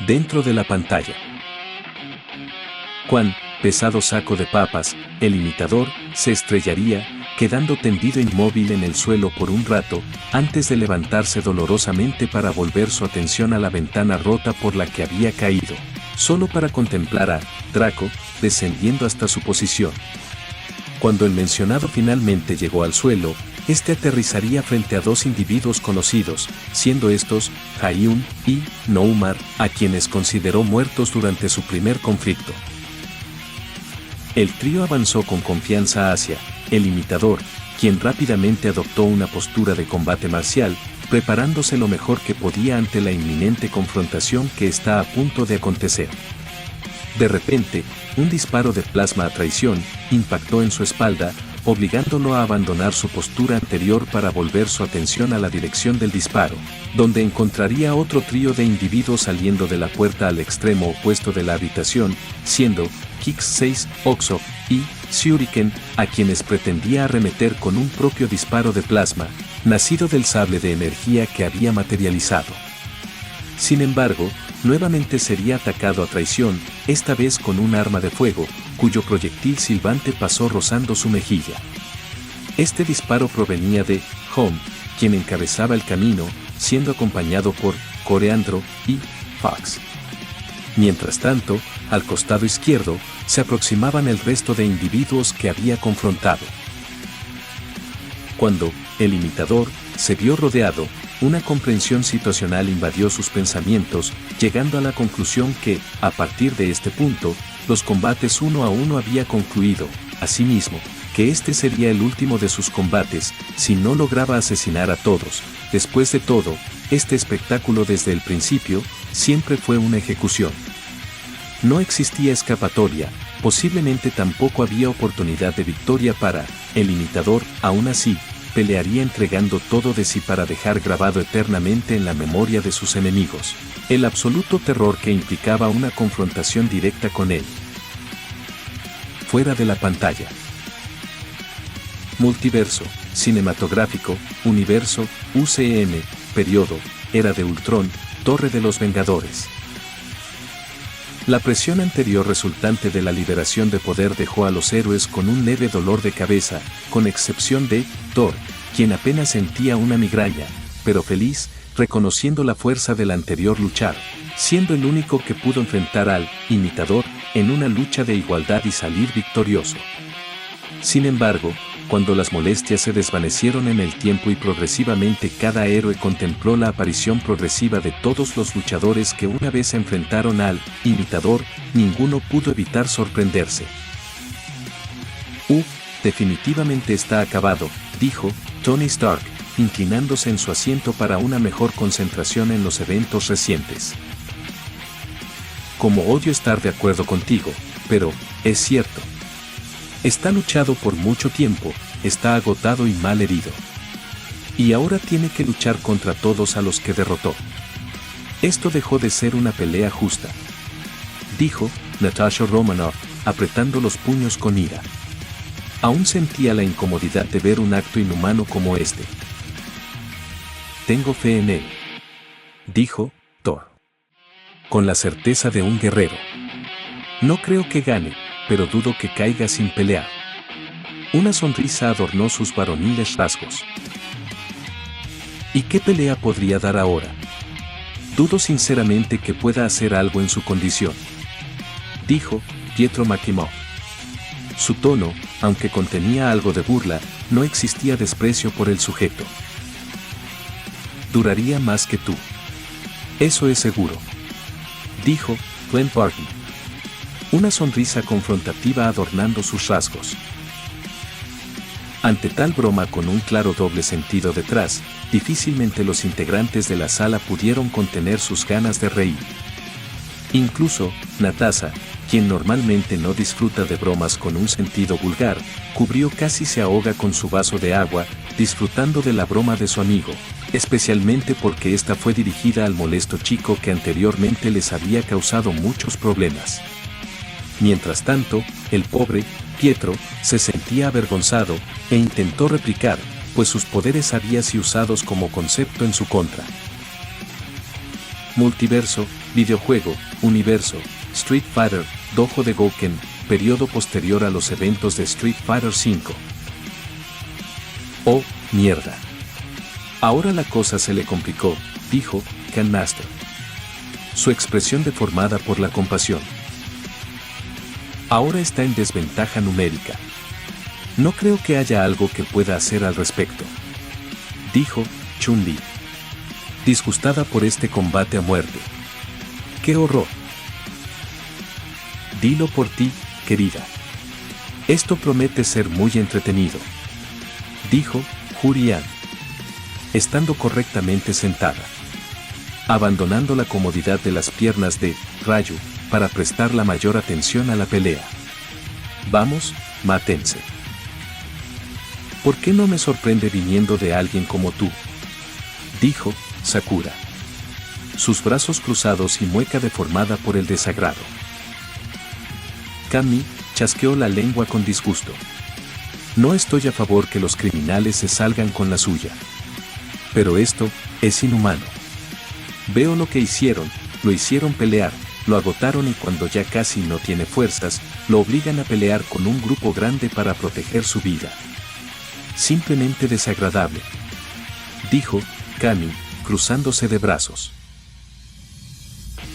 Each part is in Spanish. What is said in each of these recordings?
Dentro de la pantalla. Cuán pesado saco de papas, el imitador, se estrellaría, quedando tendido inmóvil en el suelo por un rato, antes de levantarse dolorosamente para volver su atención a la ventana rota por la que había caído, solo para contemplar a Draco descendiendo hasta su posición. Cuando el mencionado finalmente llegó al suelo, este aterrizaría frente a dos individuos conocidos, siendo estos Hayun y Noumar, a quienes consideró muertos durante su primer conflicto. El trío avanzó con confianza hacia el imitador, quien rápidamente adoptó una postura de combate marcial, preparándose lo mejor que podía ante la inminente confrontación que está a punto de acontecer. De repente, un disparo de plasma a traición impactó en su espalda, obligándolo a abandonar su postura anterior para volver su atención a la dirección del disparo, donde encontraría otro trío de individuos saliendo de la puerta al extremo opuesto de la habitación, siendo Kix 6, Oxo y Shuriken, a quienes pretendía arremeter con un propio disparo de plasma, nacido del sable de energía que había materializado. Sin embargo, nuevamente sería atacado a traición, esta vez con un arma de fuego, cuyo proyectil silbante pasó rozando su mejilla. Este disparo provenía de Home, quien encabezaba el camino, siendo acompañado por Coreandro y Fox. Mientras tanto, al costado izquierdo, se aproximaban el resto de individuos que había confrontado. Cuando el imitador se vio rodeado, una comprensión situacional invadió sus pensamientos, llegando a la conclusión que, a partir de este punto, los combates uno a uno había concluido, asimismo, que este sería el último de sus combates, si no lograba asesinar a todos. Después de todo, este espectáculo desde el principio, siempre fue una ejecución. No existía escapatoria, posiblemente tampoco había oportunidad de victoria para el imitador, aún así, pelearía entregando todo de sí para dejar grabado eternamente en la memoria de sus enemigos el absoluto terror que implicaba una confrontación directa con él. Fuera de la pantalla. Multiverso, cinematográfico, universo, UCM, periodo, era de Ultron, Torre de los Vengadores. La presión anterior resultante de la liberación de poder dejó a los héroes con un leve dolor de cabeza, con excepción de Thor, quien apenas sentía una migraña, pero feliz, reconociendo la fuerza del anterior luchar, siendo el único que pudo enfrentar al imitador en una lucha de igualdad y salir victorioso. Sin embargo, cuando las molestias se desvanecieron en el tiempo y progresivamente cada héroe contempló la aparición progresiva de todos los luchadores que una vez se enfrentaron al imitador, ninguno pudo evitar sorprenderse. Definitivamente está acabado, dijo Tony Stark, inclinándose en su asiento para una mejor concentración en los eventos recientes. Como odio estar de acuerdo contigo, pero, es cierto. Está luchado por mucho tiempo, está agotado y mal herido. Y ahora tiene que luchar contra todos a los que derrotó. Esto dejó de ser una pelea justa, dijo Natasha Romanoff, apretando los puños con ira. Aún sentía la incomodidad de ver un acto inhumano como este. Tengo fe en él, dijo Thor, con la certeza de un guerrero. No creo que gane, pero dudo que caiga sin pelear. Una sonrisa adornó sus varoniles rasgos. ¿Y qué pelea podría dar ahora? Dudo sinceramente que pueda hacer algo en su condición, dijo Pietro Maximoff. Su tono, aunque contenía algo de burla, no existía desprecio por el sujeto. Duraría más que tú. Eso es seguro, dijo Glenn Barton, una sonrisa confrontativa adornando sus rasgos. Ante tal broma con un claro doble sentido detrás, difícilmente los integrantes de la sala pudieron contener sus ganas de reír. Incluso, Natasha, quien normalmente no disfruta de bromas con un sentido vulgar, casi se ahoga con su vaso de agua, disfrutando de la broma de su amigo, especialmente porque esta fue dirigida al molesto chico que anteriormente les había causado muchos problemas. Mientras tanto, el pobre Pietro se sentía avergonzado e intentó replicar, pues sus poderes habían sido usados como concepto en su contra. Multiverso, videojuego, universo, Street Fighter, Dojo de Gouken, periodo posterior a los eventos de Street Fighter V. Oh, mierda. Ahora la cosa se le complicó, dijo Ken Master. Su expresión deformada por la compasión. Ahora está en desventaja numérica. No creo que haya algo que pueda hacer al respecto, dijo Chun-Li, disgustada por este combate a muerte. ¡Qué horror! Dilo por ti, querida. Esto promete ser muy entretenido, dijo Julián, estando correctamente sentada, abandonando la comodidad de las piernas de Ryu para prestar la mayor atención a la pelea. Vamos, mátense. ¿Por qué no me sorprende viniendo de alguien como tú?, dijo Sakura, sus brazos cruzados y mueca deformada por el desagrado. Kami chasqueó la lengua con disgusto. No estoy a favor que los criminales se salgan con la suya. Pero esto es inhumano. Veo lo que hicieron, lo hicieron pelear, lo agotaron y cuando ya casi no tiene fuerzas, lo obligan a pelear con un grupo grande para proteger su vida. Simplemente desagradable, dijo Kami, cruzándose de brazos.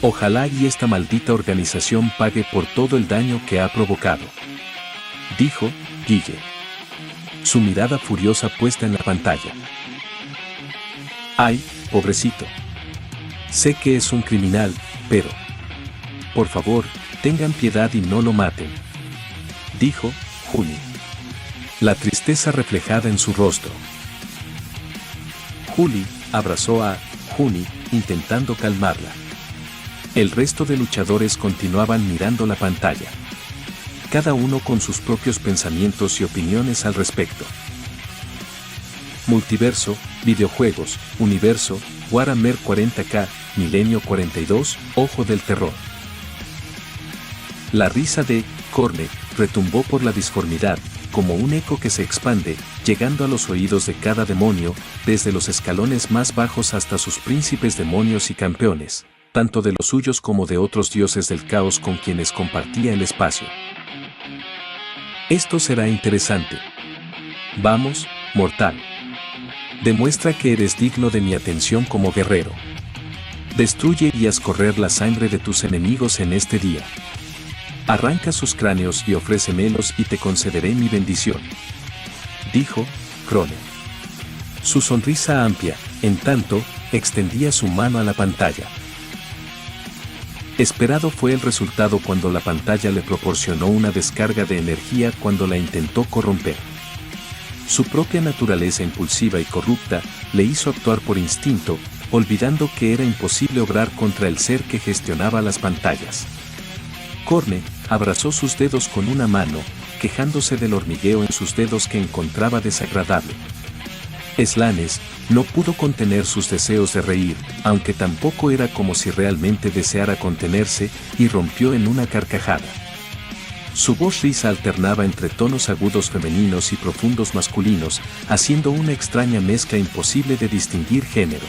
Ojalá y esta maldita organización pague por todo el daño que ha provocado, dijo Guille, su mirada furiosa puesta en la pantalla. Ay, pobrecito. Sé que es un criminal, pero... por favor, tengan piedad y no lo maten, dijo Juni, la tristeza reflejada en su rostro. Juli abrazó a Juni, intentando calmarla. El resto de luchadores continuaban mirando la pantalla, cada uno con sus propios pensamientos y opiniones al respecto. Multiverso, videojuegos, universo, Warhammer 40K, Milenio 42, Ojo del Terror. La risa de Korne retumbó por la disformidad, como un eco que se expande, llegando a los oídos de cada demonio, desde los escalones más bajos hasta sus príncipes demonios y campeones, tanto de los suyos como de otros dioses del caos con quienes compartía el espacio. Esto será interesante. Vamos, mortal. Demuestra que eres digno de mi atención como guerrero. Destruye y haz correr la sangre de tus enemigos en este día. Arranca sus cráneos y ofrécemelos y te concederé mi bendición, dijo Krone. Su sonrisa amplia, en tanto, extendía su mano a la pantalla. Esperado fue el resultado cuando la pantalla le proporcionó una descarga de energía cuando la intentó corromper. Su propia naturaleza impulsiva y corrupta le hizo actuar por instinto, olvidando que era imposible obrar contra el ser que gestionaba las pantallas. Korne abrazó sus dedos con una mano, quejándose del hormigueo en sus dedos que encontraba desagradable. Slanes no pudo contener sus deseos de reír, aunque tampoco era como si realmente deseara contenerse, y rompió en una carcajada. Su voz risa alternaba entre tonos agudos femeninos y profundos masculinos, haciendo una extraña mezcla imposible de distinguir género.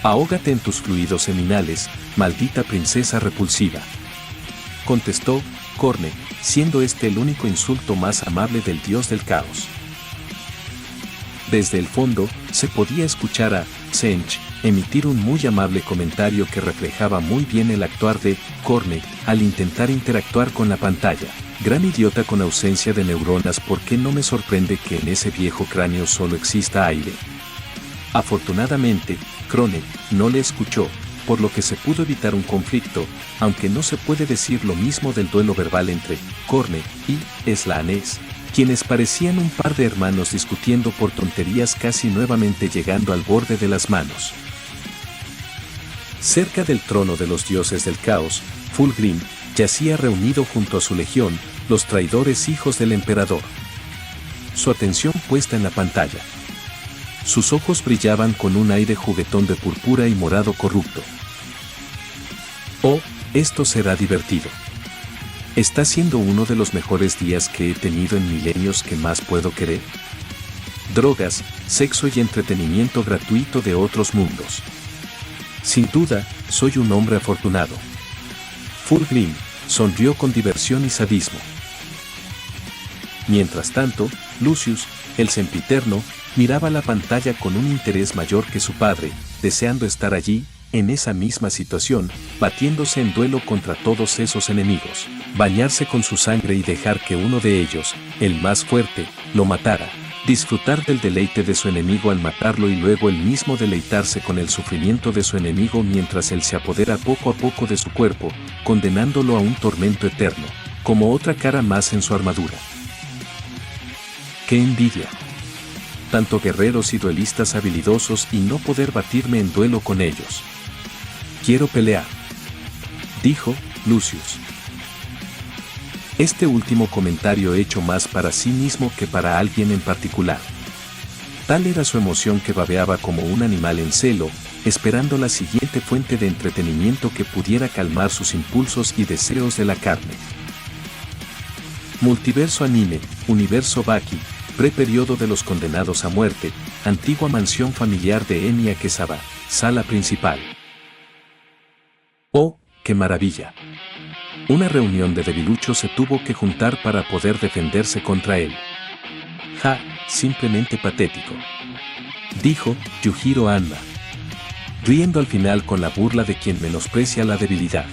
Ahógate en tus fluidos seminales, maldita princesa repulsiva, contestó Korne, siendo este el único insulto más amable del dios del caos. Desde el fondo, se podía escuchar a Sench emitir un muy amable comentario que reflejaba muy bien el actuar de Korne al intentar interactuar con la pantalla. Gran idiota con ausencia de neuronas, ¿por qué no me sorprende que en ese viejo cráneo solo exista aire? Afortunadamente, Krone no le escuchó, por lo que se pudo evitar un conflicto, aunque no se puede decir lo mismo del duelo verbal entre Korne y Slanes, quienes parecían un par de hermanos discutiendo por tonterías, casi nuevamente llegando al borde de las manos. Cerca del trono de los dioses del caos, Fulgrim yacía reunido junto a su legión, los traidores hijos del emperador. Su atención puesta en la pantalla. Sus ojos brillaban con un aire juguetón de púrpura y morado corrupto. Oh, esto será divertido. ¿Está siendo uno de los mejores días que he tenido en milenios? ¿Qué más puedo querer? Drogas, sexo y entretenimiento gratuito de otros mundos. Sin duda, soy un hombre afortunado. Furgrim sonrió con diversión y sadismo. Mientras tanto, Lucius, el sempiterno, miraba la pantalla con un interés mayor que su padre, deseando estar allí, en esa misma situación, batiéndose en duelo contra todos esos enemigos, bañarse con su sangre y dejar que uno de ellos, el más fuerte, lo matara, disfrutar del deleite de su enemigo al matarlo y luego él mismo deleitarse con el sufrimiento de su enemigo mientras él se apodera poco a poco de su cuerpo, condenándolo a un tormento eterno, como otra cara más en su armadura. ¡Qué envidia! Tanto guerreros y duelistas habilidosos y no poder batirme en duelo con ellos. Quiero pelear, dijo Lucius. Este último comentario hecho más para sí mismo que para alguien en particular. Tal era su emoción que babeaba como un animal en celo, esperando la siguiente fuente de entretenimiento que pudiera calmar sus impulsos y deseos de la carne. Multiverso Anime, Universo Baki, Preperiodo de los Condenados a Muerte, antigua mansión familiar de Emi Akesawa, sala principal. ¡Oh, qué maravilla! Una reunión de debiluchos se tuvo que juntar para poder defenderse contra él. ¡Ja! Simplemente patético, dijo Yujiro Anma, riendo al final con la burla de quien menosprecia la debilidad.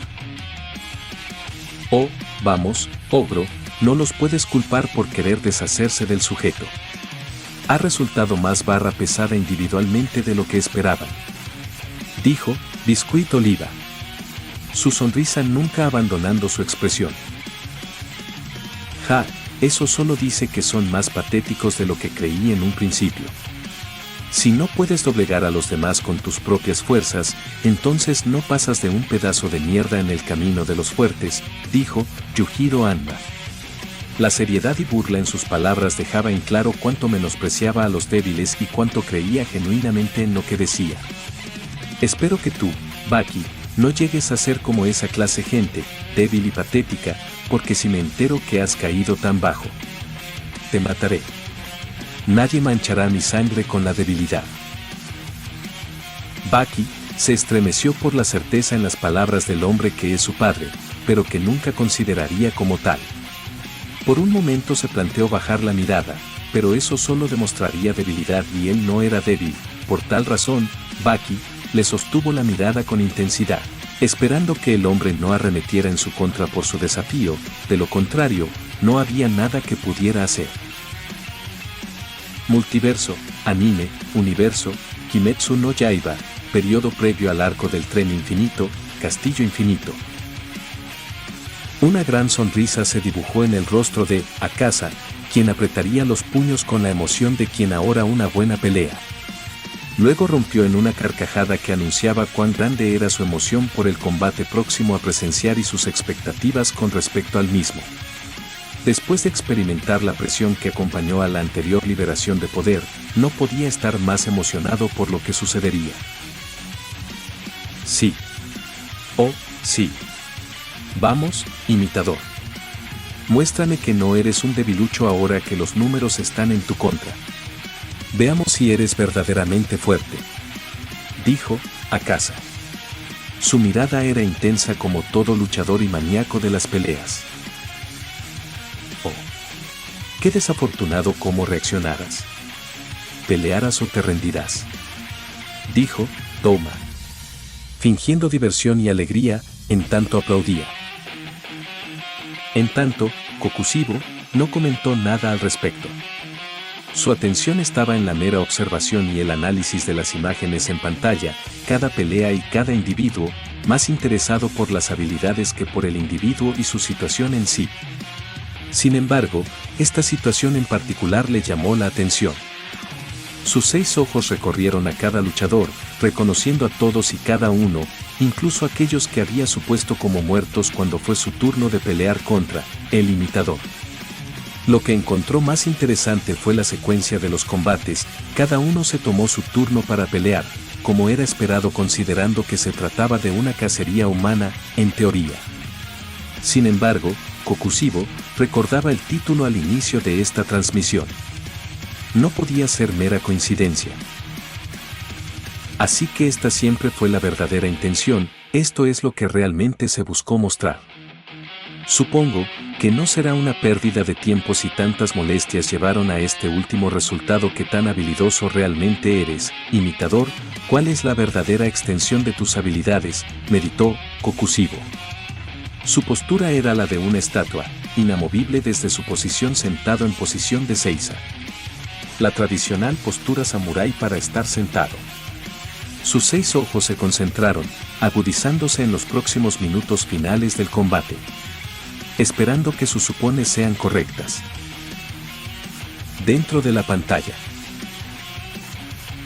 Oh, vamos, ogro, no los puedes culpar por querer deshacerse del sujeto. Ha resultado más barra pesada individualmente de lo que esperaban, dijo Biscuit Oliva, su sonrisa nunca abandonando su expresión. Ja, eso solo dice que son más patéticos de lo que creí en un principio. Si no puedes doblegar a los demás con tus propias fuerzas, entonces no pasas de un pedazo de mierda en el camino de los fuertes, dijo Yujiro Anma. La seriedad y burla en sus palabras dejaba en claro cuánto menospreciaba a los débiles y cuánto creía genuinamente en lo que decía. Espero que tú, Baki, no llegues a ser como esa clase gente, débil y patética, porque si me entero que has caído tan bajo, te mataré. Nadie manchará mi sangre con la debilidad. Baki se estremeció por la certeza en las palabras del hombre que es su padre, pero que nunca consideraría como tal. Por un momento se planteó bajar la mirada, pero eso solo demostraría debilidad y él no era débil. Por tal razón, Baki le sostuvo la mirada con intensidad, esperando que el hombre no arremetiera en su contra por su desafío, de lo contrario, no había nada que pudiera hacer. Multiverso, Anime, Universo, Kimetsu no Yaiba, periodo previo al arco del tren infinito, Castillo Infinito. Una gran sonrisa se dibujó en el rostro de Akasa, quien apretaría los puños con la emoción de quien ahora una buena pelea. Luego rompió en una carcajada que anunciaba cuán grande era su emoción por el combate próximo a presenciar y sus expectativas con respecto al mismo. Después de experimentar la presión que acompañó a la anterior liberación de poder, no podía estar más emocionado por lo que sucedería. Sí. Oh, sí. Vamos, imitador. Muéstrame que no eres un debilucho ahora que los números están en tu contra. Veamos si eres verdaderamente fuerte, dijo Akasa. Su mirada era intensa como todo luchador y maníaco de las peleas. Oh, qué desafortunado cómo reaccionaras. ¿Pelearás o te rendirás?, dijo Douma, fingiendo diversión y alegría, en tanto aplaudía. En tanto, Kokushibo no comentó nada al respecto. Su atención estaba en la mera observación y el análisis de las imágenes en pantalla, cada pelea y cada individuo, más interesado por las habilidades que por el individuo y su situación en sí. Sin embargo, esta situación en particular le llamó la atención. Sus 6 ojos recorrieron a cada luchador, reconociendo a todos y cada uno, incluso aquellos que había supuesto como muertos cuando fue su turno de pelear contra el imitador. Lo que encontró más interesante fue la secuencia de los combates, cada uno se tomó su turno para pelear, como era esperado considerando que se trataba de una cacería humana, en teoría. Sin embargo, Kokushibo recordaba el título al inicio de esta transmisión. No podía ser mera coincidencia. Así que esta siempre fue la verdadera intención, esto es lo que realmente se buscó mostrar. Supongo que no será una pérdida de tiempo si tantas molestias llevaron a este último resultado. Que tan habilidoso realmente eres, imitador. ¿Cuál es la verdadera extensión de tus habilidades?, meditó Kokushiro. Su postura era la de una estatua, inamovible desde su posición sentado en posición de seiza. La tradicional postura samurái para estar sentado. Sus 6 ojos se concentraron, agudizándose en los próximos minutos finales del combate, esperando que sus supones sean correctas. Dentro de la pantalla.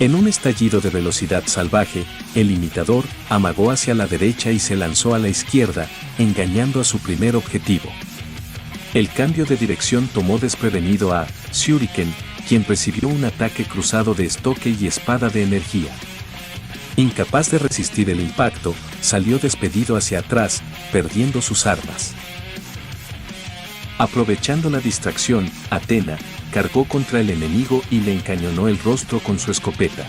En un estallido de velocidad salvaje, el imitador amagó hacia la derecha y se lanzó a la izquierda, engañando a su primer objetivo. El cambio de dirección tomó desprevenido a Shuriken, quien recibió un ataque cruzado de estoque y espada de energía. Incapaz de resistir el impacto, salió despedido hacia atrás, perdiendo sus armas. Aprovechando la distracción, Athena cargó contra el enemigo y le encañonó el rostro con su escopeta.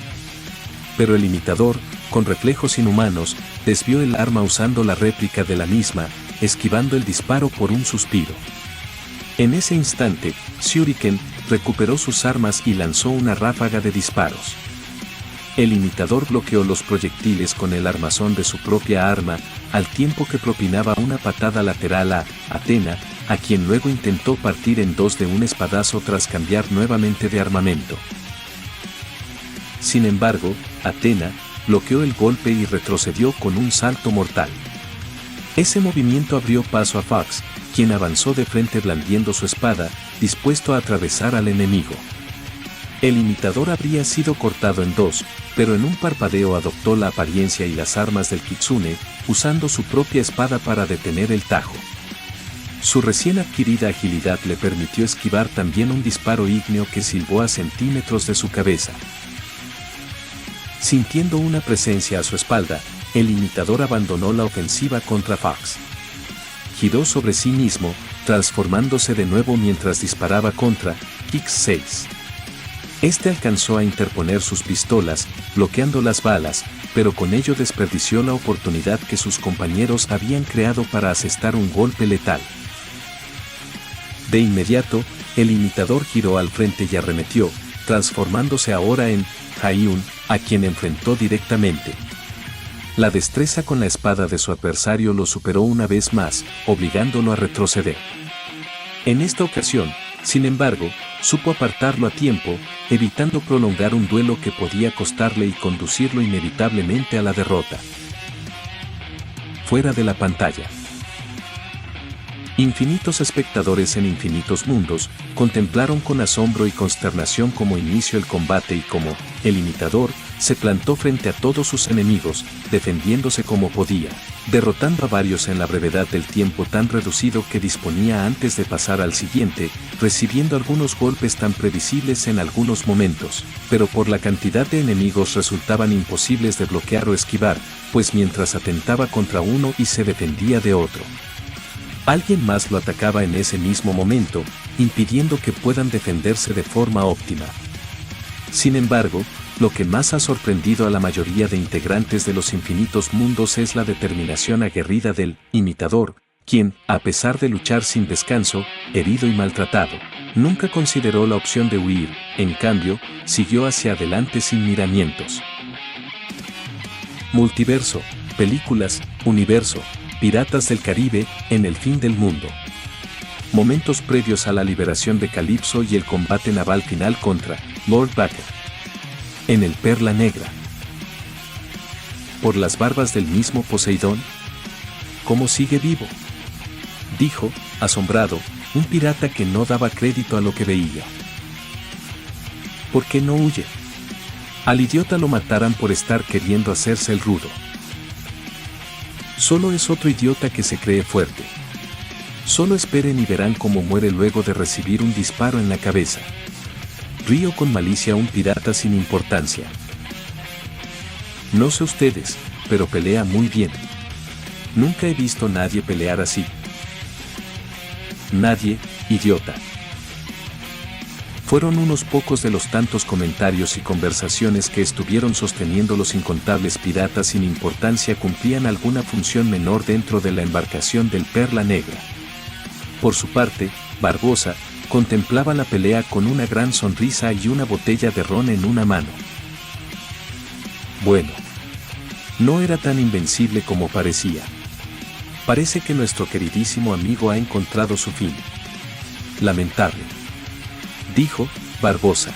Pero el imitador, con reflejos inhumanos, desvió el arma usando la réplica de la misma, esquivando el disparo por un suspiro. En ese instante, Shuriken recuperó sus armas y lanzó una ráfaga de disparos. El imitador bloqueó los proyectiles con el armazón de su propia arma, al tiempo que propinaba una patada lateral a Athena, a quien luego intentó partir en dos de un espadazo tras cambiar nuevamente de armamento. Sin embargo, Athena bloqueó el golpe y retrocedió con un salto mortal. Ese movimiento abrió paso a Fox, quien avanzó de frente blandiendo su espada, dispuesto a atravesar al enemigo. El imitador habría sido cortado en dos, pero en un parpadeo adoptó la apariencia y las armas del kitsune, usando su propia espada para detener el tajo. Su recién adquirida agilidad le permitió esquivar también un disparo ígneo que silbó a centímetros de su cabeza. Sintiendo una presencia a su espalda, el imitador abandonó la ofensiva contra Fox. Giró sobre sí mismo, transformándose de nuevo mientras disparaba contra Kix 6. Este alcanzó a interponer sus pistolas, bloqueando las balas, pero con ello desperdició la oportunidad que sus compañeros habían creado para asestar un golpe letal. De inmediato, el imitador giró al frente y arremetió, transformándose ahora en Hayun, a quien enfrentó directamente. La destreza con la espada de su adversario lo superó una vez más, obligándolo a retroceder. En esta ocasión, sin embargo, supo apartarlo a tiempo, evitando prolongar un duelo que podía costarle y conducirlo inevitablemente a la derrota. Fuera de la pantalla. Infinitos espectadores en infinitos mundos contemplaron con asombro y consternación cómo inició el combate y cómo el imitador se plantó frente a todos sus enemigos, defendiéndose como podía, derrotando a varios en la brevedad del tiempo tan reducido que disponía antes de pasar al siguiente, recibiendo algunos golpes tan previsibles en algunos momentos, pero por la cantidad de enemigos resultaban imposibles de bloquear o esquivar, pues mientras atentaba contra uno y se defendía de otro, alguien más lo atacaba en ese mismo momento, impidiendo que puedan defenderse de forma óptima. Sin embargo, lo que más ha sorprendido a la mayoría de integrantes de los infinitos mundos es la determinación aguerrida del imitador, quien, a pesar de luchar sin descanso, herido y maltratado, nunca consideró la opción de huir, en cambio, siguió hacia adelante sin miramientos. Multiverso, películas, universo, Piratas del Caribe, en el fin del mundo. Momentos previos a la liberación de Calypso y el combate naval final contra Lord Baker. En el Perla Negra. Por las barbas del mismo Poseidón. ¿Cómo sigue vivo?, dijo, asombrado, un pirata que no daba crédito a lo que veía. ¿Por qué no huye? Al idiota lo mataran por estar queriendo hacerse el rudo. Solo es otro idiota que se cree fuerte. Solo esperen y verán cómo muere luego de recibir un disparo en la cabeza. Río con malicia un pirata sin importancia. No sé ustedes, pero pelea muy bien. Nunca he visto nadie pelear así. Nadie, idiota. Fueron unos pocos de los tantos comentarios y conversaciones que estuvieron sosteniendo los incontables piratas sin importancia cumplían alguna función menor dentro de la embarcación del Perla Negra. Por su parte, Barbosa contemplaba la pelea con una gran sonrisa y una botella de ron en una mano. Bueno, no era tan invencible como parecía. Parece que nuestro queridísimo amigo ha encontrado su fin. Lamentable, dijo Barbosa.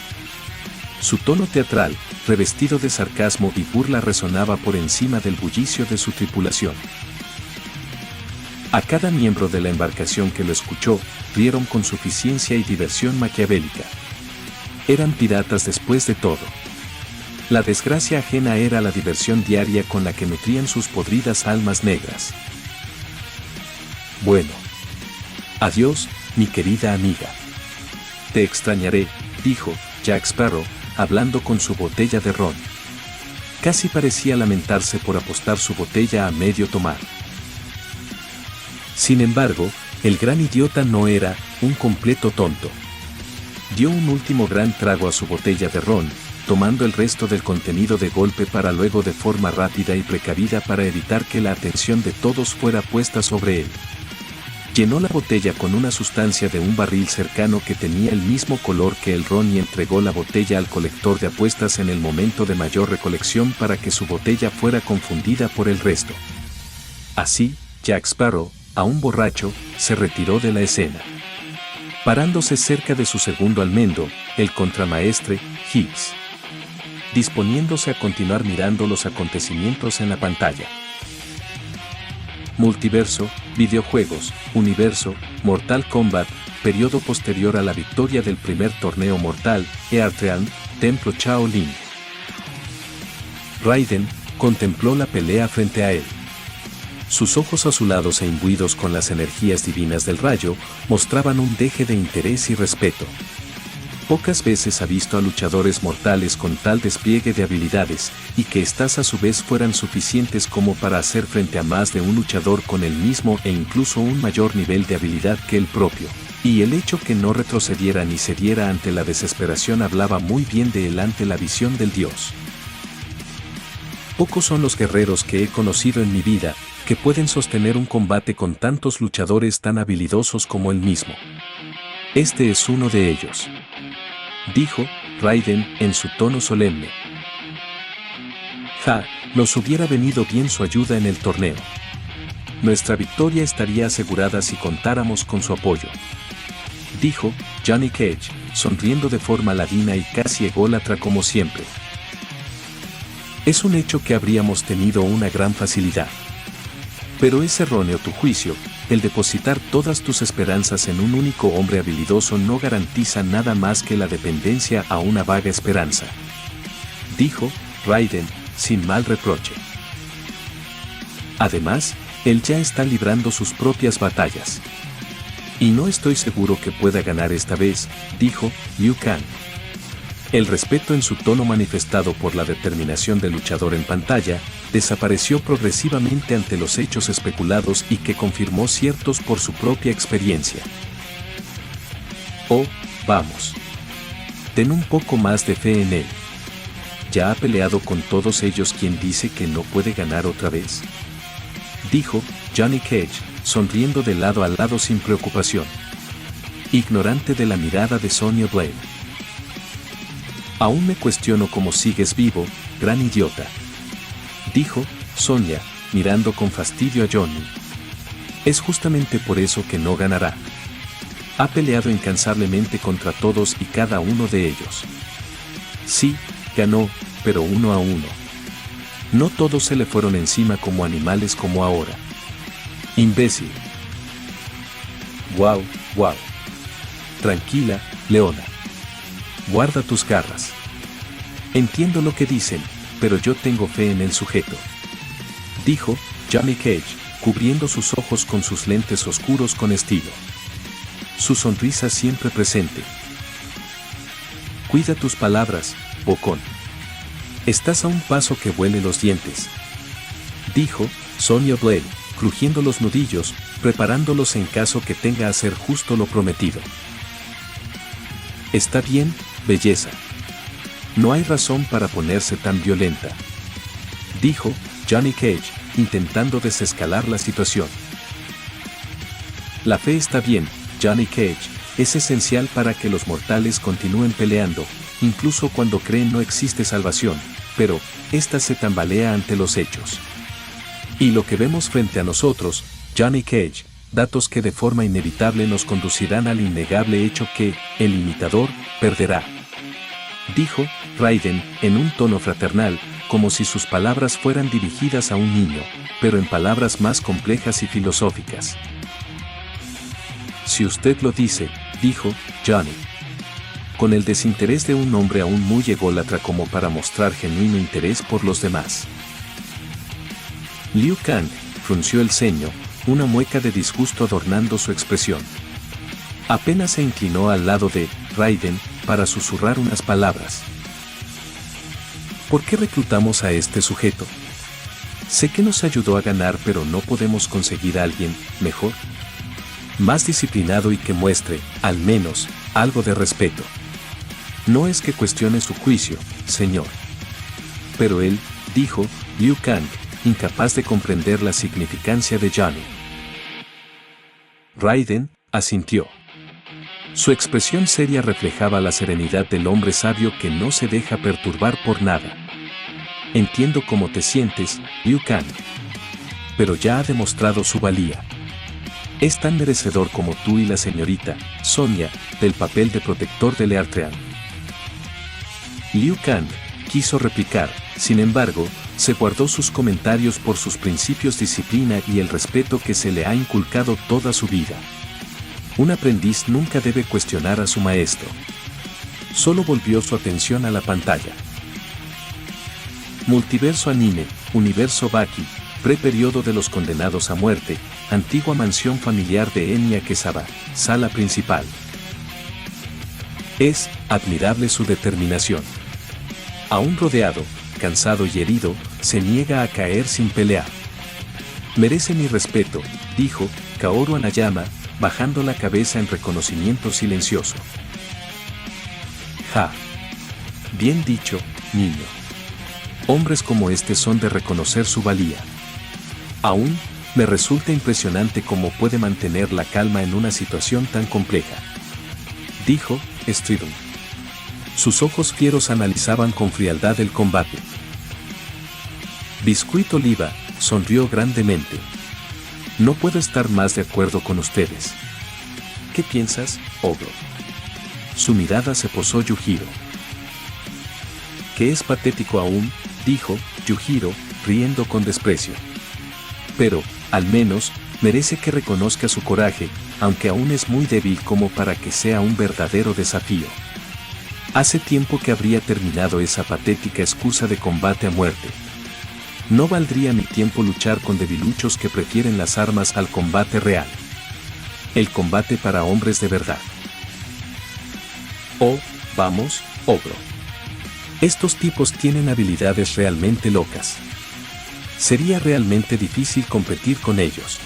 Su tono teatral, revestido de sarcasmo y burla, resonaba por encima del bullicio de su tripulación. A cada miembro de la embarcación que lo escuchó, rieron con suficiencia y diversión maquiavélica. Eran piratas después de todo. La desgracia ajena era la diversión diaria con la que nutrían sus podridas almas negras. Bueno. Adiós, mi querida amiga. Te extrañaré, dijo Jack Sparrow, hablando con su botella de ron. Casi parecía lamentarse por apostar su botella a medio tomar. Sin embargo, el gran idiota no era un completo tonto. Dio un último gran trago a su botella de ron, tomando el resto del contenido de golpe para luego, de forma rápida y precavida para evitar que la atención de todos fuera puesta sobre él, llenó la botella con una sustancia de un barril cercano que tenía el mismo color que el ron y entregó la botella al colector de apuestas en el momento de mayor recolección para que su botella fuera confundida por el resto. Así, Jack Sparrow, aún borracho, se retiró de la escena, parándose cerca de su segundo almendro, el contramaestre Higgs, disponiéndose a continuar mirando los acontecimientos en la pantalla. Multiverso, videojuegos, universo, Mortal Kombat, periodo posterior a la victoria del primer torneo mortal, Earthrealm, Templo Shaolin. Raiden contempló la pelea frente a él. Sus ojos azulados e imbuidos con las energías divinas del rayo, mostraban un deje de interés y respeto. Pocas veces ha visto a luchadores mortales con tal despliegue de habilidades, y que éstas a su vez fueran suficientes como para hacer frente a más de un luchador con el mismo e incluso un mayor nivel de habilidad que el propio. Y el hecho que no retrocediera ni cediera ante la desesperación hablaba muy bien de él ante la visión del dios. Pocos son los guerreros que he conocido en mi vida, que pueden sostener un combate con tantos luchadores tan habilidosos como él mismo. Este es uno de ellos, dijo Raiden en su tono solemne. Nos hubiera venido bien su ayuda en el torneo. Nuestra victoria estaría asegurada si contáramos con su apoyo, dijo Johnny Cage, sonriendo de forma ladina y casi ególatra como siempre. Es un hecho que habríamos tenido una gran facilidad. Pero es erróneo tu juicio. El depositar todas tus esperanzas en un único hombre habilidoso no garantiza nada más que la dependencia a una vaga esperanza, dijo Raiden, sin mal reproche. Además, él ya está librando sus propias batallas. Y no estoy seguro que pueda ganar esta vez, dijo Liu Kang. El respeto en su tono manifestado por la determinación del luchador en pantalla, desapareció progresivamente ante los hechos especulados y que confirmó ciertos por su propia experiencia. Oh, vamos. Ten un poco más de fe en él. ¿Ya ha peleado con todos ellos? ¿Quién dice que no puede ganar otra vez?, dijo Johnny Cage, sonriendo de lado a lado sin preocupación, ignorante de la mirada de Sonya Blade. Aún me cuestiono cómo sigues vivo, gran idiota, dijo Sonya, mirando con fastidio a Johnny. Es justamente por eso que no ganará. Ha peleado incansablemente contra todos y cada uno de ellos. Sí, ganó, pero 1-1. No todos se le fueron encima como animales como ahora. Imbécil. Wow. Tranquila, Leona. Guarda tus garras. Entiendo lo que dicen, pero yo tengo fe en el sujeto, dijo Johnny Cage, cubriendo sus ojos con sus lentes oscuros con estilo. Su sonrisa siempre presente. Cuida tus palabras, bocón. Estás a un paso que huele los dientes, dijo Sonya Blade, crujiendo los nudillos, preparándolos en caso que tenga a hacer justo lo prometido. Está bien, belleza. No hay razón para ponerse tan violenta, dijo Johnny Cage, intentando desescalar la situación. La fe está bien, Johnny Cage, es esencial para que los mortales continúen peleando, incluso cuando creen no existe salvación, pero esta se tambalea ante los hechos. Y lo que vemos frente a nosotros, Johnny Cage, datos que de forma inevitable nos conducirán al innegable hecho que el imitador perderá, dijo Raiden en un tono fraternal, como si sus palabras fueran dirigidas a un niño, pero en palabras más complejas y filosóficas. Si usted lo dice, dijo Johnny, con el desinterés de un hombre aún muy ególatra como para mostrar genuino interés por los demás. Liu Kang frunció el ceño, una mueca de disgusto adornando su expresión. Apenas se inclinó al lado de Raiden para susurrar unas palabras. ¿Por qué reclutamos a este sujeto? Sé que nos ayudó a ganar, pero ¿no podemos conseguir a alguien mejor? Más disciplinado y que muestre, al menos, algo de respeto. No es que cuestione su juicio, señor. Pero él, dijo Liu Kang, incapaz de comprender la significancia de Johnny. Raiden asintió. Su expresión seria reflejaba la serenidad del hombre sabio que no se deja perturbar por nada. Entiendo cómo te sientes, Liu Kang. Pero ya ha demostrado su valía. Es tan merecedor como tú y la señorita Sonia del papel de protector de Leartrean. Liu Kang quiso replicar, sin embargo, se guardó sus comentarios por sus principios, disciplina y el respeto que se le ha inculcado toda su vida. Un aprendiz nunca debe cuestionar a su maestro. Solo volvió su atención a la pantalla. Multiverso Anime, Universo Baki, Pre-periodo de los condenados a muerte, antigua mansión familiar de Enya Quesada, sala principal. Es admirable su determinación. Aún rodeado, cansado y herido, se niega a caer sin pelear. Merece mi respeto, dijo Kaoru Anayama, bajando la cabeza en reconocimiento silencioso. Ja. Bien dicho, niño. Hombres como este son de reconocer su valía. Aún, me resulta impresionante cómo puede mantener la calma en una situación tan compleja, dijo Stridon. Sus ojos fieros analizaban con frialdad el combate. Biscuit Oliva sonrió grandemente. No puedo estar más de acuerdo con ustedes. ¿Qué piensas, ogro? Su mirada se posó Yujiro. Que es patético aún, dijo Yujiro, riendo con desprecio. Pero, al menos, merece que reconozca su coraje, aunque aún es muy débil como para que sea un verdadero desafío. Hace tiempo que habría terminado esa patética excusa de combate a muerte. No valdría mi tiempo luchar con debiluchos que prefieren las armas al combate real. El combate para hombres de verdad. Oh, vamos, ogro. Estos tipos tienen habilidades realmente locas. Sería realmente difícil competir con ellos,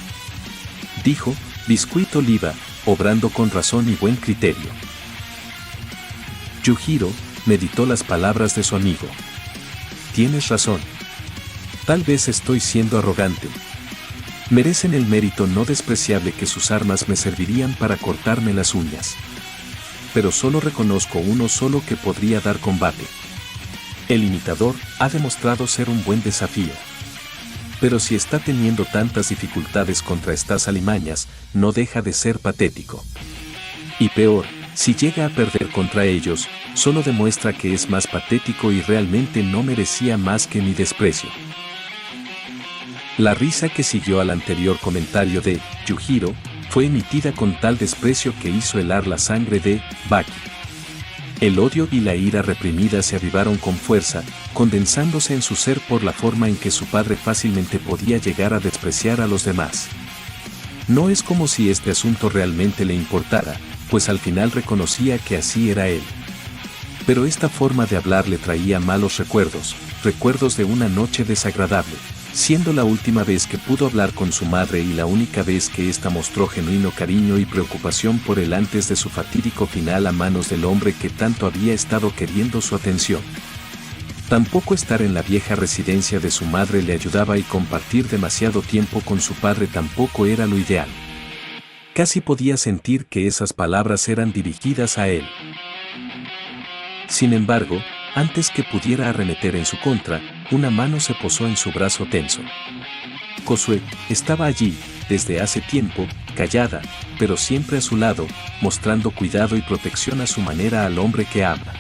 dijo Biscuit Oliva, obrando con razón y buen criterio. Yujiro meditó las palabras de su amigo. Tienes razón. Tal vez estoy siendo arrogante. Merecen el mérito no despreciable que sus armas me servirían para cortarme las uñas. Pero solo reconozco uno solo que podría dar combate. El imitador ha demostrado ser un buen desafío. Pero si está teniendo tantas dificultades contra estas alimañas, no deja de ser patético. Y peor, si llega a perder contra ellos, solo demuestra que es más patético y realmente no merecía más que mi desprecio. La risa que siguió al anterior comentario de Yujiro fue emitida con tal desprecio que hizo helar la sangre de Baki. El odio y la ira reprimida se avivaron con fuerza, condensándose en su ser por la forma en que su padre fácilmente podía llegar a despreciar a los demás. No es como si este asunto realmente le importara, pues al final reconocía que así era él. Pero esta forma de hablar le traía malos recuerdos, recuerdos de una noche desagradable, siendo la última vez que pudo hablar con su madre y la única vez que ésta mostró genuino cariño y preocupación por él antes de su fatídico final a manos del hombre que tanto había estado queriendo su atención. Tampoco estar en la vieja residencia de su madre le ayudaba y compartir demasiado tiempo con su padre tampoco era lo ideal. Casi podía sentir que esas palabras eran dirigidas a él. Sin embargo, antes que pudiera arremeter en su contra, una mano se posó en su brazo tenso. Josué estaba allí, desde hace tiempo, callada, pero siempre a su lado, mostrando cuidado y protección a su manera al hombre que ama.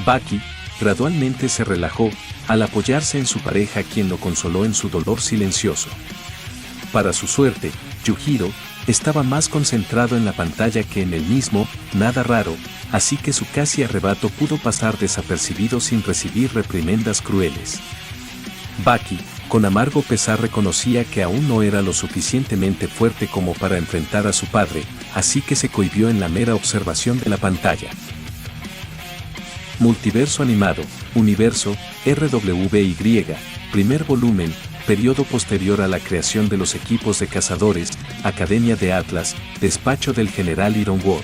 Bucky gradualmente se relajó, al apoyarse en su pareja quien lo consoló en su dolor silencioso. Para su suerte, Yujiro estaba más concentrado en la pantalla que en él mismo, nada raro, así que su casi arrebato pudo pasar desapercibido sin recibir reprimendas crueles. Bucky, con amargo pesar reconocía que aún no era lo suficientemente fuerte como para enfrentar a su padre, así que se cohibió en la mera observación de la pantalla. Multiverso animado, Universo, RWBY, primer volumen, periodo posterior a la creación de los equipos de cazadores, Academia de Atlas, despacho del general Ironwood.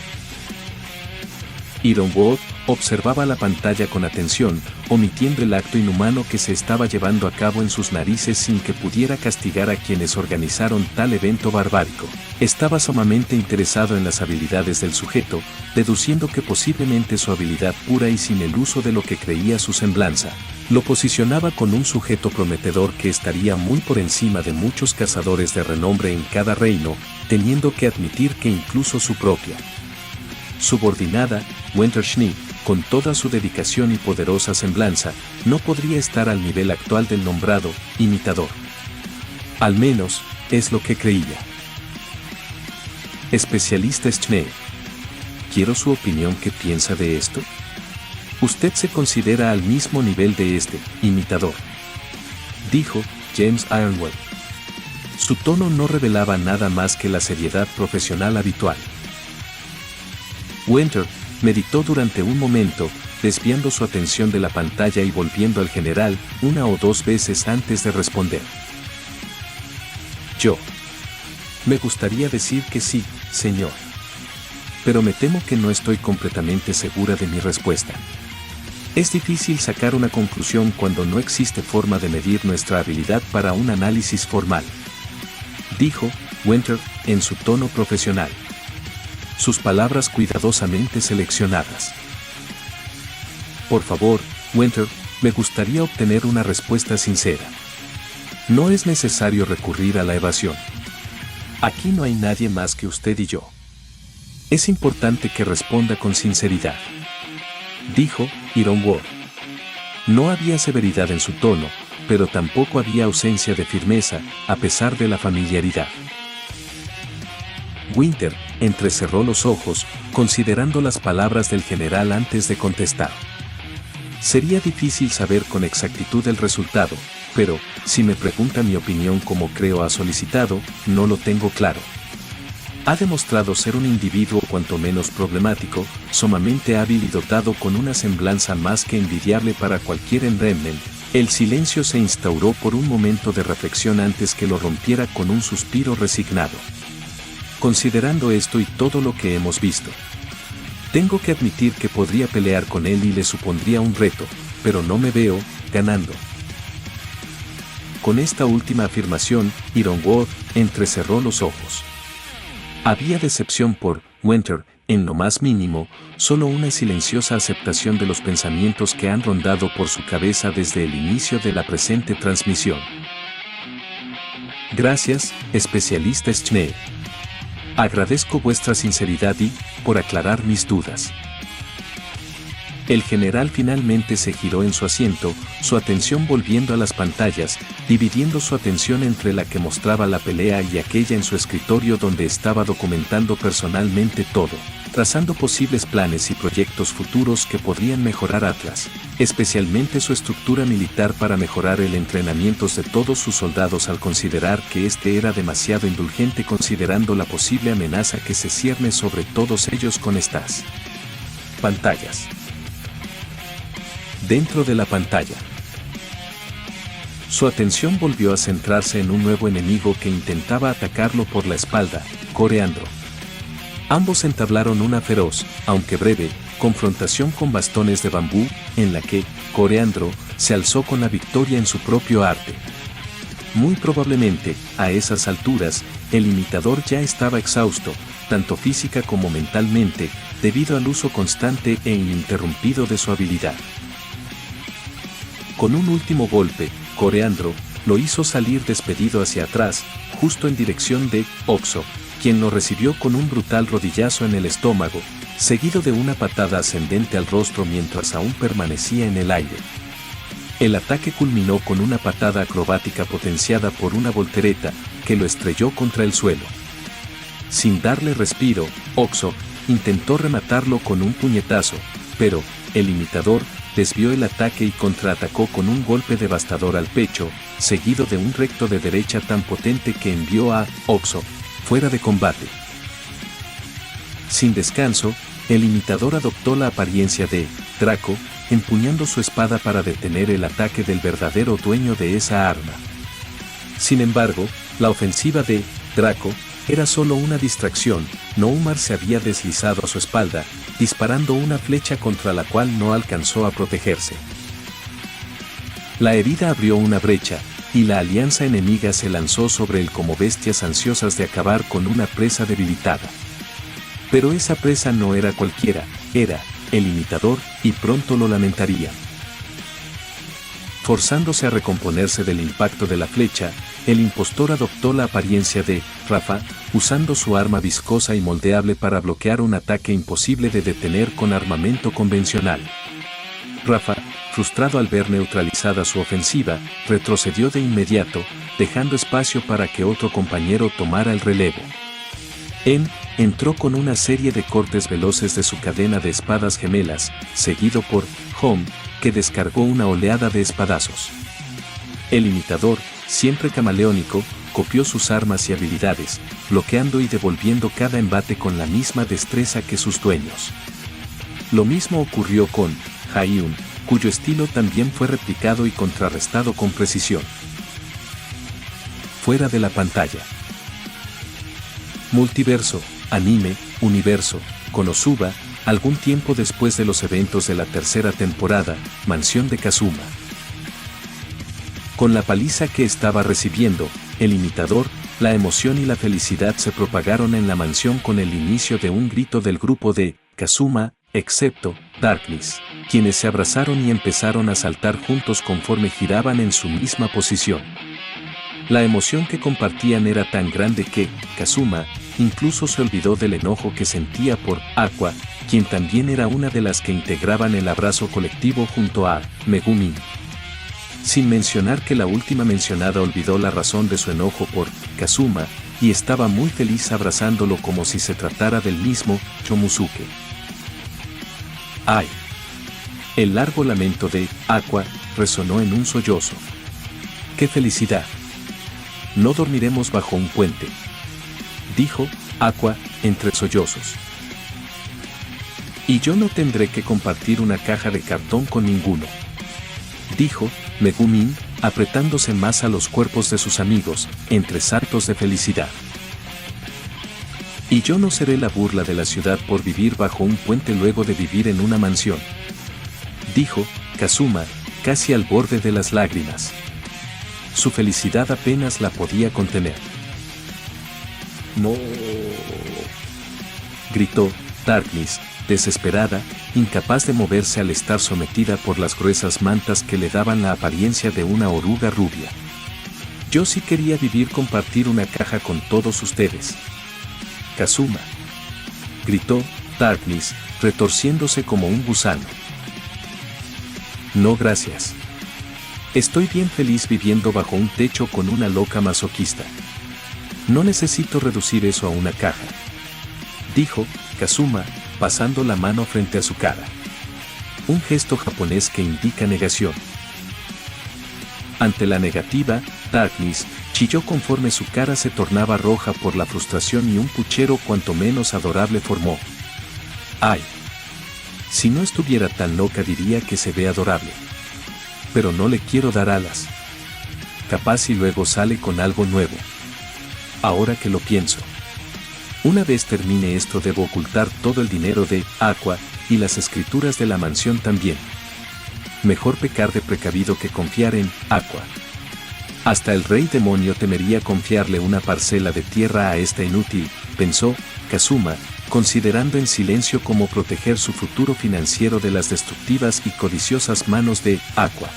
Ironwood observaba la pantalla con atención, omitiendo el acto inhumano que se estaba llevando a cabo en sus narices sin que pudiera castigar a quienes organizaron tal evento barbárico. Estaba sumamente interesado en las habilidades del sujeto, deduciendo que posiblemente su habilidad pura y sin el uso de lo que creía su semblanza, lo posicionaba con un sujeto prometedor que estaría muy por encima de muchos cazadores de renombre en cada reino, teniendo que admitir que incluso su propia subordinada, Winter Schneid, con toda su dedicación y poderosa semblanza, no podría estar al nivel actual del nombrado imitador. Al menos, es lo que creía. Especialista Schneid. Quiero su opinión. ¿Qué piensa de esto? Usted se considera al mismo nivel de este imitador, dijo James Ironwood. Su tono no revelaba nada más que la seriedad profesional habitual. Winter meditó durante un momento, desviando su atención de la pantalla y volviendo al general una o dos veces antes de responder. Me gustaría decir que sí, señor. Pero me temo que no estoy completamente segura de mi respuesta. Es difícil sacar una conclusión cuando no existe forma de medir nuestra habilidad para un análisis formal, dijo Winter en su tono profesional. Sus palabras cuidadosamente seleccionadas. Por favor, Winter, me gustaría obtener una respuesta sincera. No es necesario recurrir a la evasión. Aquí no hay nadie más que usted y yo. Es importante que responda con sinceridad, dijo Ironwood. No había severidad en su tono, pero tampoco había ausencia de firmeza, a pesar de la familiaridad. Winter entrecerró los ojos, considerando las palabras del general antes de contestar. Sería difícil saber con exactitud el resultado, pero, si me pregunta mi opinión como creo ha solicitado, no lo tengo claro. Ha demostrado ser un individuo cuanto menos problemático, sumamente hábil y dotado con una semblanza más que envidiable para cualquier Enremmen. El silencio se instauró por un momento de reflexión antes que lo rompiera con un suspiro resignado. Considerando esto y todo lo que hemos visto, tengo que admitir que podría pelear con él y le supondría un reto, pero no me veo ganando. Con esta última afirmación, Ironwood entrecerró los ojos. Había decepción por Winter, en lo más mínimo, solo una silenciosa aceptación de los pensamientos que han rondado por su cabeza desde el inicio de la presente transmisión. Gracias, especialista Schneid. Agradezco vuestra sinceridad y, por aclarar mis dudas. El general finalmente se giró en su asiento, su atención volviendo a las pantallas, dividiendo su atención entre la que mostraba la pelea y aquella en su escritorio donde estaba documentando personalmente todo, trazando posibles planes y proyectos futuros que podrían mejorar Atlas, especialmente su estructura militar para mejorar el entrenamiento de todos sus soldados al considerar que este era demasiado indulgente considerando la posible amenaza que se cierne sobre todos ellos con estas pantallas. Dentro de la pantalla. su atención volvió a centrarse en un nuevo enemigo que intentaba atacarlo por la espalda, Coreandro. Ambos entablaron una feroz, aunque breve, confrontación con bastones de bambú, en la que Coreandro se alzó con la victoria en su propio arte. Muy probablemente, a esas alturas, el imitador ya estaba exhausto, tanto física como mentalmente, debido al uso constante e ininterrumpido de su habilidad. Con un último golpe, Coreandro lo hizo salir despedido hacia atrás, justo en dirección de Oxo, quien lo recibió con un brutal rodillazo en el estómago, seguido de una patada ascendente al rostro mientras aún permanecía en el aire. El ataque culminó con una patada acrobática potenciada por una voltereta, que lo estrelló contra el suelo. Sin darle respiro, Oxo intentó rematarlo con un puñetazo, pero el imitador desvió el ataque y contraatacó con un golpe devastador al pecho, seguido de un recto de derecha tan potente que envió a Oxo fuera de combate. Sin descanso, el imitador adoptó la apariencia de Draco, empuñando su espada para detener el ataque del verdadero dueño de esa arma. Sin embargo, la ofensiva de Draco era solo una distracción. Noumar se había deslizado a su espalda, disparando una flecha contra la cual no alcanzó a protegerse. La herida abrió una brecha, y la alianza enemiga se lanzó sobre él como bestias ansiosas de acabar con una presa debilitada. Pero esa presa no era cualquiera, era el imitador, y pronto lo lamentaría. Forzándose a recomponerse del impacto de la flecha, el impostor adoptó la apariencia de Rafa, usando su arma viscosa y moldeable para bloquear un ataque imposible de detener con armamento convencional. Rafa, frustrado al ver neutralizada su ofensiva, retrocedió de inmediato, dejando espacio para que otro compañero tomara el relevo. Entró con una serie de cortes veloces de su cadena de espadas gemelas, seguido por Home, que descargó una oleada de espadazos. El imitador, siempre camaleónico, copió sus armas y habilidades, bloqueando y devolviendo cada embate con la misma destreza que sus dueños. Lo mismo ocurrió con Hayun, cuyo estilo también fue replicado y contrarrestado con precisión. Fuera de la pantalla. Multiverso, anime, universo, Konosuba, algún tiempo después de los eventos de la tercera temporada, mansión de Kazuma. Con la paliza que estaba recibiendo, el imitador, la emoción y la felicidad se propagaron en la mansión con el inicio de un grito del grupo de Kazuma, excepto Darkness, quienes se abrazaron y empezaron a saltar juntos conforme giraban en su misma posición. La emoción que compartían era tan grande que Kazuma incluso se olvidó del enojo que sentía por Aqua, quien también era una de las que integraban el abrazo colectivo junto a Megumin. Sin mencionar que la última mencionada olvidó la razón de su enojo por Kazuma y estaba muy feliz abrazándolo como si se tratara del mismo Chomusuke. ¡Ay! El largo lamento de Aqua resonó en un sollozo. ¡Qué felicidad! No dormiremos bajo un puente, dijo Aqua entre sollozos. Y yo no tendré que compartir una caja de cartón con ninguno, dijo Megumin, apretándose más a los cuerpos de sus amigos, entre saltos de felicidad. Y yo no seré la burla de la ciudad por vivir bajo un puente luego de vivir en una mansión, dijo Kazuma, casi al borde de las lágrimas. Su felicidad apenas la podía contener. ¡No!, gritó Darkness, desesperada, incapaz de moverse al estar sometida por las gruesas mantas que le daban la apariencia de una oruga rubia. Yo sí quería compartir una caja con todos ustedes. Kazuma, gritó Darkness, retorciéndose como un gusano. No, gracias. Estoy bien feliz viviendo bajo un techo con una loca masoquista. No necesito reducir eso a una caja, dijo Kazuma, pasando la mano frente a su cara. Un gesto japonés que indica negación. Ante la negativa, Darkness chilló conforme su cara se tornaba roja por la frustración y un puchero cuanto menos adorable formó. ¡Ay! Si no estuviera tan loca diría que se ve adorable. Pero no le quiero dar alas. capaz y luego sale con algo nuevo. Ahora que lo pienso. Una vez termine esto debo ocultar todo el dinero de Aqua y las escrituras de la mansión también. Mejor pecar de precavido que confiar en Aqua. Hasta el rey demonio temería confiarle una parcela de tierra a esta inútil, pensó Kazuma, considerando en silencio cómo proteger su futuro financiero de las destructivas y codiciosas manos de Aqua.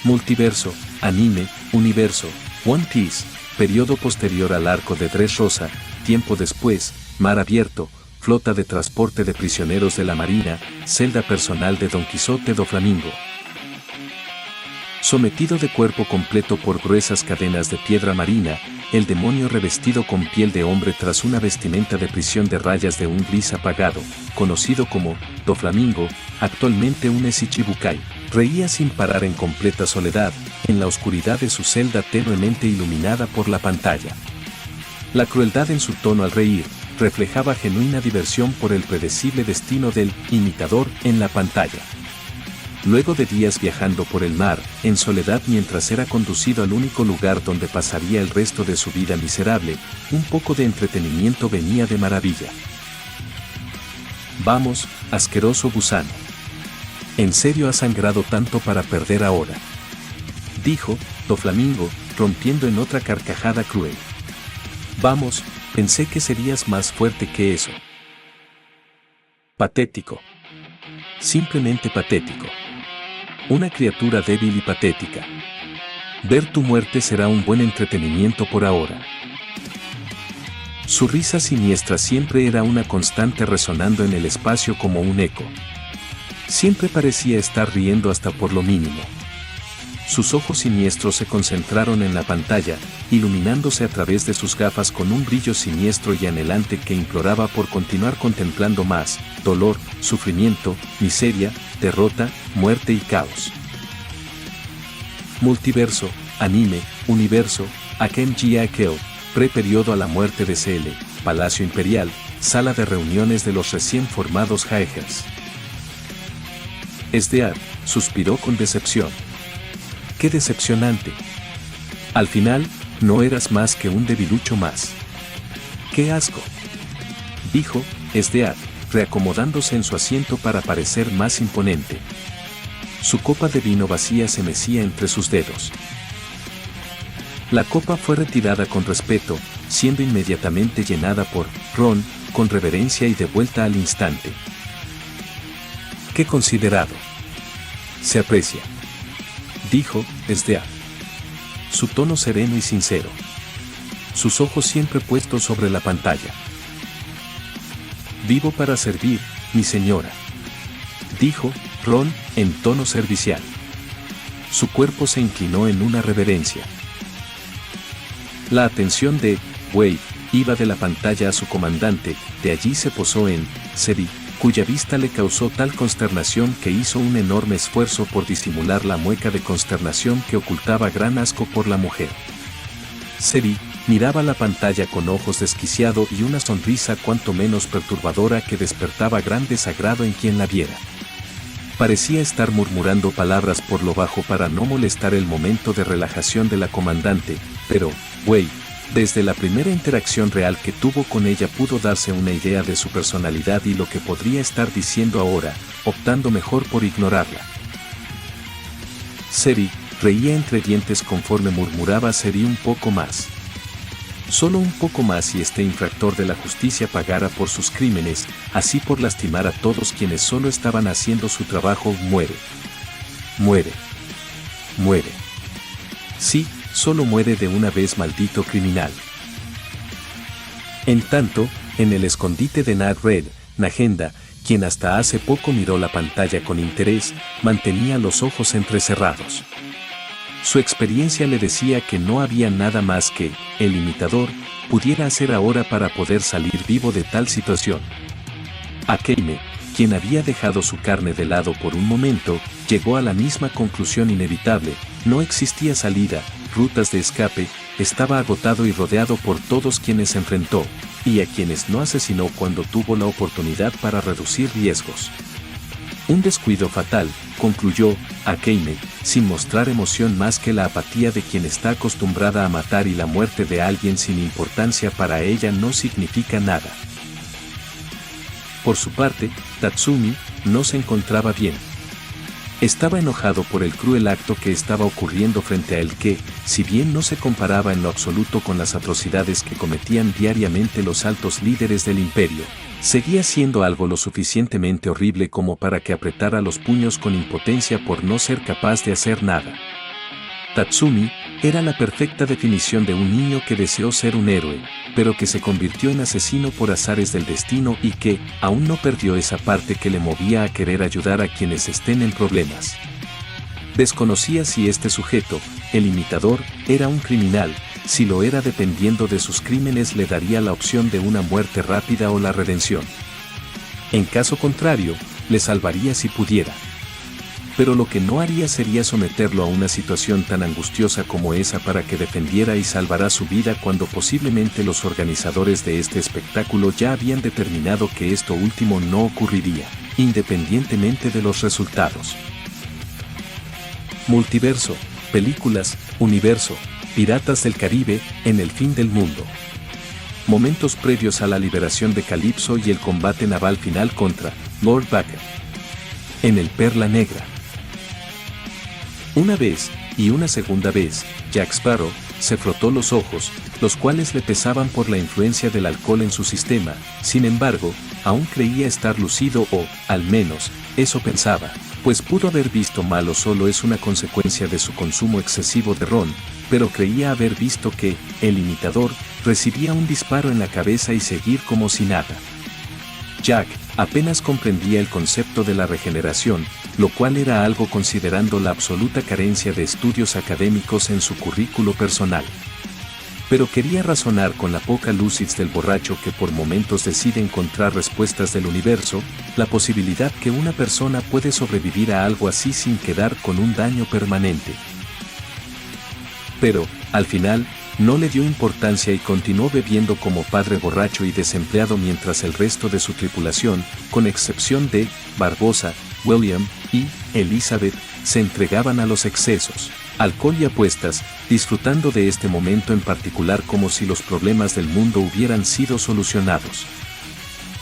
Multiverso, anime, universo, One Piece, periodo posterior al arco de Dressrosa, tiempo después, mar abierto, flota de transporte de prisioneros de la marina, celda personal de Don Quijote do Flamingo. Sometido de cuerpo completo por gruesas cadenas de piedra marina, el demonio revestido con piel de hombre tras una vestimenta de prisión de rayas de un gris apagado, conocido como do Flamingo, actualmente un Shichibukai, reía sin parar en completa soledad, en la oscuridad de su celda tenuemente iluminada por la pantalla. La crueldad en su tono al reír, reflejaba genuina diversión por el predecible destino del imitador en la pantalla. Luego de días viajando por el mar, en soledad mientras era conducido al único lugar donde pasaría el resto de su vida miserable, un poco de entretenimiento venía de maravilla. Vamos, asqueroso gusano. ¿En serio has sangrado tanto para perder ahora?, dijo do Flamingo, rompiendo en otra carcajada cruel. Vamos, pensé que serías más fuerte que eso. Patético. Simplemente patético. Una criatura débil y patética. Ver tu muerte será un buen entretenimiento por ahora. Su risa siniestra siempre era una constante resonando en el espacio como un eco. Siempre parecía estar riendo hasta por lo mínimo. Sus ojos siniestros se concentraron en la pantalla, iluminándose a través de sus gafas con un brillo siniestro y anhelante que imploraba por continuar contemplando más, dolor, sufrimiento, miseria, derrota, muerte y caos. Multiverso, anime, universo, Aken Jiakel, pre-periodo a la muerte de CL, Palacio Imperial, sala de reuniones de los recién formados Jaegers. Esdear, suspiró con decepción. ¡Qué decepcionante! Al final, no eras más que un debilucho más. ¡Qué asco!, dijo Esdear, reacomodándose en su asiento para parecer más imponente. Su copa de vino vacía se mecía entre sus dedos. La copa fue retirada con respeto, siendo inmediatamente llenada por Ron, con reverencia y devuelta al instante. ¡Qué considerado! Se aprecia, dijo Esdear. Su tono sereno y sincero. Sus ojos siempre puestos sobre la pantalla. Vivo para servir, mi señora, dijo Ron en tono servicial. Su cuerpo se inclinó en una reverencia. La atención de Wade iba de la pantalla a su comandante, de allí se posó en Seri, cuya vista le causó tal consternación que hizo un enorme esfuerzo por disimular la mueca de consternación que ocultaba gran asco por la mujer. Seri miraba la pantalla con ojos desquiciado y una sonrisa cuanto menos perturbadora que despertaba gran desagrado en quien la viera. Parecía estar murmurando palabras por lo bajo para no molestar el momento de relajación de la comandante, pero Wade, desde la primera interacción real que tuvo con ella pudo darse una idea de su personalidad y lo que podría estar diciendo ahora, optando mejor por ignorarla. Seri reía entre dientes conforme murmuraba Seri un poco más. Solo un poco más y este infractor de la justicia pagara por sus crímenes, así por lastimar a todos quienes solo estaban haciendo su trabajo, muere. Muere. Muere. Sí, solo muere de una vez, maldito criminal. En tanto, en el escondite de Nad Red, Najenda, quien hasta hace poco miró la pantalla con interés, mantenía los ojos entrecerrados. Su experiencia le decía que no había nada más que el imitador pudiera hacer ahora para poder salir vivo de tal situación. Akeime, quien había dejado su carne de lado por un momento, llegó a la misma conclusión inevitable: no existía salida, rutas de escape, estaba agotado y rodeado por todos quienes enfrentó, y a quienes no asesinó cuando tuvo la oportunidad para reducir riesgos. Un descuido fatal, concluyó Akane, sin mostrar emoción más que la apatía de quien está acostumbrada a matar, y la muerte de alguien sin importancia para ella no significa nada. Por su parte, Tatsumi no se encontraba bien. Estaba enojado por el cruel acto que estaba ocurriendo frente a él que, si bien no se comparaba en lo absoluto con las atrocidades que cometían diariamente los altos líderes del imperio, seguía siendo algo lo suficientemente horrible como para que apretara los puños con impotencia por no ser capaz de hacer nada. Tatsumi era la perfecta definición de un niño que deseó ser un héroe, pero que se convirtió en asesino por azares del destino y que aún no perdió esa parte que le movía a querer ayudar a quienes estén en problemas. Desconocía si este sujeto, el imitador, era un criminal. Si lo era, dependiendo de sus crímenes, le daría la opción de una muerte rápida o la redención. En caso contrario, le salvaría si pudiera. Pero lo que no haría sería someterlo a una situación tan angustiosa como esa para que defendiera y salvará su vida, cuando posiblemente los organizadores de este espectáculo ya habían determinado que esto último no ocurriría, independientemente de los resultados. Multiverso, películas, universo, Piratas del Caribe, en el fin del mundo. Momentos previos a la liberación de Calypso y el combate naval final contra Lord Baker. En el Perla Negra. Una vez, y una segunda vez, Jack Sparrow se frotó los ojos, los cuales le pesaban por la influencia del alcohol en su sistema. Sin embargo, aún creía estar lúcido, o, al menos, eso pensaba, pues pudo haber visto mal o solo es una consecuencia de su consumo excesivo de ron, pero creía haber visto que, el imitador, recibía un disparo en la cabeza y seguir como si nada. Jack apenas comprendía el concepto de la regeneración, lo cual era algo considerando la absoluta carencia de estudios académicos en su currículo personal. Pero quería razonar con la poca lucidez del borracho que por momentos decide encontrar respuestas del universo, la posibilidad que una persona puede sobrevivir a algo así sin quedar con un daño permanente. Pero, al final, no le dio importancia y continuó bebiendo como padre borracho y desempleado, mientras el resto de su tripulación, con excepción de Barbosa, William y Elizabeth, se entregaban a los excesos, alcohol y apuestas, disfrutando de este momento en particular como si los problemas del mundo hubieran sido solucionados.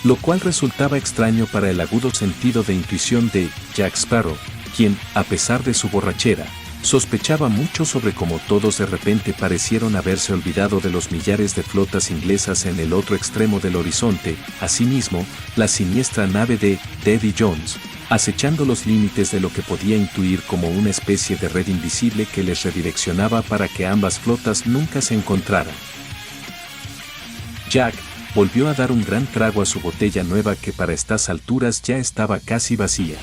Lo cual resultaba extraño para el agudo sentido de intuición de Jack Sparrow, quien, a pesar de su borrachera, sospechaba mucho sobre cómo todos de repente parecieron haberse olvidado de los millares de flotas inglesas en el otro extremo del horizonte. Asimismo, la siniestra nave de Davy Jones, acechando los límites de lo que podía intuir como una especie de red invisible que les redireccionaba para que ambas flotas nunca se encontraran. Jack volvió a dar un gran trago a su botella nueva, que para estas alturas ya estaba casi vacía.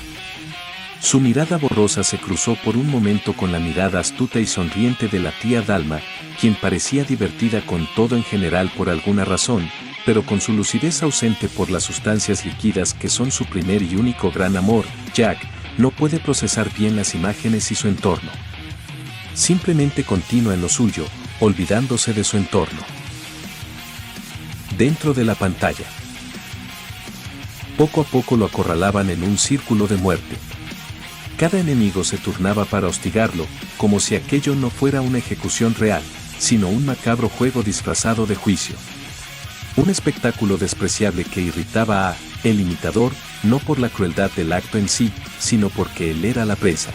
Su mirada borrosa se cruzó por un momento con la mirada astuta y sonriente de la tía Dalma, quien parecía divertida con todo en general por alguna razón, pero con su lucidez ausente por las sustancias líquidas que son su primer y único gran amor. Jack no puede procesar bien las imágenes y su entorno. Simplemente continúa en lo suyo, olvidándose de su entorno. Dentro de la pantalla. Poco a poco lo acorralaban en un círculo de muerte. Cada enemigo se turnaba para hostigarlo, como si aquello no fuera una ejecución real, sino un macabro juego disfrazado de juicio. Un espectáculo despreciable que irritaba a el imitador, no por la crueldad del acto en sí, sino porque él era la presa.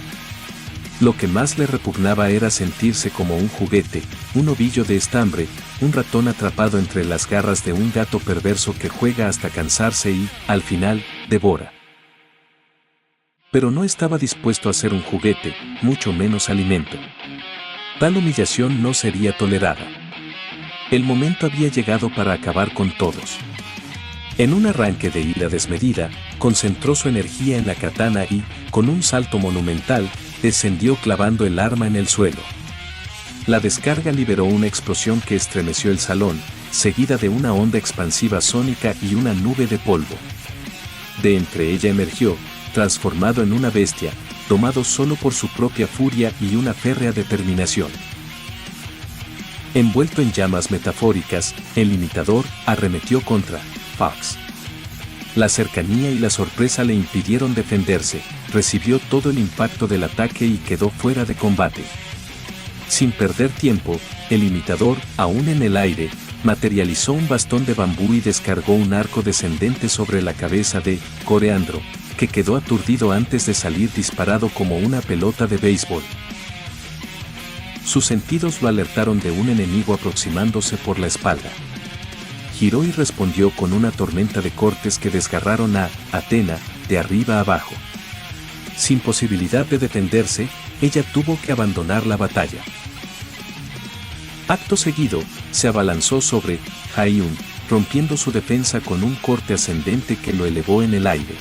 Lo que más le repugnaba era sentirse como un juguete, un ovillo de estambre, un ratón atrapado entre las garras de un gato perverso que juega hasta cansarse y, al final, devora. Pero no estaba dispuesto a ser un juguete, mucho menos alimento. Tal humillación no sería tolerada. El momento había llegado para acabar con todos. En un arranque de ira desmedida, concentró su energía en la katana y, con un salto monumental, descendió clavando el arma en el suelo. La descarga liberó una explosión que estremeció el salón, seguida de una onda expansiva sónica y una nube de polvo. De entre ella emergió, transformado en una bestia, domado solo por su propia furia y una férrea determinación. Envuelto en llamas metafóricas, el imitador arremetió contra Fox. La cercanía y la sorpresa le impidieron defenderse, recibió todo el impacto del ataque y quedó fuera de combate. Sin perder tiempo, el imitador, aún en el aire, materializó un bastón de bambú y descargó un arco descendente sobre la cabeza de Coreandro, que quedó aturdido antes de salir disparado como una pelota de béisbol. Sus sentidos lo alertaron de un enemigo aproximándose por la espalda. Giró y respondió con una tormenta de cortes que desgarraron a Athena de arriba a abajo. Sin posibilidad de defenderse, ella tuvo que abandonar la batalla. Acto seguido, se abalanzó sobre Haiun, rompiendo su defensa con un corte ascendente que lo elevó en el aire.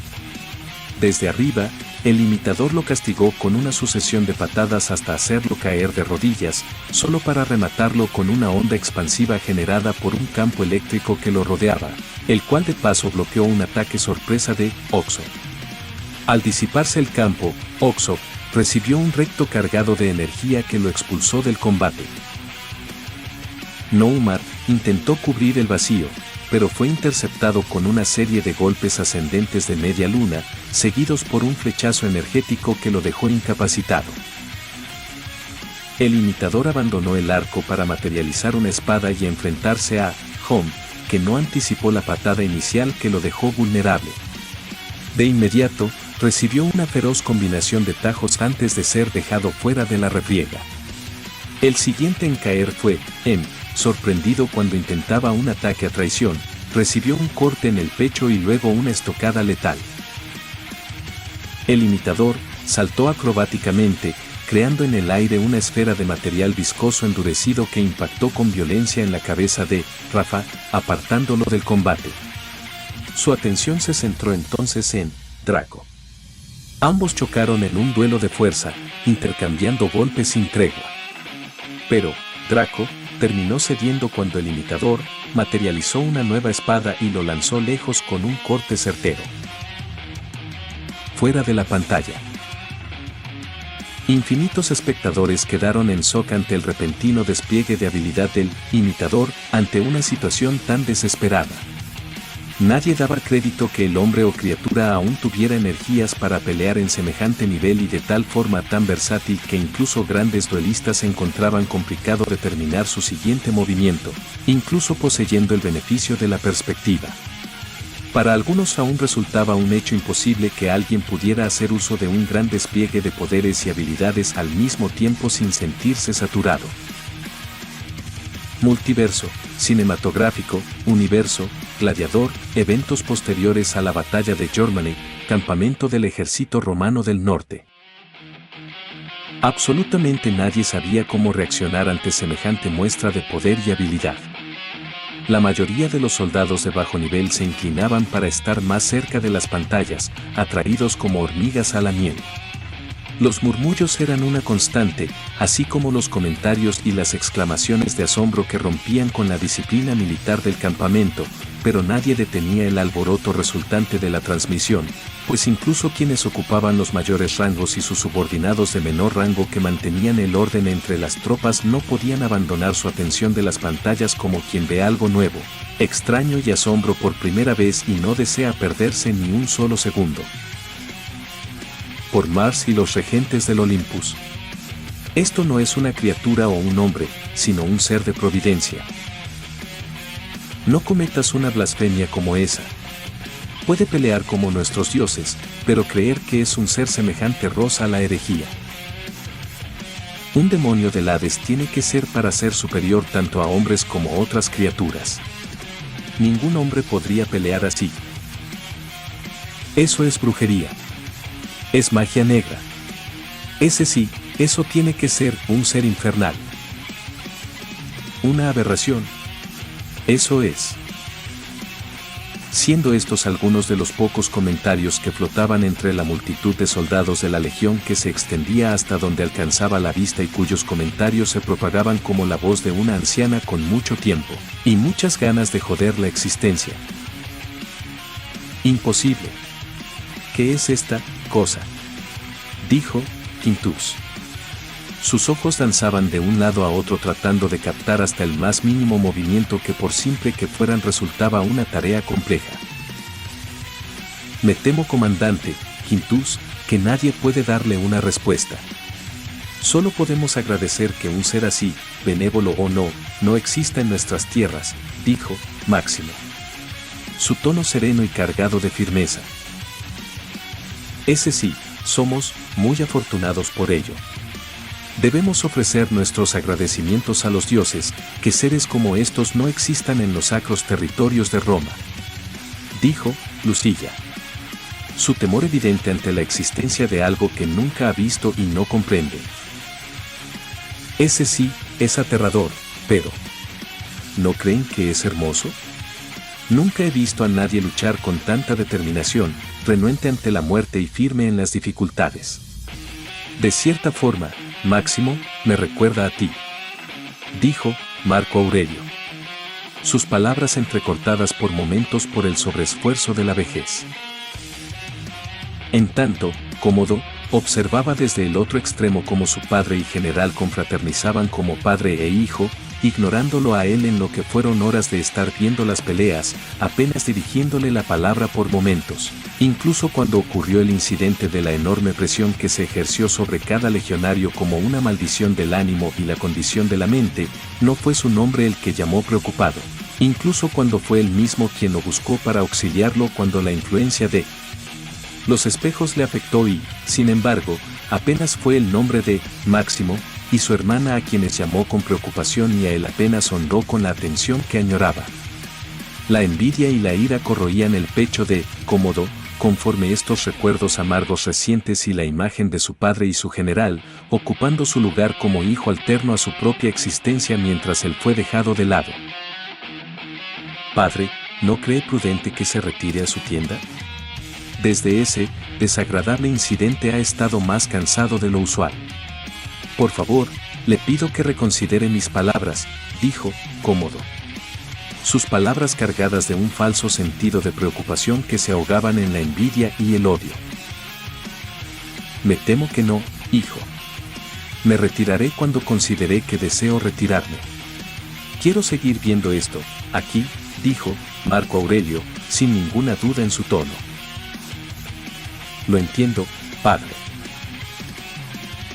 Desde arriba, el imitador lo castigó con una sucesión de patadas hasta hacerlo caer de rodillas, solo para rematarlo con una onda expansiva generada por un campo eléctrico que lo rodeaba, el cual de paso bloqueó un ataque sorpresa de Oxo. Al disiparse el campo, Oxo recibió un recto cargado de energía que lo expulsó del combate. Noumar intentó cubrir el vacío, pero fue interceptado con una serie de golpes ascendentes de media luna, seguidos por un flechazo energético que lo dejó incapacitado. El imitador abandonó el arco para materializar una espada y enfrentarse a Hom, que no anticipó la patada inicial que lo dejó vulnerable. De inmediato, recibió una feroz combinación de tajos antes de ser dejado fuera de la refriega. El siguiente en caer fue sorprendido cuando intentaba un ataque a traición, recibió un corte en el pecho y luego una estocada letal. El imitador saltó acrobáticamente, creando en el aire una esfera de material viscoso endurecido que impactó con violencia en la cabeza de Rafa, apartándolo del combate. Su atención se centró entonces en Draco. Ambos chocaron en un duelo de fuerza, intercambiando golpes sin tregua. Pero Draco terminó cediendo cuando el imitador materializó una nueva espada y lo lanzó lejos con un corte certero. Fuera de la pantalla. Infinitos espectadores quedaron en shock ante el repentino despliegue de habilidad del imitador ante una situación tan desesperada. Nadie daba crédito que el hombre o criatura aún tuviera energías para pelear en semejante nivel y de tal forma tan versátil que incluso grandes duelistas encontraban complicado determinar su siguiente movimiento, incluso poseyendo el beneficio de la perspectiva. Para algunos aún resultaba un hecho imposible que alguien pudiera hacer uso de un gran despliegue de poderes y habilidades al mismo tiempo sin sentirse saturado. Multiverso, cinematográfico, universo, gladiador, eventos posteriores a la batalla de Jormany, campamento del ejército romano del norte. Absolutamente nadie sabía cómo reaccionar ante semejante muestra de poder y habilidad. La mayoría de los soldados de bajo nivel se inclinaban para estar más cerca de las pantallas, atraídos como hormigas a la miel. Los murmullos eran una constante, así como los comentarios y las exclamaciones de asombro que rompían con la disciplina militar del campamento, pero nadie detenía el alboroto resultante de la transmisión, pues incluso quienes ocupaban los mayores rangos y sus subordinados de menor rango que mantenían el orden entre las tropas no podían abandonar su atención de las pantallas como quien ve algo nuevo, extraño y asombro por primera vez y no desea perderse ni un solo segundo. Por Mars y los regentes del Olympus. Esto no es una criatura o un hombre, sino un ser de providencia. No cometas una blasfemia como esa. Puede pelear como nuestros dioses, pero creer que es un ser semejante roza la herejía. Un demonio del Hades tiene que ser para ser superior tanto a hombres como a otras criaturas. Ningún hombre podría pelear así. Eso es brujería. Es magia negra. Ese sí, eso tiene que ser un ser infernal. Una aberración. Eso es. Siendo estos algunos de los pocos comentarios que flotaban entre la multitud de soldados de la legión que se extendía hasta donde alcanzaba la vista y cuyos comentarios se propagaban como la voz de una anciana con mucho tiempo y muchas ganas de joder la existencia. Imposible. ¿Qué es esta cosa?, dijo Quintus. Sus ojos danzaban de un lado a otro tratando de captar hasta el más mínimo movimiento que por simple que fueran resultaba una tarea compleja. Me temo, comandante Quintus, que nadie puede darle una respuesta. Solo podemos agradecer que un ser así, benévolo o no, no exista en nuestras tierras, dijo Máximo. Su tono sereno y cargado de firmeza. Ese sí, somos muy afortunados por ello. Debemos ofrecer nuestros agradecimientos a los dioses, que seres como estos no existan en los sacros territorios de Roma, dijo Lucilla. Su temor evidente ante la existencia de algo que nunca ha visto y no comprende. Ese sí, es aterrador, pero ¿no creen que es hermoso? Nunca he visto a nadie luchar con tanta determinación, renuente ante la muerte y firme en las dificultades. De cierta forma, Máximo, me recuerda a ti, dijo Marco Aurelio. Sus palabras entrecortadas por momentos por el sobreesfuerzo de la vejez. En tanto, Cómodo observaba desde el otro extremo cómo su padre y general confraternizaban como padre e hijo, ignorándolo a él en lo que fueron horas de estar viendo las peleas, apenas dirigiéndole la palabra por momentos, incluso cuando ocurrió el incidente de la enorme presión que se ejerció sobre cada legionario como una maldición del ánimo y la condición de la mente, no fue su nombre el que llamó preocupado, incluso cuando fue él mismo quien lo buscó para auxiliarlo cuando la influencia de los espejos le afectó y, sin embargo, apenas fue el nombre de Máximo y su hermana a quienes llamó con preocupación y a él apenas honró con la atención que añoraba. La envidia y la ira corroían el pecho de Cómodo, conforme estos recuerdos amargos recientes y la imagen de su padre y su general, ocupando su lugar como hijo alterno a su propia existencia mientras él fue dejado de lado. Padre, ¿no cree prudente que se retire a su tienda? Desde ese desagradable incidente ha estado más cansado de lo usual. Por favor, le pido que reconsidere mis palabras, dijo Cómodo. Sus palabras cargadas de un falso sentido de preocupación que se ahogaban en la envidia y el odio. Me temo que no, hijo. Me retiraré cuando consideré que deseo retirarme. Quiero seguir viendo esto, aquí, dijo Marco Aurelio, sin ninguna duda en su tono. Lo entiendo, padre.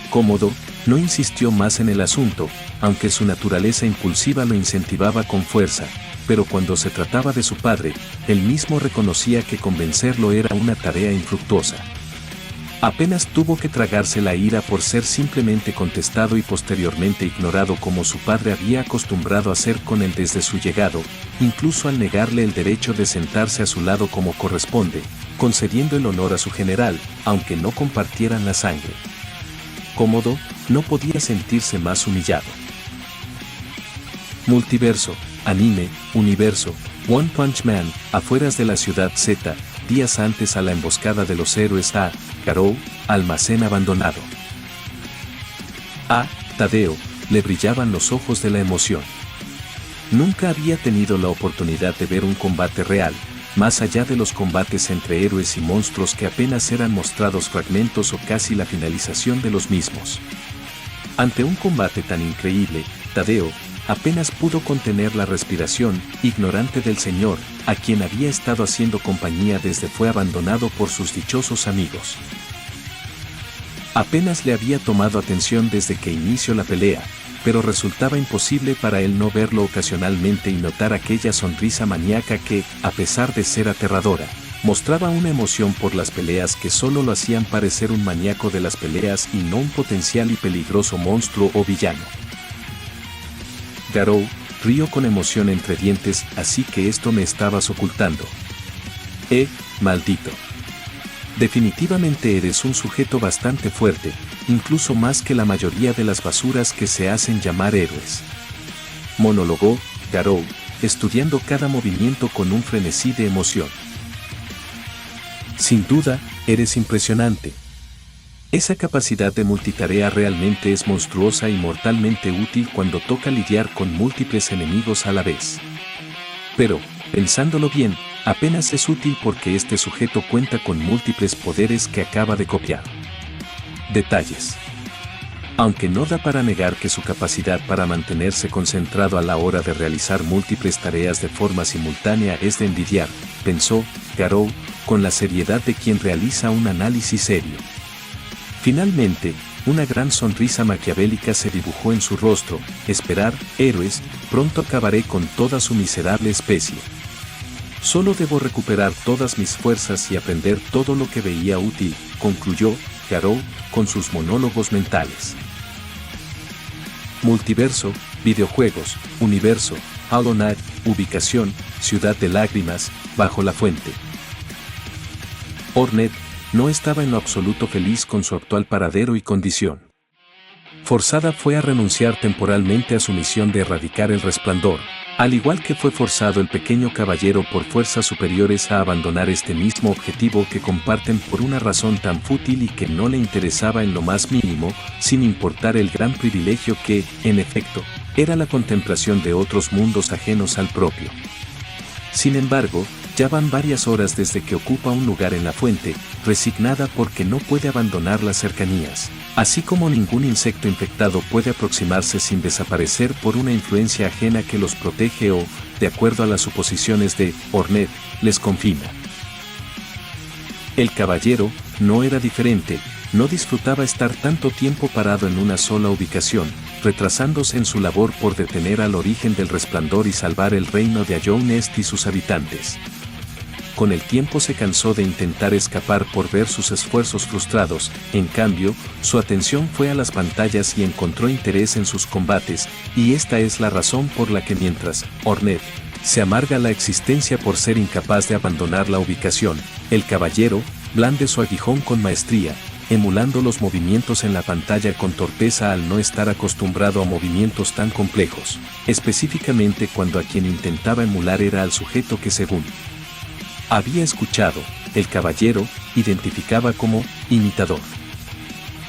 Cómodo no insistió más en el asunto, aunque su naturaleza impulsiva lo incentivaba con fuerza, pero cuando se trataba de su padre, él mismo reconocía que convencerlo era una tarea infructuosa. Apenas tuvo que tragarse la ira por ser simplemente contestado y posteriormente ignorado como su padre había acostumbrado a hacer con él desde su llegado, incluso al negarle el derecho de sentarse a su lado como corresponde, concediendo el honor a su general, aunque no compartieran la sangre. Cómodo no podía sentirse más humillado. Multiverso, anime, universo, One Punch Man, afueras de la ciudad Z, días antes a la emboscada de los héroes a Garou, almacén abandonado. A Tadeo le brillaban los ojos de la emoción. Nunca había tenido la oportunidad de ver un combate real, más allá de los combates entre héroes y monstruos que apenas eran mostrados fragmentos o casi la finalización de los mismos. Ante un combate tan increíble, Tadeo apenas pudo contener la respiración, ignorante del señor, a quien había estado haciendo compañía desde fue abandonado por sus dichosos amigos. Apenas le había tomado atención desde que inició la pelea, pero resultaba imposible para él no verlo ocasionalmente y notar aquella sonrisa maníaca que, a pesar de ser aterradora, mostraba una emoción por las peleas que solo lo hacían parecer un maníaco de las peleas y no un potencial y peligroso monstruo o villano. Garou rió con emoción entre dientes, así que esto me estabas ocultando. Maldito. Definitivamente eres un sujeto bastante fuerte, incluso más que la mayoría de las basuras que se hacen llamar héroes. Monologó Garou, estudiando cada movimiento con un frenesí de emoción. Sin duda, eres impresionante. Esa capacidad de multitarea realmente es monstruosa y mortalmente útil cuando toca lidiar con múltiples enemigos a la vez. Pero, pensándolo bien, apenas es útil porque este sujeto cuenta con múltiples poderes que acaba de copiar. Detalles. Aunque no da para negar que su capacidad para mantenerse concentrado a la hora de realizar múltiples tareas de forma simultánea es de envidiar, pensó Garou, con la seriedad de quien realiza un análisis serio. Finalmente, una gran sonrisa maquiavélica se dibujó en su rostro. Esperar, héroes, pronto acabaré con toda su miserable especie. Solo debo recuperar todas mis fuerzas y aprender todo lo que veía útil, concluyó Garou, con sus monólogos mentales. Multiverso, videojuegos, universo, Hollow Knight, ubicación, Ciudad de Lágrimas, bajo la fuente. Hornet no estaba en lo absoluto feliz con su actual paradero y condición. Forzada fue a renunciar temporalmente a su misión de erradicar el resplandor, al igual que fue forzado el pequeño caballero por fuerzas superiores a abandonar este mismo objetivo que comparten por una razón tan fútil y que no le interesaba en lo más mínimo, sin importar el gran privilegio que, en efecto, era la contemplación de otros mundos ajenos al propio. Sin embargo, ya van varias horas desde que ocupa un lugar en la fuente, resignada porque no puede abandonar las cercanías, así como ningún insecto infectado puede aproximarse sin desaparecer por una influencia ajena que los protege o, de acuerdo a las suposiciones de Hornet, les confina. El caballero no era diferente, no disfrutaba estar tanto tiempo parado en una sola ubicación, retrasándose en su labor por detener al origen del resplandor y salvar el reino de Ayou Nest y sus habitantes. Con el tiempo se cansó de intentar escapar por ver sus esfuerzos frustrados, en cambio, su atención fue a las pantallas y encontró interés en sus combates, y esta es la razón por la que mientras Hornet se amarga la existencia por ser incapaz de abandonar la ubicación, el caballero blande su aguijón con maestría, emulando los movimientos en la pantalla con torpeza al no estar acostumbrado a movimientos tan complejos, específicamente cuando a quien intentaba emular era al sujeto que según había escuchado, el caballero identificaba como imitador.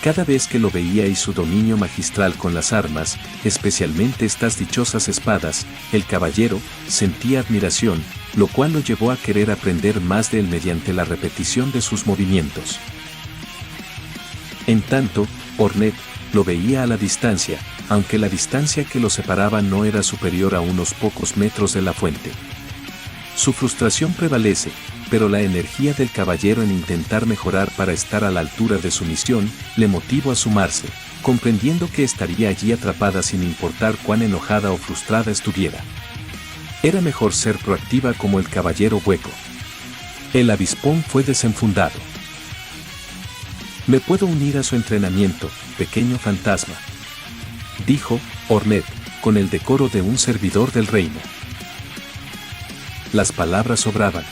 Cada vez que lo veía y su dominio magistral con las armas, especialmente estas dichosas espadas, el caballero sentía admiración, lo cual lo llevó a querer aprender más de él mediante la repetición de sus movimientos. En tanto, Hornet lo veía a la distancia, aunque la distancia que lo separaba no era superior a unos pocos metros de la fuente. Su frustración prevalece, pero la energía del caballero en intentar mejorar para estar a la altura de su misión, le motivó a sumarse, comprendiendo que estaría allí atrapada sin importar cuán enojada o frustrada estuviera. Era mejor ser proactiva como el caballero hueco. El avispón fue desenfundado. Me puedo unir a su entrenamiento, pequeño fantasma, dijo Hornet, con el decoro de un servidor del reino. Las palabras sobraban.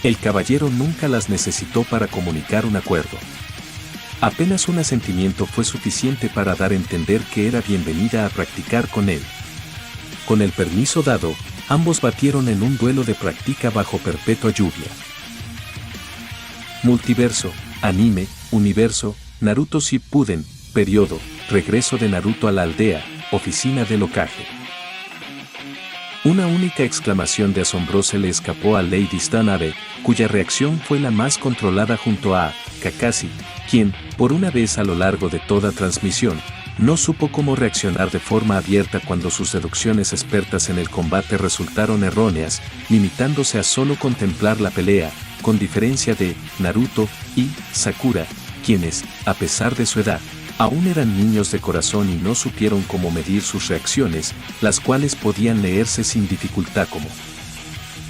El caballero nunca las necesitó para comunicar un acuerdo. Apenas un asentimiento fue suficiente para dar a entender que era bienvenida a practicar con él. Con el permiso dado, ambos batieron en un duelo de práctica bajo perpetua lluvia. Multiverso, anime, universo, Naruto Shippuden, periodo, regreso de Naruto a la aldea, oficina del Hokage. Una única exclamación de asombro se le escapó a Lady Tanabe, cuya reacción fue la más controlada junto a Kakashi, quien, por una vez a lo largo de toda transmisión, no supo cómo reaccionar de forma abierta cuando sus deducciones expertas en el combate resultaron erróneas, limitándose a solo contemplar la pelea, con diferencia de Naruto y Sakura, quienes, a pesar de su edad, aún eran niños de corazón y no supieron cómo medir sus reacciones, las cuales podían leerse sin dificultad como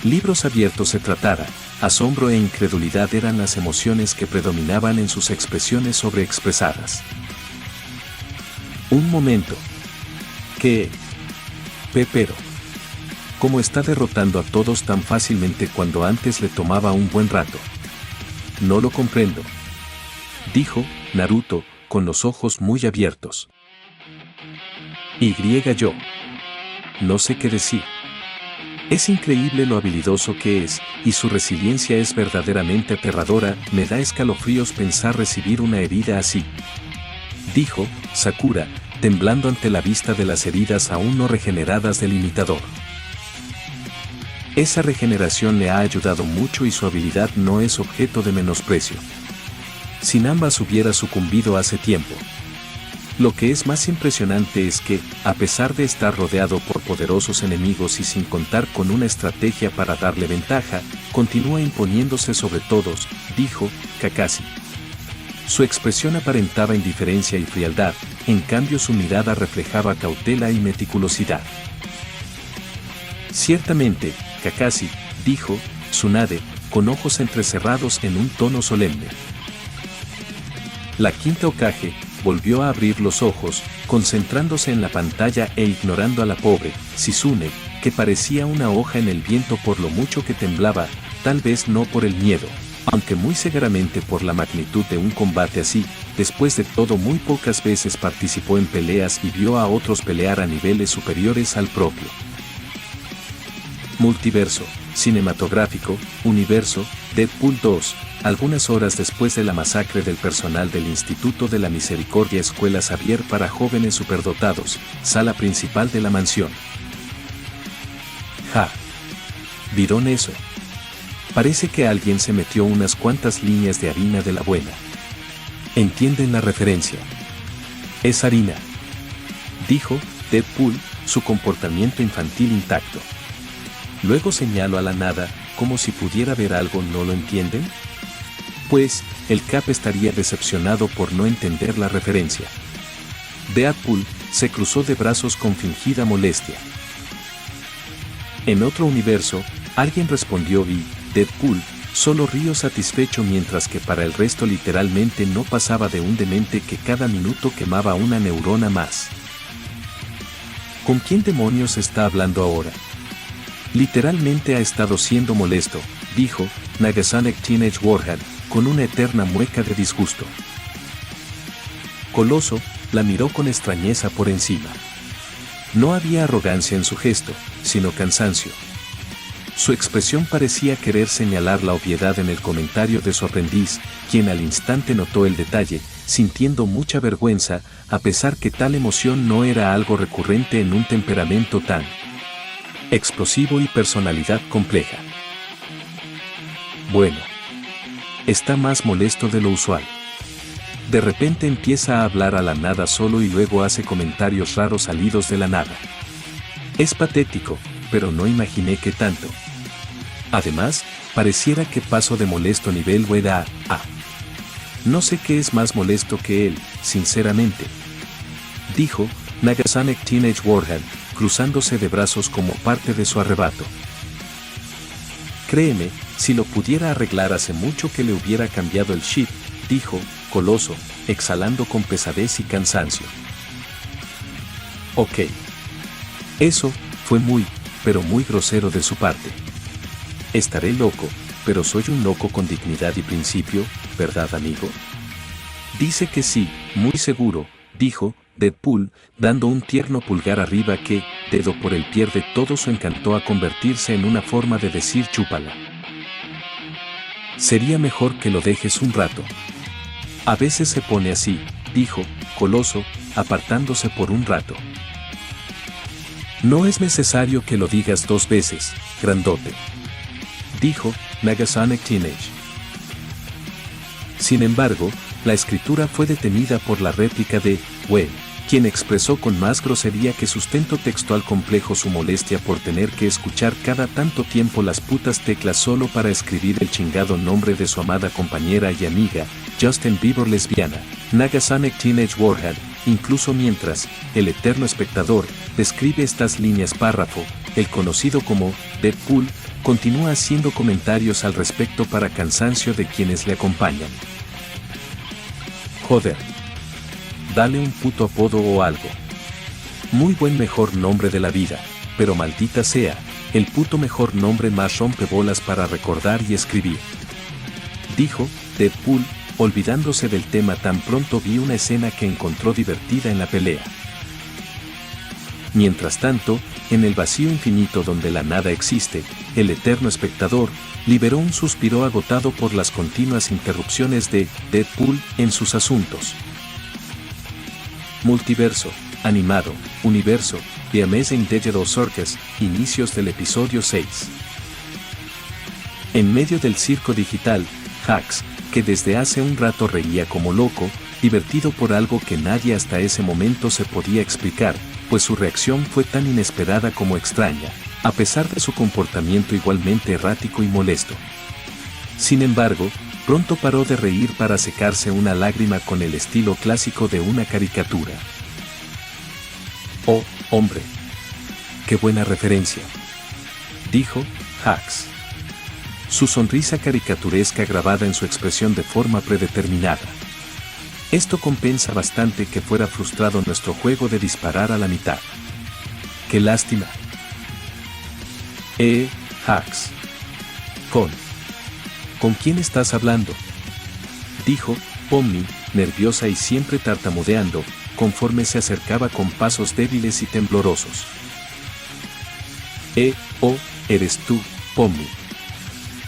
libros abiertos se tratara. Asombro e incredulidad eran las emociones que predominaban en sus expresiones sobreexpresadas. Un momento. ¿Qué? Pero ¿cómo está derrotando a todos tan fácilmente cuando antes le tomaba un buen rato? No lo comprendo, dijo Naruto, con los ojos muy abiertos. Yo. No sé qué decir. Es increíble lo habilidoso que es, y su resiliencia es verdaderamente aterradora, me da escalofríos pensar recibir una herida así. Dijo Sakura, temblando ante la vista de las heridas aún no regeneradas del imitador. Esa regeneración le ha ayudado mucho y su habilidad no es objeto de menosprecio. Sin ambas hubiera sucumbido hace tiempo. Lo que es más impresionante es que, a pesar de estar rodeado por poderosos enemigos y sin contar con una estrategia para darle ventaja, continúa imponiéndose sobre todos, dijo Kakashi. Su expresión aparentaba indiferencia y frialdad, en cambio su mirada reflejaba cautela y meticulosidad. Ciertamente, Kakashi, dijo Tsunade, con ojos entrecerrados en un tono solemne. La quinta Hokage volvió a abrir los ojos, concentrándose en la pantalla e ignorando a la pobre Shizune, que parecía una hoja en el viento por lo mucho que temblaba, tal vez no por el miedo, aunque muy severamente por la magnitud de un combate así. Después de todo, muy pocas veces participó en peleas y vio a otros pelear a niveles superiores al propio. Multiverso cinematográfico, Universo, Deadpool 2, algunas horas después de la masacre del personal del Instituto de la Misericordia, Escuela Xavier para jóvenes superdotados, sala principal de la mansión. Ja. ¿Vieron eso? Parece que alguien se metió unas cuantas líneas de harina de la buena. ¿Entienden la referencia? Es harina, dijo Deadpool, su comportamiento infantil intacto. Luego señaló a la nada, como si pudiera ver algo. ¿No lo entienden? Pues, el Cap estaría decepcionado por no entender la referencia. Deadpool se cruzó de brazos con fingida molestia. En otro universo, alguien respondió y Deadpool solo rió satisfecho, mientras que para el resto literalmente no pasaba de un demente que cada minuto quemaba una neurona más. ¿Con quién demonios está hablando ahora? Literalmente ha estado siendo molesto, dijo Nagasonic Teenage Warhead, con una eterna mueca de disgusto. Coloso la miró con extrañeza por encima. No había arrogancia en su gesto, sino cansancio. Su expresión parecía querer señalar la obviedad en el comentario de su aprendiz, quien al instante notó el detalle, sintiendo mucha vergüenza, a pesar que tal emoción no era algo recurrente en un temperamento tan explosivo y personalidad compleja. Bueno, está más molesto de lo usual. De repente empieza a hablar a la nada solo y luego hace comentarios raros salidos de la nada. Es patético, pero no imaginé que tanto. Además, pareciera que paso de molesto nivel Ueda a. No sé qué es más molesto que él, sinceramente, dijo Nagasonic Teenage Warhead, cruzándose de brazos como parte de su arrebato. Créeme, si lo pudiera arreglar hace mucho que le hubiera cambiado el chip, dijo Coloso, exhalando con pesadez y cansancio. Ok. Eso fue muy, pero muy grosero de su parte. Estaré loco, pero soy un loco con dignidad y principio, ¿verdad, amigo? Dice que sí, muy seguro, dijo Deadpool, dando un tierno pulgar arriba que, dedo por el, pierde todo su encanto a convertirse en una forma de decir chúpala. Sería mejor que lo dejes un rato. A veces se pone así, dijo Coloso, apartándose por un rato. No es necesario que lo digas dos veces, grandote, dijo Nagasonic Teenage. Sin embargo, la escritura fue detenida por la réplica de Well, quien expresó con más grosería que sustento textual complejo su molestia por tener que escuchar cada tanto tiempo las putas teclas solo para escribir el chingado nombre de su amada compañera y amiga, Justin Bieber lesbiana, Nagasonic Teenage Warhead, incluso mientras, el eterno espectador, describe estas líneas párrafo, el conocido como Deadpool, continúa haciendo comentarios al respecto para cansancio de quienes le acompañan. Joder. Dale un puto apodo o algo. Muy buen mejor nombre de la vida, pero maldita sea, el puto mejor nombre más rompebolas para recordar y escribir. Dijo Deadpool, olvidándose del tema tan pronto vi una escena que encontró divertida en la pelea. Mientras tanto, en el vacío infinito donde la nada existe, el eterno espectador liberó un suspiro agotado por las continuas interrupciones de Deadpool en sus asuntos. Multiverso, animado, Universo, The Amazing Digital Circus, inicios del episodio 6. En medio del circo digital, Hax, que desde hace un rato reía como loco, divertido por algo que nadie hasta ese momento se podía explicar, pues su reacción fue tan inesperada como extraña, a pesar de su comportamiento igualmente errático y molesto. Sin embargo, pronto paró de reír para secarse una lágrima con el estilo clásico de una caricatura. «Oh, hombre. ¡Qué buena referencia!», dijo Hax. Su sonrisa caricaturesca grabada en su expresión de forma predeterminada. Esto compensa bastante que fuera frustrado nuestro juego de disparar a la mitad. ¡Qué lástima! Hax. ¿Con quién estás hablando?, dijo Pomni, nerviosa y siempre tartamudeando, conforme se acercaba con pasos débiles y temblorosos. Eres tú, Pomni.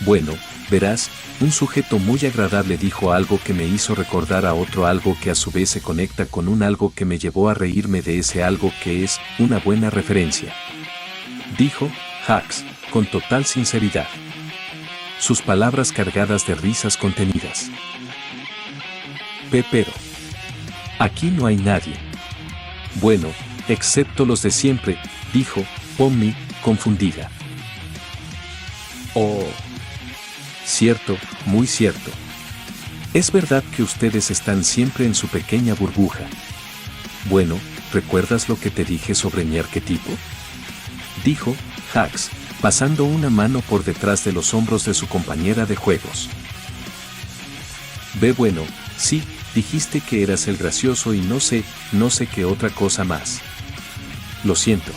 Bueno, verás, un sujeto muy agradable dijo algo que me hizo recordar a otro algo que a su vez se conecta con un algo que me llevó a reírme de ese algo que es una buena referencia. Dijo Hax, con total sinceridad. Sus palabras cargadas de risas contenidas. Pero aquí no hay nadie. Bueno, excepto los de siempre, dijo Pomni, confundida. Oh. Cierto, muy cierto. Es verdad que ustedes están siempre en su pequeña burbuja. Bueno, ¿recuerdas lo que te dije sobre mi arquetipo?, dijo Hax, pasando una mano por detrás de los hombros de su compañera de juegos. Bueno, sí, dijiste que eras el gracioso y no sé qué otra cosa más. Lo siento,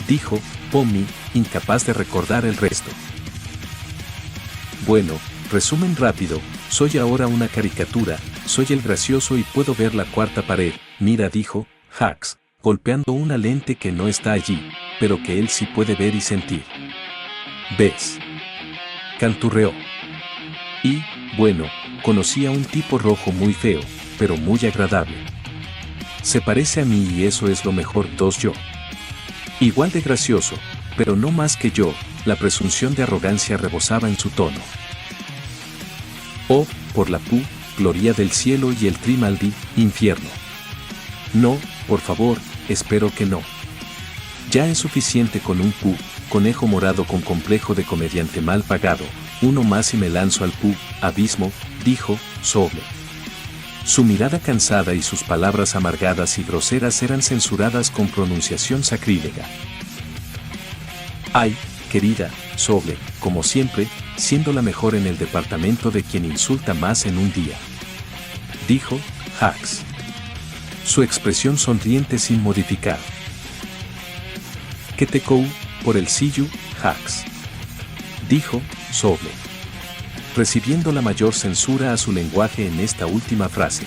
dijo Pomni, incapaz de recordar el resto. Bueno, resumen rápido, soy ahora una caricatura, soy el gracioso y puedo ver la cuarta pared, mira, dijo Hax, golpeando una lente que no está allí, pero que él sí puede ver y sentir. ¿Ves?, canturreó. Y, bueno, conocí a un tipo rojo muy feo, pero muy agradable. Se parece a mí y eso es lo mejor, yo. Igual de gracioso, pero no más que yo. La presunción de arrogancia rebosaba en su tono. Oh, por la gloria del cielo y el Trimaldi, infierno. No, por favor, espero que no. Ya es suficiente con un conejo morado con complejo de comediante mal pagado, uno más y me lanzo al abismo, dijo Soble. Su mirada cansada y sus palabras amargadas y groseras eran censuradas con pronunciación sacrílega. Ay, querida Soble, como siempre, siendo la mejor en el departamento de quien insulta más en un día, dijo Hax. Su expresión sonriente sin modificar. Que te por el sillu, Hax, dijo Soble, recibiendo la mayor censura a su lenguaje en esta última frase.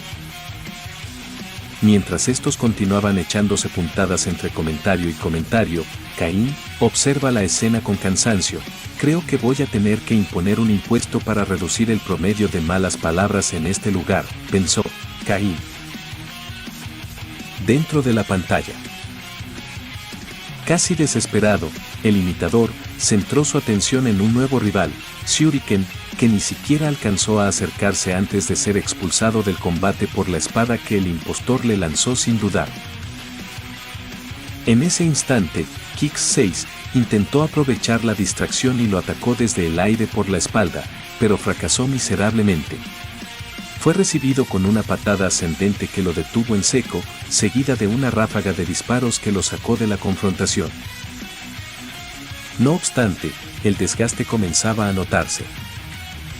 Mientras estos continuaban echándose puntadas entre comentario y comentario, Caín observa la escena con cansancio. Creo que voy a tener que imponer un impuesto para reducir el promedio de malas palabras en este lugar, pensó Caín. Dentro de la pantalla. Casi desesperado, el imitador centró su atención en un nuevo rival, Shuriken, que ni siquiera alcanzó a acercarse antes de ser expulsado del combate por la espada que el impostor le lanzó sin dudar. En ese instante, Kix 6 intentó aprovechar la distracción y lo atacó desde el aire por la espalda, pero fracasó miserablemente. Fue recibido con una patada ascendente que lo detuvo en seco, seguida de una ráfaga de disparos que lo sacó de la confrontación. No obstante, el desgaste comenzaba a notarse.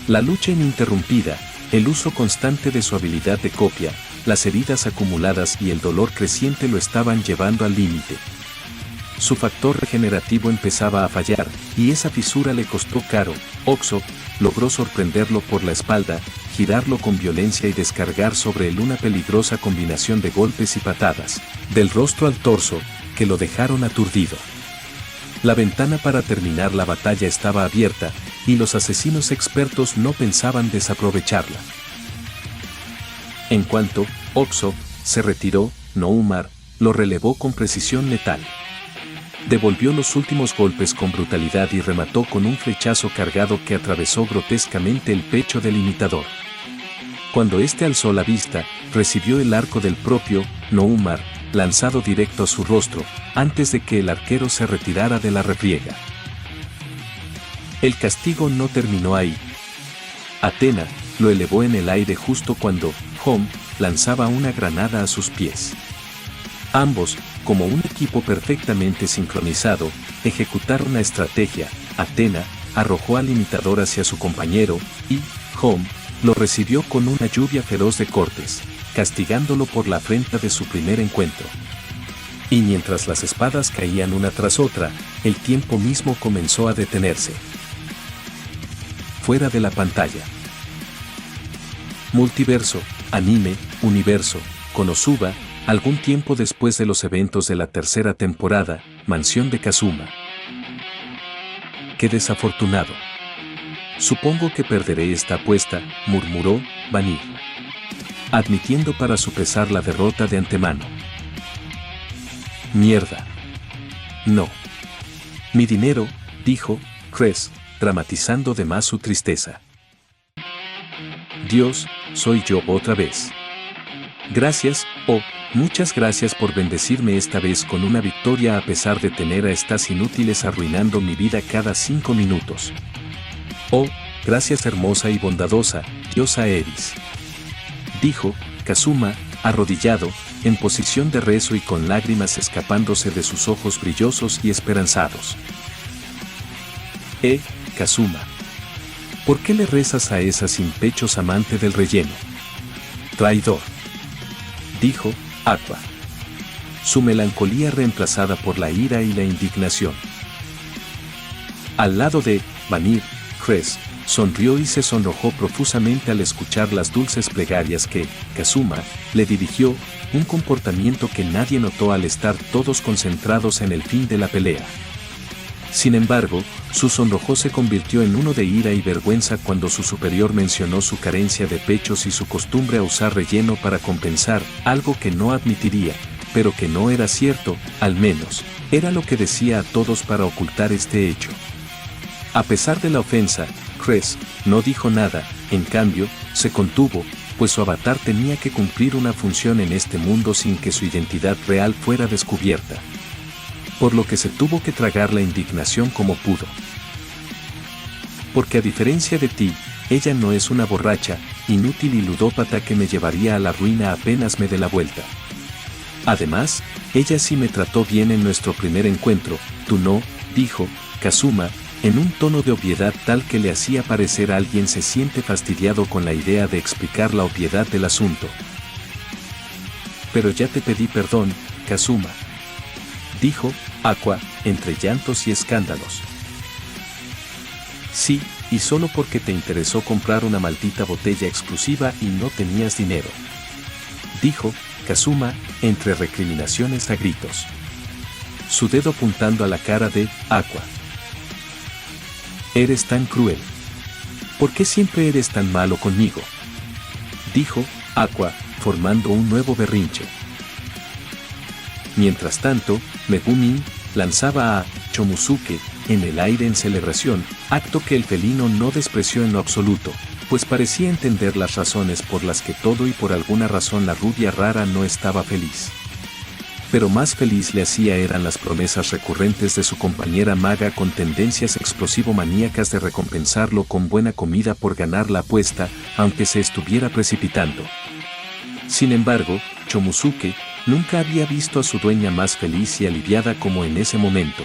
La lucha ininterrumpida, el uso constante de su habilidad de copia, las heridas acumuladas y el dolor creciente lo estaban llevando al límite. Su factor regenerativo empezaba a fallar, y esa fisura le costó caro. Oxo logró sorprenderlo por la espalda, girarlo con violencia y descargar sobre él una peligrosa combinación de golpes y patadas, del rostro al torso, que lo dejaron aturdido. La ventana para terminar la batalla estaba abierta, y los asesinos expertos no pensaban desaprovecharla. En cuanto Oxo se retiró, Noumar lo relevó con precisión letal. Devolvió los últimos golpes con brutalidad y remató con un flechazo cargado que atravesó grotescamente el pecho del imitador. Cuando éste alzó la vista, recibió el arco del propio Nohumar, lanzado directo a su rostro, antes de que el arquero se retirara de la refriega. El castigo no terminó ahí. Athena lo elevó en el aire justo cuando Hom lanzaba una granada a sus pies. Ambos, como un equipo perfectamente sincronizado, ejecutaron la estrategia. Athena arrojó al imitador hacia su compañero, y Hom lo recibió con una lluvia feroz de cortes, castigándolo por la afrenta de su primer encuentro. Y mientras las espadas caían una tras otra, el tiempo mismo comenzó a detenerse. Fuera de la pantalla. Multiverso, anime, universo, Konosuba, algún tiempo después de los eventos de la tercera temporada, mansión de Kazuma. ¡Qué desafortunado! Supongo que perderé esta apuesta, murmuró Vanille, admitiendo para su pesar la derrota de antemano. Mierda. No. Mi dinero, dijo Cress, dramatizando de más su tristeza. Dios, soy yo otra vez. Gracias, muchas gracias por bendecirme esta vez con una victoria a pesar de tener a estas inútiles arruinando mi vida cada 5 minutos. Oh, gracias hermosa y bondadosa, diosa Eris. Dijo Kazuma, arrodillado, en posición de rezo y con lágrimas escapándose de sus ojos brillosos y esperanzados. Kazuma. ¿Por qué le rezas a esa sin pechos amante del relleno? Traidor. Dijo Aqua. Su melancolía reemplazada por la ira y la indignación. Al lado de Vanille, Cress sonrió y se sonrojó profusamente al escuchar las dulces plegarias que Kazuma le dirigió, un comportamiento que nadie notó al estar todos concentrados en el fin de la pelea. Sin embargo, su sonrojo se convirtió en uno de ira y vergüenza cuando su superior mencionó su carencia de pechos y su costumbre a usar relleno para compensar, algo que no admitiría, pero que no era cierto, al menos, era lo que decía a todos para ocultar este hecho. A pesar de la ofensa, Cress no dijo nada, en cambio, se contuvo, pues su avatar tenía que cumplir una función en este mundo sin que su identidad real fuera descubierta. Por lo que se tuvo que tragar la indignación como pudo. Porque a diferencia de ti, ella no es una borracha, inútil y ludópata que me llevaría a la ruina apenas me dé la vuelta. Además, ella sí me trató bien en nuestro primer encuentro, tú no, dijo Kazuma, en un tono de obviedad tal que le hacía parecer a alguien se siente fastidiado con la idea de explicar la obviedad del asunto. Pero ya te pedí perdón, Kazuma. Dijo Aqua, entre llantos y escándalos. Sí, y solo porque te interesó comprar una maldita botella exclusiva y no tenías dinero. Dijo Kazuma, entre recriminaciones a gritos. Su dedo apuntando a la cara de Aqua. Eres tan cruel. ¿Por qué siempre eres tan malo conmigo? Dijo Aqua, formando un nuevo berrinche. Mientras tanto, Megumin lanzaba a Chomusuke en el aire en celebración, acto que el felino no despreció en lo absoluto, pues parecía entender las razones por las que todo y por alguna razón la rubia rara no estaba feliz. Pero más feliz le hacía eran las promesas recurrentes de su compañera maga con tendencias explosivo-maníacas de recompensarlo con buena comida por ganar la apuesta, aunque se estuviera precipitando. Sin embargo, Chomusuke nunca había visto a su dueña más feliz y aliviada como en ese momento.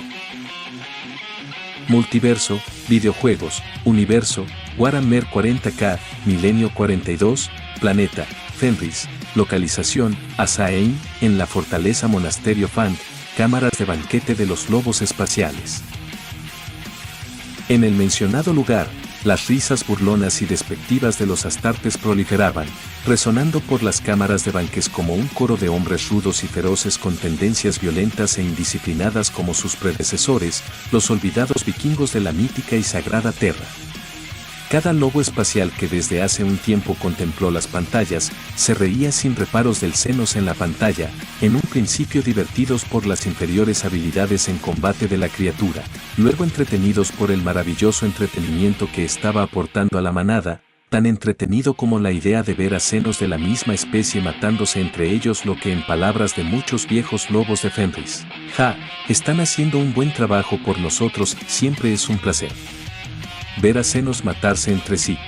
Multiverso, videojuegos, universo, Warhammer 40K, Milenio 42, planeta, Fenris, localización, Asaein, en la fortaleza Monasterio Fang, cámaras de banquete de los lobos espaciales. En el mencionado lugar, las risas burlonas y despectivas de los astartes proliferaban, resonando por las cámaras de banques como un coro de hombres rudos y feroces con tendencias violentas e indisciplinadas como sus predecesores, los olvidados vikingos de la mítica y sagrada Terra. Cada lobo espacial que desde hace un tiempo contempló las pantallas, se reía sin reparos del senos en la pantalla, en un principio divertidos por las inferiores habilidades en combate de la criatura, luego entretenidos por el maravilloso entretenimiento que estaba aportando a la manada, tan entretenido como la idea de ver a senos de la misma especie matándose entre ellos, lo que en palabras de muchos viejos lobos de Fenris, ja, están haciendo un buen trabajo por nosotros, siempre es un placer ver a senos matarse entre sí.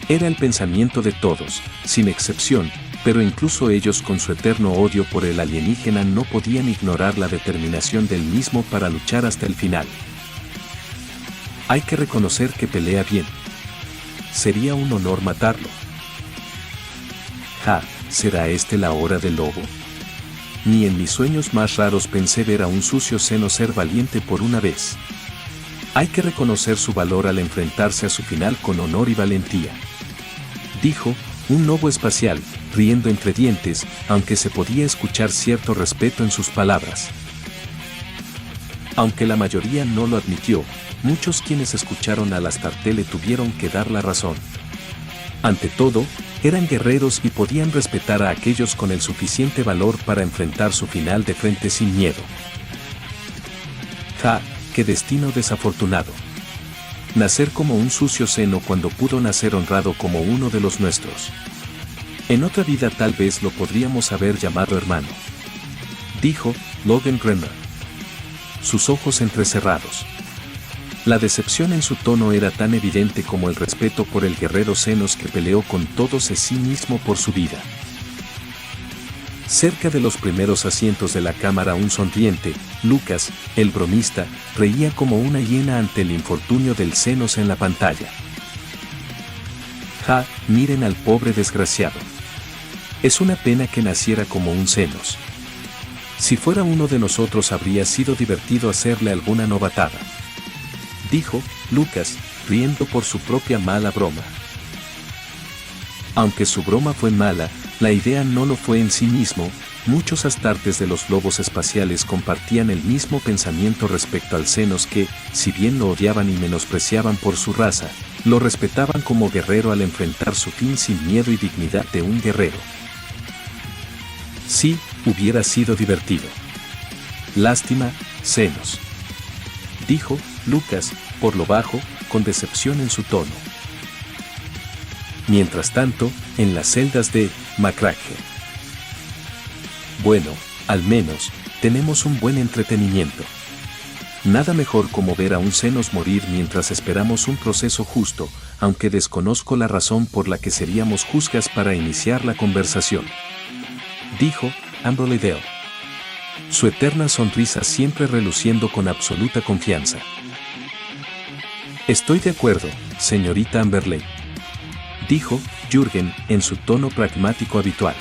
Era el pensamiento de todos, sin excepción, pero incluso ellos con su eterno odio por el alienígena no podían ignorar la determinación del mismo para luchar hasta el final. Hay que reconocer que pelea bien. Sería un honor matarlo. Ja, ¿será este la hora del lobo? Ni en mis sueños más raros pensé ver a un sucio seno ser valiente por una vez. Hay que reconocer su valor al enfrentarse a su final con honor y valentía. Dijo, un lobo espacial, riendo entre dientes, aunque se podía escuchar cierto respeto en sus palabras. Aunque la mayoría no lo admitió, muchos quienes escucharon al Astarte le tuvieron que dar la razón. Ante todo, eran guerreros y podían respetar a aquellos con el suficiente valor para enfrentar su final de frente sin miedo. Ja, qué destino desafortunado. Nacer como un sucio seno cuando pudo nacer honrado como uno de los nuestros. En otra vida tal vez lo podríamos haber llamado hermano. Dijo Logan Renner, sus ojos entrecerrados. La decepción en su tono era tan evidente como el respeto por el guerrero Senos que peleó con todos en sí mismo por su vida. Cerca de los primeros asientos de la cámara un sonriente, Lucas, el bromista, reía como una hiena ante el infortunio del Senos en la pantalla. Ja, miren al pobre desgraciado. Es una pena que naciera como un Senos. Si fuera uno de nosotros habría sido divertido hacerle alguna novatada. Dijo Lucas, riendo por su propia mala broma. Aunque su broma fue mala, la idea no lo fue en sí mismo. Muchos astartes de los lobos espaciales compartían el mismo pensamiento respecto al Senos que, si bien lo odiaban y menospreciaban por su raza, lo respetaban como guerrero al enfrentar su fin sin miedo y dignidad de un guerrero. Sí, hubiera sido divertido. Lástima, Senos. Dijo Lucas, por lo bajo, con decepción en su tono. Mientras tanto, en las celdas de Macraje. Bueno, al menos, tenemos un buen entretenimiento. Nada mejor como ver a un Senos morir mientras esperamos un proceso justo, aunque desconozco la razón por la que seríamos juzgas para iniciar la conversación. Dijo Amberley Dale, su eterna sonrisa siempre reluciendo con absoluta confianza. Estoy de acuerdo, señorita Amberley. Dijo Jürgen en su tono pragmático habitual.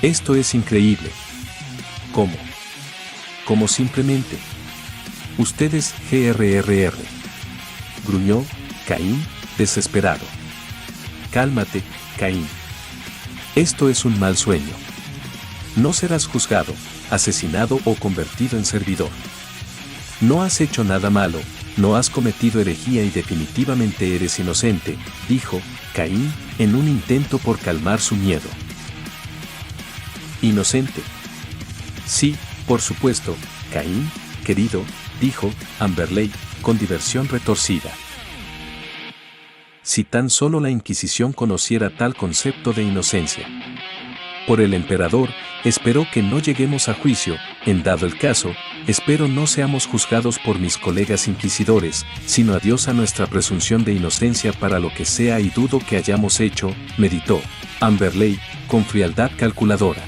Esto es increíble. ¿Cómo? ¿Cómo simplemente? Ustedes GRRR. Gruñó Caín, desesperado. Cálmate, Caín. Esto es un mal sueño. No serás juzgado, asesinado o convertido en servidor. No has hecho nada malo. No has cometido herejía y definitivamente eres inocente, dijo Caín, en un intento por calmar su miedo. ¿Inocente? Sí, por supuesto, Caín, querido, dijo Amberley, con diversión retorcida. Si tan solo la Inquisición conociera tal concepto de inocencia. Por el emperador, espero que no lleguemos a juicio, en dado el caso, espero no seamos juzgados por mis colegas inquisidores, sino adiós a nuestra presunción de inocencia para lo que sea y dudo que hayamos hecho, meditó Amberley, con frialdad calculadora.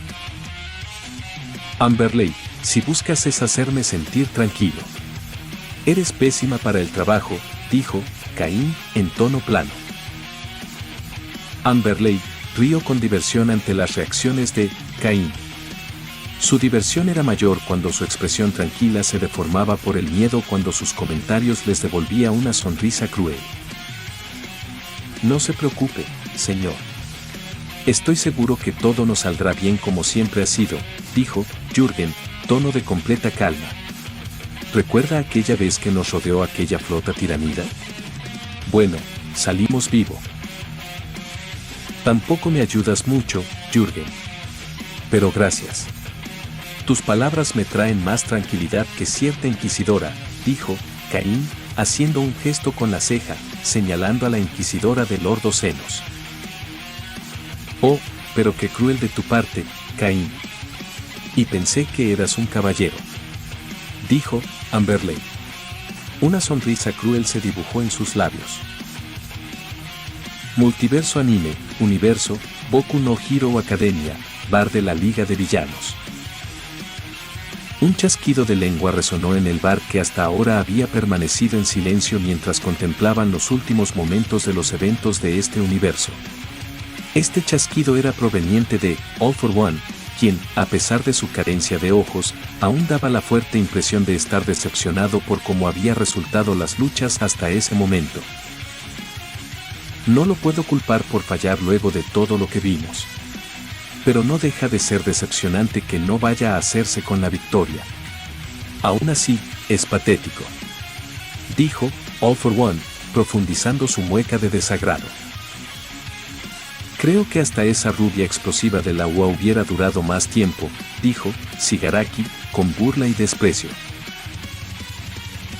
Amberley, si buscas es hacerme sentir tranquilo. Eres pésima para el trabajo, dijo Caín, en tono plano. Amberley rió con diversión ante las reacciones de Caín. Su diversión era mayor cuando su expresión tranquila se deformaba por el miedo cuando sus comentarios les devolvía una sonrisa cruel. No se preocupe, señor. Estoy seguro que todo nos saldrá bien como siempre ha sido, dijo Jürgen, tono de completa calma. ¿Recuerda aquella vez que nos rodeó aquella flota tiranida? Bueno, salimos vivo. Tampoco me ayudas mucho, Jürgen. Pero gracias. Tus palabras me traen más tranquilidad que cierta inquisidora, dijo Caín, haciendo un gesto con la ceja, señalando a la inquisidora de Lord Ocenos. «Oh, pero qué cruel de tu parte, Caín. Y pensé que eras un caballero», dijo Amberley. Una sonrisa cruel se dibujó en sus labios. Multiverso Anime, Universo, Boku no Hero Academia, bar de la Liga de Villanos. Un chasquido de lengua resonó en el bar que hasta ahora había permanecido en silencio mientras contemplaban los últimos momentos de los eventos de este universo. Este chasquido era proveniente de All for One, quien, a pesar de su carencia de ojos, aún daba la fuerte impresión de estar decepcionado por cómo había resultado las luchas hasta ese momento. No lo puedo culpar por fallar luego de todo lo que vimos. Pero no deja de ser decepcionante que no vaya a hacerse con la victoria. Aún así, es patético, dijo All for One, profundizando su mueca de desagrado. Creo que hasta esa rubia explosiva del agua hubiera durado más tiempo, dijo Shigaraki, con burla y desprecio.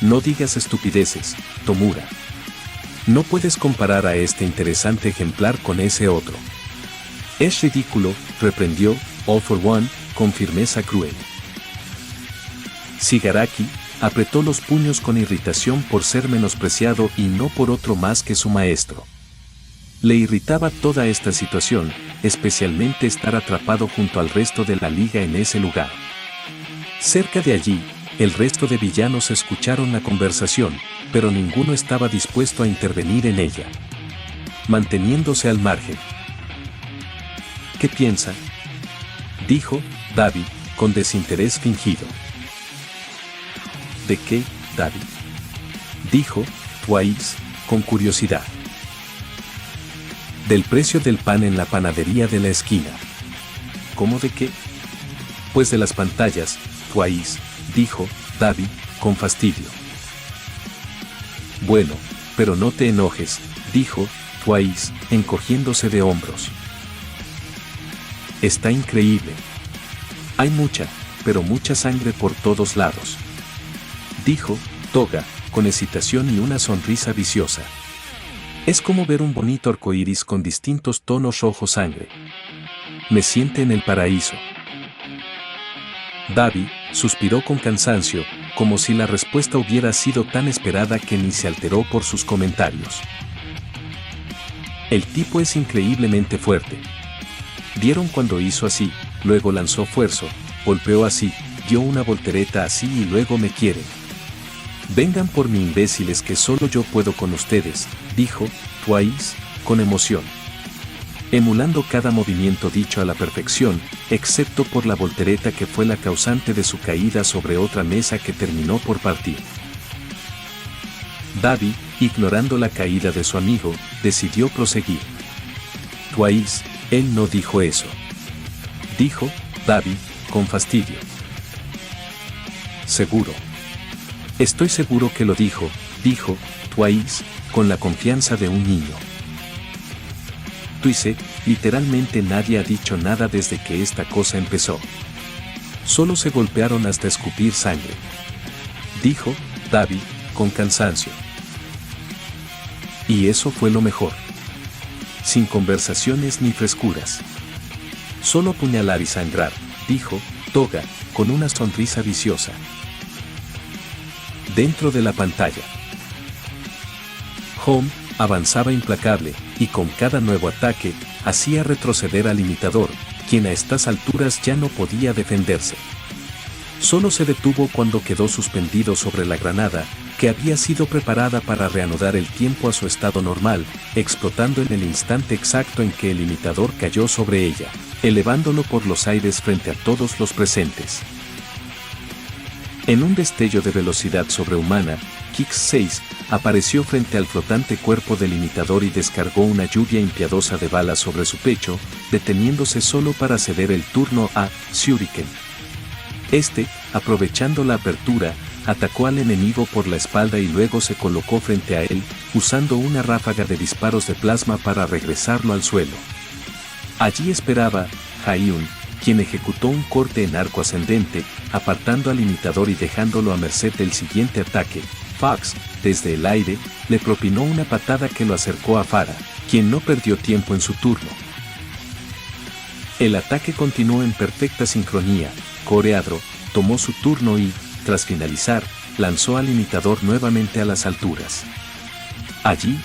No digas estupideces, Tomura. No puedes comparar a este interesante ejemplar con ese otro. Es ridículo, reprendió All for One, con firmeza cruel. Shigaraki apretó los puños con irritación por ser menospreciado y no por otro más que su maestro. Le irritaba toda esta situación, especialmente estar atrapado junto al resto de la liga en ese lugar. Cerca de allí, el resto de villanos escucharon la conversación, pero ninguno estaba dispuesto a intervenir en ella, manteniéndose al margen. ¿Qué piensa?, dijo Davi, con desinterés fingido. ¿De qué, Davi?, dijo Twice, con curiosidad. Del precio del pan en la panadería de la esquina. ¿Cómo de qué? Pues de las pantallas, Twice, dijo Davi, con fastidio. Bueno, pero no te enojes, dijo Twice, encogiéndose de hombros. Está increíble. Hay mucha, pero mucha sangre por todos lados, dijo Toga, con hesitación y una sonrisa viciosa. Es como ver un bonito arcoíris con distintos tonos rojo sangre. Me siente en el paraíso. Davi suspiró con cansancio, como si la respuesta hubiera sido tan esperada que ni se alteró por sus comentarios. El tipo es increíblemente fuerte. ¿Vieron cuando hizo así? Luego lanzó fuerza, golpeó así, dio una voltereta así y luego me quieren. Vengan por mí, imbéciles, que solo yo puedo con ustedes, dijo Twice, con emoción, emulando cada movimiento dicho a la perfección, excepto por la voltereta que fue la causante de su caída sobre otra mesa que terminó por partir. Davi, ignorando la caída de su amigo, decidió proseguir. Twice, él no dijo eso, dijo Davi, con fastidio. Seguro. Estoy seguro que lo dijo Twice, con la confianza de un niño. Twice, literalmente nadie ha dicho nada desde que esta cosa empezó. Solo se golpearon hasta escupir sangre, dijo Davi, con cansancio. Y eso fue lo mejor. Sin conversaciones ni frescuras. Solo apuñalar y sangrar, dijo Toga, con una sonrisa viciosa. Dentro de la pantalla, Home avanzaba implacable, y con cada nuevo ataque, hacía retroceder al imitador, quien a estas alturas ya no podía defenderse. Solo se detuvo cuando quedó suspendido sobre la granada, que había sido preparada para reanudar el tiempo a su estado normal, explotando en el instante exacto en que el imitador cayó sobre ella, elevándolo por los aires frente a todos los presentes. En un destello de velocidad sobrehumana, Kix 6 apareció frente al flotante cuerpo del imitador y descargó una lluvia impiadosa de balas sobre su pecho, deteniéndose solo para ceder el turno a Shuriken. Este, aprovechando la apertura, atacó al enemigo por la espalda y luego se colocó frente a él, usando una ráfaga de disparos de plasma para regresarlo al suelo. Allí esperaba Hayun, quien ejecutó un corte en arco ascendente, apartando al imitador y dejándolo a merced del siguiente ataque, Fox, desde el aire, le propinó una patada que lo acercó a Farah, quien no perdió tiempo en su turno. El ataque continuó en perfecta sincronía. Coreadro tomó su turno y, tras finalizar, lanzó al imitador nuevamente a las alturas. Allí,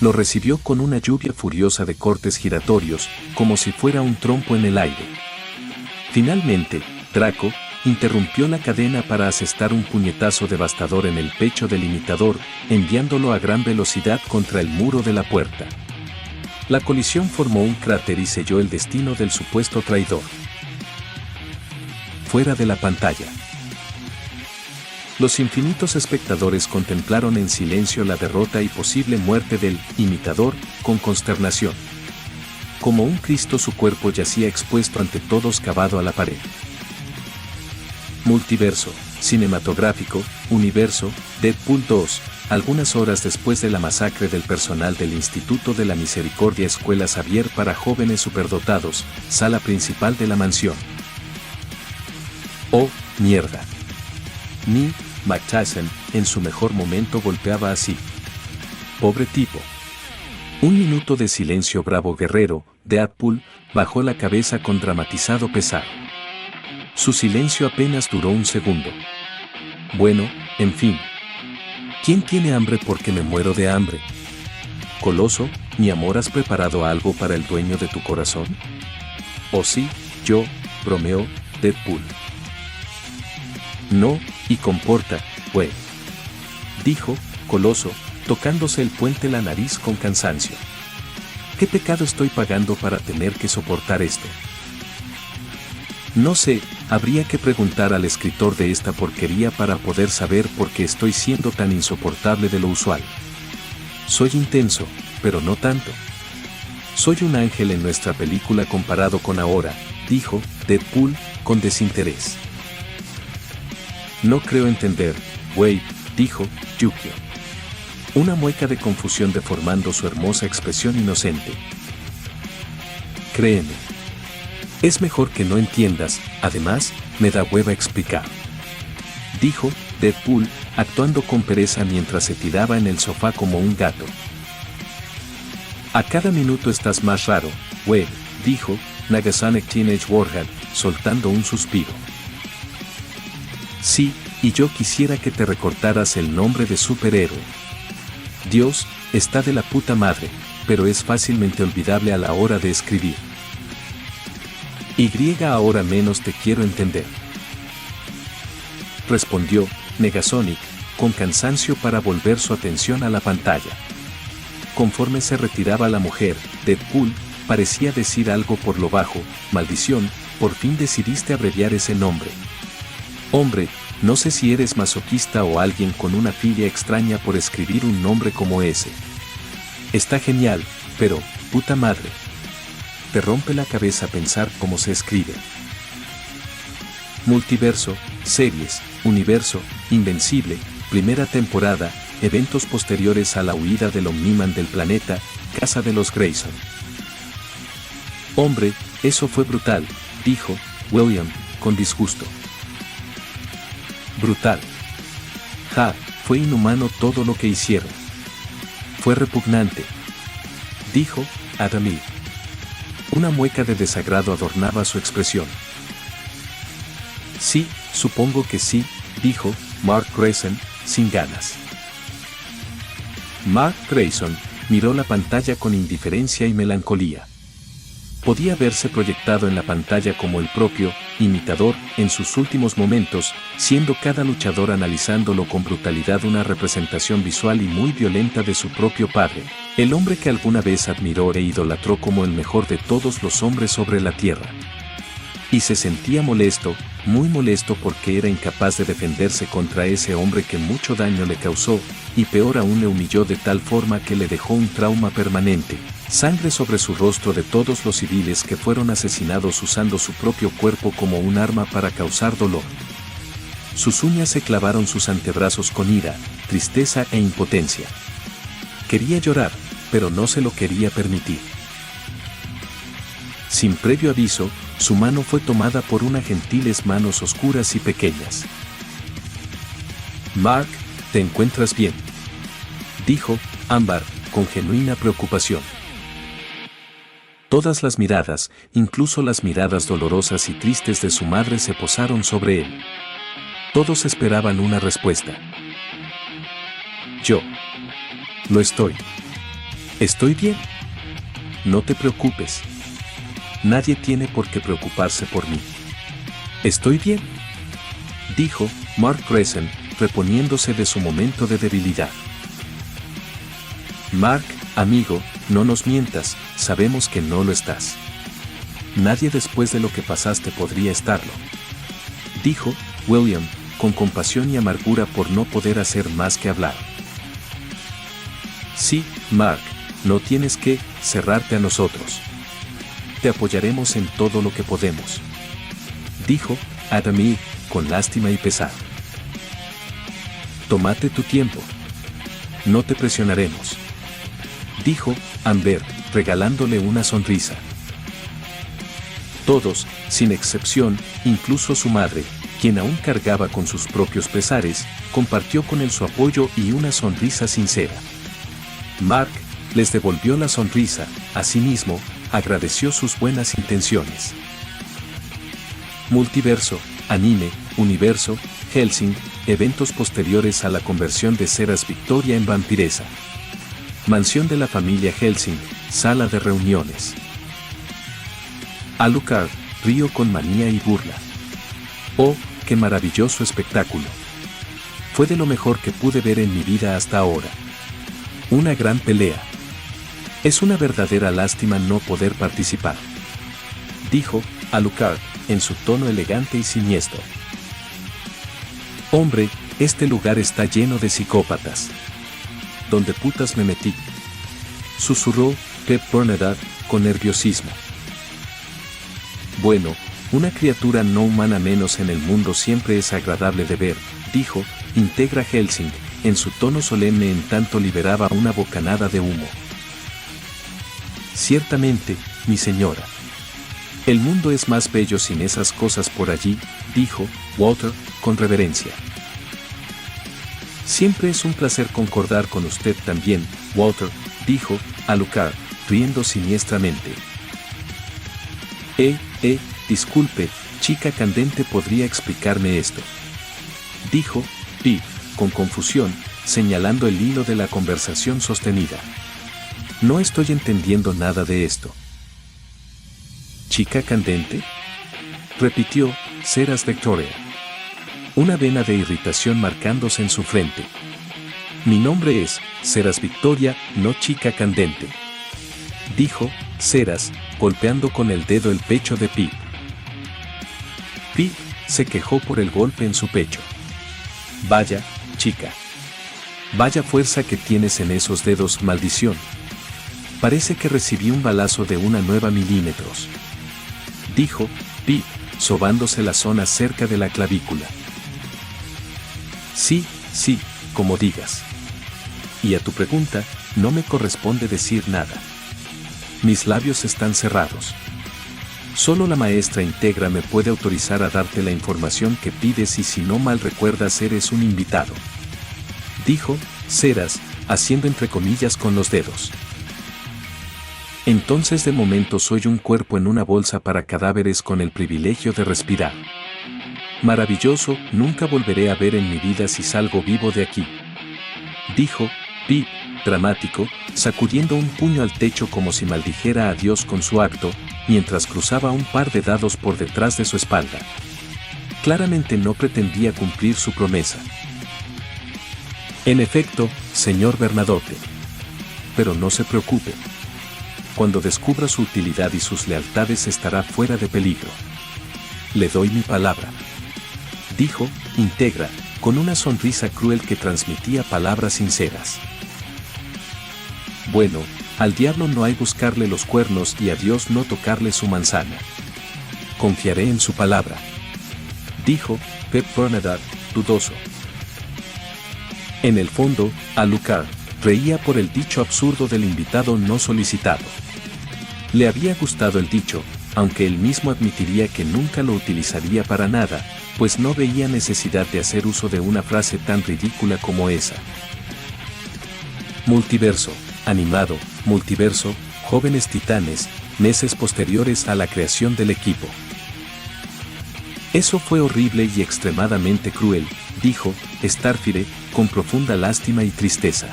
lo recibió con una lluvia furiosa de cortes giratorios, como si fuera un trompo en el aire. Finalmente, Draco interrumpió la cadena para asestar un puñetazo devastador en el pecho del imitador, enviándolo a gran velocidad contra el muro de la puerta. La colisión formó un cráter y selló el destino del supuesto traidor. Fuera de la pantalla. Los infinitos espectadores contemplaron en silencio la derrota y posible muerte del imitador, con consternación. Como un Cristo, su cuerpo yacía expuesto ante todos, clavado a la pared. Multiverso cinematográfico, Universo, Deadpool 2, algunas horas después de la masacre del personal del Instituto de la Misericordia, Escuela Xavier para jóvenes superdotados, sala principal de la mansión. ¡Oh, mierda! Ni McTyson, en su mejor momento, golpeaba así. Pobre tipo. Un minuto de silencio. Bravo guerrero. Deadpool bajó la cabeza con dramatizado pesar. Su silencio apenas duró un segundo. Bueno, en fin. ¿Quién tiene hambre? Porque me muero de hambre. Coloso, mi amor, ¿has preparado algo para el dueño de tu corazón? ¿Oh sí, yo? Bromeó Deadpool. No, y comporta, güey, dijo Coloso, tocándose el puente la nariz con cansancio. ¿Qué pecado estoy pagando para tener que soportar esto? No sé, habría que preguntar al escritor de esta porquería para poder saber por qué estoy siendo tan insoportable de lo usual. Soy intenso, pero no tanto. Soy un ángel en nuestra película comparado con ahora, dijo Deadpool, con desinterés. No creo entender, güey, dijo Yukio. Una mueca de confusión deformando su hermosa expresión inocente. Créeme. Es mejor que no entiendas, además, me da hueva explicar. Dijo Deadpool, actuando con pereza mientras se tiraba en el sofá como un gato. A cada minuto estás más raro, güey, dijo Negasonic Teenage Warhead, soltando un suspiro. Sí, y yo quisiera que te recortaras el nombre de superhéroe. Dios, está de la puta madre, pero es fácilmente olvidable a la hora de escribir. Y ahora menos te quiero entender. Respondió Negasonic, con cansancio para volver su atención a la pantalla. Conforme se retiraba la mujer, Deadpool parecía decir algo por lo bajo. Maldición, por fin decidiste abreviar ese nombre. Hombre, no sé si eres masoquista o alguien con una filia extraña por escribir un nombre como ese. Está genial, pero, puta madre. Te rompe la cabeza pensar cómo se escribe. Multiverso, series, Universo, Invencible, primera temporada, eventos posteriores a la huida del Omniman del planeta, casa de los Grayson. Hombre, eso fue brutal, dijo William, con disgusto. Brutal. Ja, fue inhumano todo lo que hicieron. Fue repugnante, dijo Adam Eve. Una mueca de desagrado adornaba su expresión. Sí, supongo que sí, dijo Mark Grayson, sin ganas. Mark Grayson miró la pantalla con indiferencia y melancolía. Podía verse proyectado en la pantalla como el propio imitador en sus últimos momentos, siendo cada luchador analizándolo con brutalidad una representación visual y muy violenta de su propio padre, el hombre que alguna vez admiró e idolatró como el mejor de todos los hombres sobre la tierra. Y se sentía molesto, muy molesto, porque era incapaz de defenderse contra ese hombre que mucho daño le causó, y peor aún le humilló de tal forma que le dejó un trauma permanente, sangre sobre su rostro de todos los civiles que fueron asesinados usando su propio cuerpo como un arma para causar dolor. Sus uñas se clavaron sus antebrazos con ira, tristeza e impotencia. Quería llorar, pero no se lo quería permitir. Sin previo aviso, su mano fue tomada por unas gentiles manos oscuras y pequeñas. Mark, ¿te encuentras bien?, dijo Ámbar, con genuina preocupación. Todas las miradas, incluso las miradas dolorosas y tristes de su madre, se posaron sobre él. Todos esperaban una respuesta. Yo. Lo estoy. Estoy bien. No te preocupes. Nadie tiene por qué preocuparse por mí. Estoy bien, dijo Mark Crescent, reponiéndose de su momento de debilidad. Mark, amigo, no nos mientas, sabemos que no lo estás. Nadie después de lo que pasaste podría estarlo, dijo William, con compasión y amargura por no poder hacer más que hablar. Sí, Mark, no tienes que cerrarte a nosotros. Te apoyaremos en todo lo que podemos, dijo Adam Eve, con lástima y pesar. Tómate tu tiempo. No te presionaremos, dijo Amber, regalándole una sonrisa. Todos, sin excepción, incluso su madre, quien aún cargaba con sus propios pesares, compartió con él su apoyo y una sonrisa sincera. Mark les devolvió la sonrisa, asimismo, agradeció sus buenas intenciones. Multiverso, anime, universo, Hellsing, eventos posteriores a la conversión de Ceras Victoria en vampiresa. Mansión de la familia Hellsing, sala de reuniones. Alucard, río con manía y burla. Oh, qué maravilloso espectáculo. Fue de lo mejor que pude ver en mi vida hasta ahora. Una gran pelea. Es una verdadera lástima no poder participar, dijo Alucard, en su tono elegante y siniestro. Hombre, este lugar está lleno de psicópatas. ¿Dónde putas me metí?, susurró Pep Bernadette con nerviosismo. Bueno, una criatura no humana menos en el mundo siempre es agradable de ver, dijo Integra Hellsing, en su tono solemne en tanto liberaba una bocanada de humo. Ciertamente, mi señora. El mundo es más bello sin esas cosas por allí, dijo Walter, con reverencia. Siempre es un placer concordar con usted también, Walter, dijo Alucard, riendo siniestramente. Disculpe, chica candente, ¿podría explicarme esto?, dijo Pip, con confusión, señalando el hilo de la conversación sostenida. No estoy entendiendo nada de esto. ¿Chica candente?, repitió Ceras Victoria, una vena de irritación marcándose en su frente. Mi nombre es Ceras Victoria, no chica candente, dijo Ceras, golpeando con el dedo el pecho de Pip. Pip se quejó por el golpe en su pecho. Vaya, chica. Vaya fuerza que tienes en esos dedos, maldición. Parece que recibí un balazo de una 9 milímetros, dijo Pip, sobándose la zona cerca de la clavícula. Sí, como digas. Y a tu pregunta, no me corresponde decir nada. Mis labios están cerrados. Solo la maestra Integra me puede autorizar a darte la información que pides y si no mal recuerdas eres un invitado, dijo Ceras, haciendo entre comillas con los dedos. Entonces de momento soy un cuerpo en una bolsa para cadáveres con el privilegio de respirar. Maravilloso, nunca volveré a ver en mi vida si salgo vivo de aquí, dijo Pip, dramático, sacudiendo un puño al techo como si maldijera a Dios con su acto, mientras cruzaba un par de dados por detrás de su espalda. Claramente no pretendía cumplir su promesa. En efecto, señor Bernadotte. Pero no se preocupe. Cuando descubra su utilidad y sus lealtades estará fuera de peligro. Le doy mi palabra, dijo Integra, con una sonrisa cruel que transmitía palabras sinceras. Bueno, al diablo no hay buscarle los cuernos y a Dios no tocarle su manzana. Confiaré en su palabra, dijo Pep Bernadette, dudoso. En el fondo, Alucard reía por el dicho absurdo del invitado no solicitado. Le había gustado el dicho, aunque él mismo admitiría que nunca lo utilizaría para nada, pues no veía necesidad de hacer uso de una frase tan ridícula como esa. Multiverso, animado, multiverso, jóvenes titanes, meses posteriores a la creación del equipo. Eso fue horrible y extremadamente cruel, dijo Starfire, con profunda lástima y tristeza.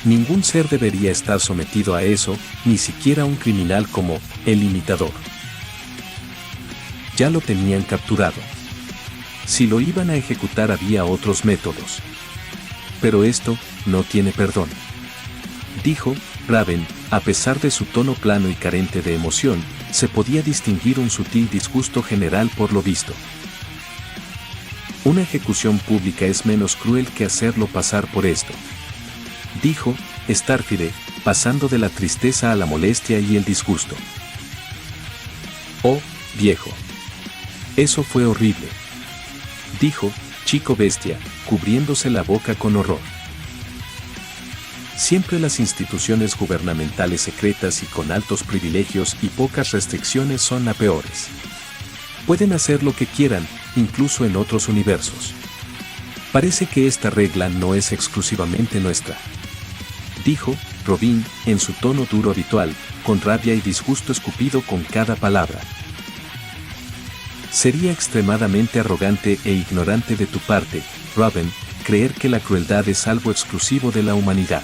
Ningún ser debería estar sometido a eso, ni siquiera un criminal como el imitador. Ya lo tenían capturado. Si lo iban a ejecutar había otros métodos. Pero esto no tiene perdón. Dijo Raven, a pesar de su tono plano y carente de emoción, se podía distinguir un sutil disgusto general por lo visto. Una ejecución pública es menos cruel que hacerlo pasar por esto. Dijo Starfire, pasando de la tristeza a la molestia y el disgusto. Oh, viejo. Eso fue horrible. Dijo Chico Bestia, cubriéndose la boca con horror. Siempre las instituciones gubernamentales secretas y con altos privilegios y pocas restricciones son las peores. Pueden hacer lo que quieran, incluso en otros universos. Parece que esta regla no es exclusivamente nuestra. Dijo Robin, en su tono duro habitual, con rabia y disgusto escupido con cada palabra. Sería extremadamente arrogante e ignorante de tu parte, Raven, creer que la crueldad es algo exclusivo de la humanidad.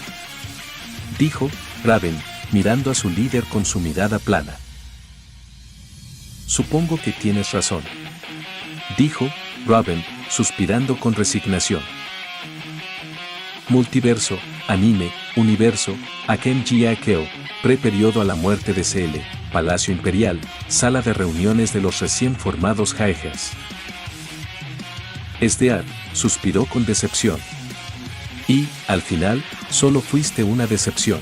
Dijo Raven, mirando a su líder con su mirada plana. Supongo que tienes razón. Dijo Raven, suspirando con resignación. Multiverso, anime, universo, Akenji Akeo, pre-periodo a la muerte de CL, Palacio Imperial, sala de reuniones de los recién formados Jaegers. Esdear, suspiró con decepción. Y, al final, solo fuiste una decepción.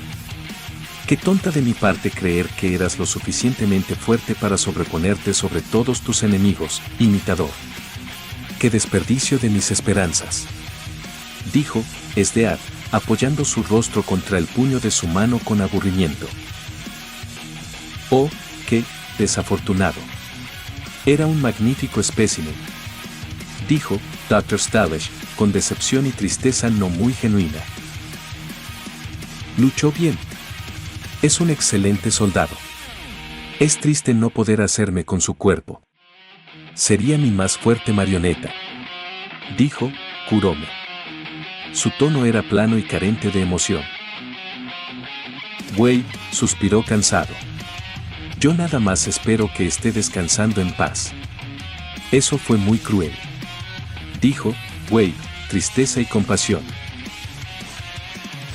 Qué tonta de mi parte creer que eras lo suficientemente fuerte para sobreponerte sobre todos tus enemigos, imitador. Qué desperdicio de mis esperanzas. Dijo Esdear, apoyando su rostro contra el puño de su mano con aburrimiento. Oh, qué desafortunado. Era un magnífico espécimen. Dijo Dr. Stalish, con decepción y tristeza no muy genuina. Luchó bien. Es un excelente soldado. Es triste no poder hacerme con su cuerpo. Sería mi más fuerte marioneta. Dijo Kurome. Su tono era plano y carente de emoción. Wade suspiró cansado. Yo nada más espero que esté descansando en paz. Eso fue muy cruel. Dijo Wade, tristeza y compasión.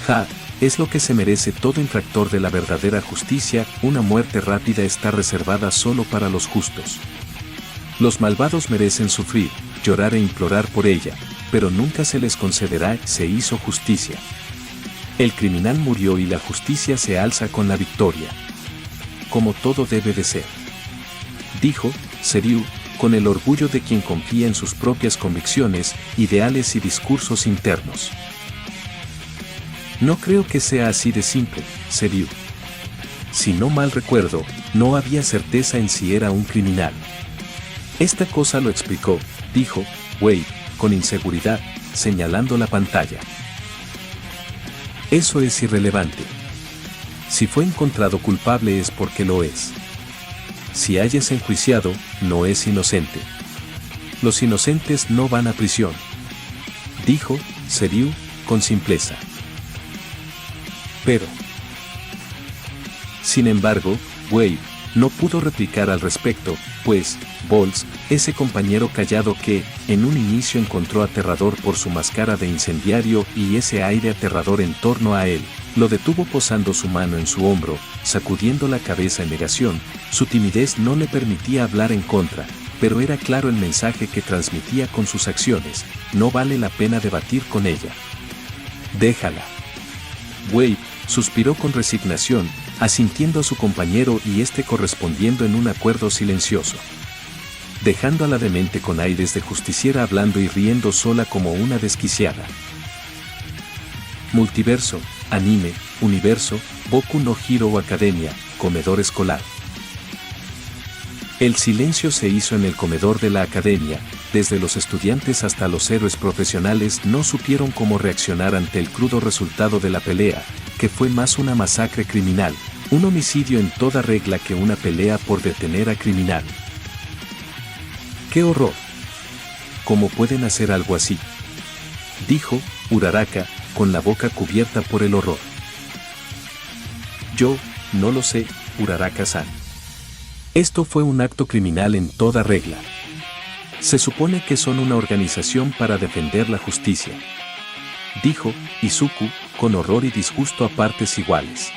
Ja, es lo que se merece todo infractor de la verdadera justicia, una muerte rápida está reservada solo para los justos. Los malvados merecen sufrir, llorar e implorar por ella, pero nunca se les concederá, se hizo justicia. El criminal murió y la justicia se alza con la victoria. Como todo debe de ser. Dijo Seryu, con el orgullo de quien confía en sus propias convicciones, ideales y discursos internos. No creo que sea así de simple, Seryu. Si no mal recuerdo, no había certeza en si era un criminal. Esta cosa lo explicó, dijo Wade, con inseguridad, señalando la pantalla. Eso es irrelevante. Si fue encontrado culpable es porque lo es. Si hayas enjuiciado, no es inocente. Los inocentes no van a prisión. Dijo Seryu, con simpleza. Pero, sin embargo, Wade no pudo replicar al respecto, pues, Bols, ese compañero callado que, en un inicio encontró aterrador por su máscara de incendiario y ese aire aterrador en torno a él, lo detuvo posando su mano en su hombro, sacudiendo la cabeza en negación. Su timidez no le permitía hablar en contra, pero era claro el mensaje que transmitía con sus acciones, no vale la pena debatir con ella. Déjala. Wade suspiró con resignación, asintiendo a su compañero y este correspondiendo en un acuerdo silencioso. Dejando a la demente con aires de justiciera hablando y riendo sola como una desquiciada. Multiverso, anime, universo, Boku no Hero Academia, comedor escolar. El silencio se hizo en el comedor de la academia, desde los estudiantes hasta los héroes profesionales, no supieron cómo reaccionar ante el crudo resultado de la pelea, que fue más una masacre criminal, un homicidio en toda regla que una pelea por detener a criminal. ¡Qué horror! ¿Cómo pueden hacer algo así?, dijo Uraraka, con la boca cubierta por el horror. Yo, no lo sé, Uraraka-san. Esto fue un acto criminal en toda regla. Se supone que son una organización para defender la justicia, dijo Izuku, con horror y disgusto a partes iguales.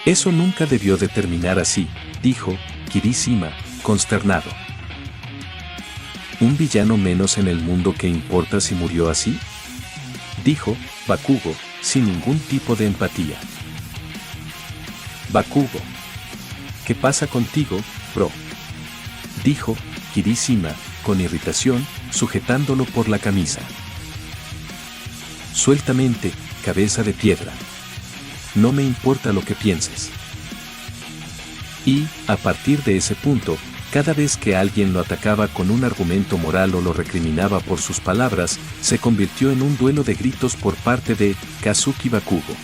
Eso nunca debió de terminar así, dijo Kirishima, consternado. ¿Un villano menos en el mundo que importa si murió así?, dijo Bakugo, sin ningún tipo de empatía. Bakugo, ¿qué pasa contigo, bro?, dijo Kirishima, con irritación, sujetándolo por la camisa. Sueltamente, cabeza de piedra. No me importa lo que pienses. Y, a partir de ese punto, cada vez que alguien lo atacaba con un argumento moral o lo recriminaba por sus palabras, se convirtió en un duelo de gritos por parte de Kazuki Bakugo.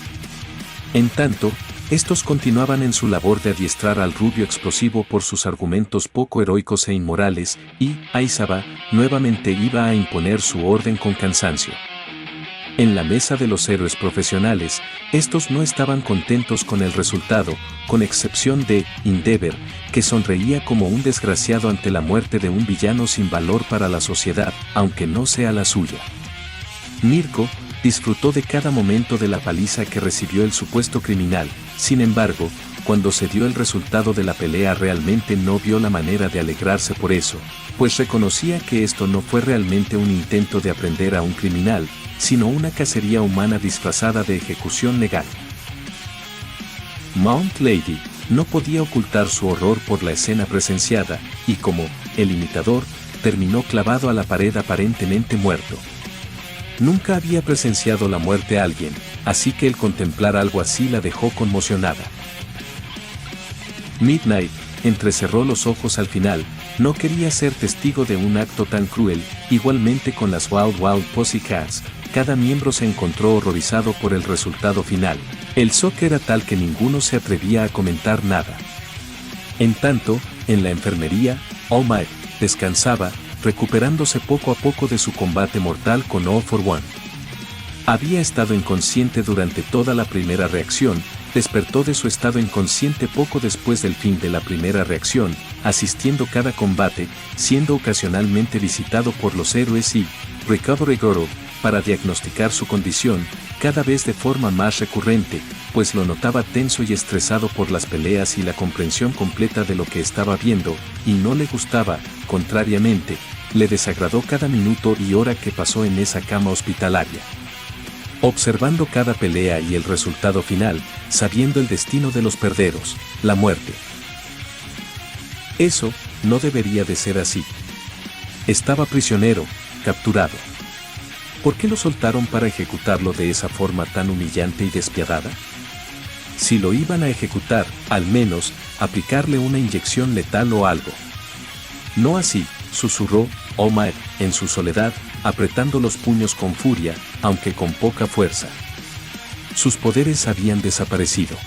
En tanto, estos continuaban en su labor de adiestrar al rubio explosivo por sus argumentos poco heroicos e inmorales, y Aizawa nuevamente iba a imponer su orden con cansancio. En la mesa de los héroes profesionales, estos no estaban contentos con el resultado, con excepción de Endeavor, que sonreía como un desgraciado ante la muerte de un villano sin valor para la sociedad, aunque no sea la suya. Mirko disfrutó de cada momento de la paliza que recibió el supuesto criminal. Sin embargo, cuando se dio el resultado de la pelea realmente no vio la manera de alegrarse por eso, pues reconocía que esto no fue realmente un intento de aprender a un criminal, sino una cacería humana disfrazada de ejecución legal. Mount Lady no podía ocultar su horror por la escena presenciada, y como el imitador, terminó clavado a la pared aparentemente muerto. Nunca había presenciado la muerte a alguien, así que el contemplar algo así la dejó conmocionada. Midnight entrecerró los ojos al final, no quería ser testigo de un acto tan cruel. Igualmente con las Wild Wild Pussycats, cada miembro se encontró horrorizado por el resultado final. El shock era tal que ninguno se atrevía a comentar nada. En tanto, en la enfermería, All Might descansaba, recuperándose poco a poco de su combate mortal con All for One. Había estado inconsciente durante toda la primera reacción, despertó de su estado inconsciente poco después del fin de la primera reacción, asistiendo cada combate, siendo ocasionalmente visitado por los héroes y Recovery Guru para diagnosticar su condición, cada vez de forma más recurrente, pues lo notaba tenso y estresado por las peleas y la comprensión completa de lo que estaba viendo, y no le gustaba, contrariamente, le desagradó cada minuto y hora que pasó en esa cama hospitalaria. Observando cada pelea y el resultado final, sabiendo el destino de los perderos, la muerte. Eso no debería de ser así. Estaba prisionero, capturado. ¿Por qué lo soltaron para ejecutarlo de esa forma tan humillante y despiadada? Si lo iban a ejecutar, al menos, aplicarle una inyección letal o algo. No así, susurró Omar, en su soledad, apretando los puños con furia, aunque con poca fuerza. Sus poderes habían desaparecido.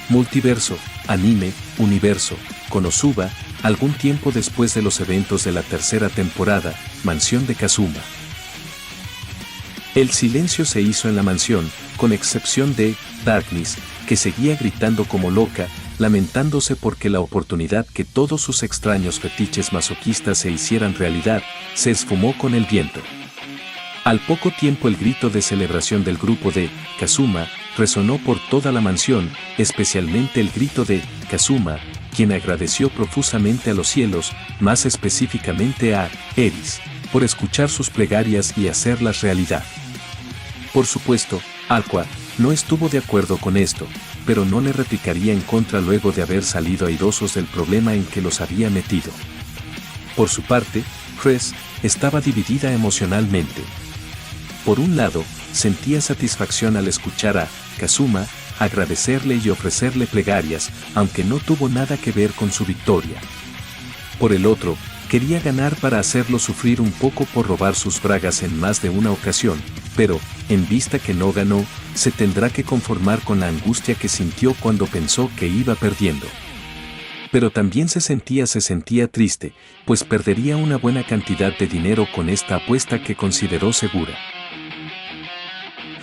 Multiverso, anime, universo, Konosuba, algún tiempo después de los eventos de la tercera temporada, mansión de Kazuma. El silencio se hizo en la mansión, con excepción de Darkness, que seguía gritando como loca, lamentándose porque la oportunidad que todos sus extraños fetiches masoquistas se hicieran realidad, se esfumó con el viento. Al poco tiempo el grito de celebración del grupo de Kazuma resonó por toda la mansión, especialmente el grito de Kazuma, quien agradeció profusamente a los cielos, más específicamente a Eris, por escuchar sus plegarias y hacerlas realidad. Por supuesto, Aqua no estuvo de acuerdo con esto, pero no le replicaría en contra luego de haber salido airosos del problema en que los había metido. Por su parte, Chris estaba dividida emocionalmente. Por un lado, sentía satisfacción al escuchar a Kazuma agradecerle y ofrecerle plegarias, aunque no tuvo nada que ver con su victoria. Por el otro, Quería ganar para hacerlo sufrir un poco por robar sus bragas en más de una ocasión, pero, en vista que no ganó, se tendrá que conformar con la angustia que sintió cuando pensó que iba perdiendo. Pero también se sentía triste, pues perdería una buena cantidad de dinero con esta apuesta que consideró segura.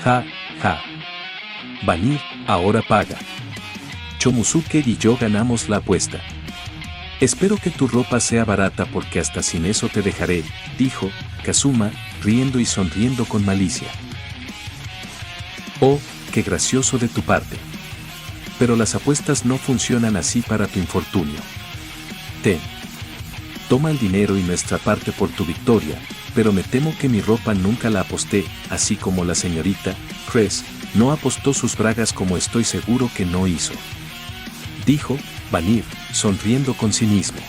Ja, ja. Vanir, ahora paga. Chomusuke y yo ganamos la apuesta. Espero que tu ropa sea barata porque hasta sin eso te dejaré, dijo Kazuma, riendo y sonriendo con malicia. Oh, qué gracioso de tu parte. Pero las apuestas no funcionan así para tu infortunio. Ten. Toma el dinero y nuestra parte por tu victoria, pero me temo que mi ropa nunca la aposté, así como la señorita Cress no apostó sus bragas como estoy seguro que no hizo. Dijo Vanir, sonriendo con cinismo.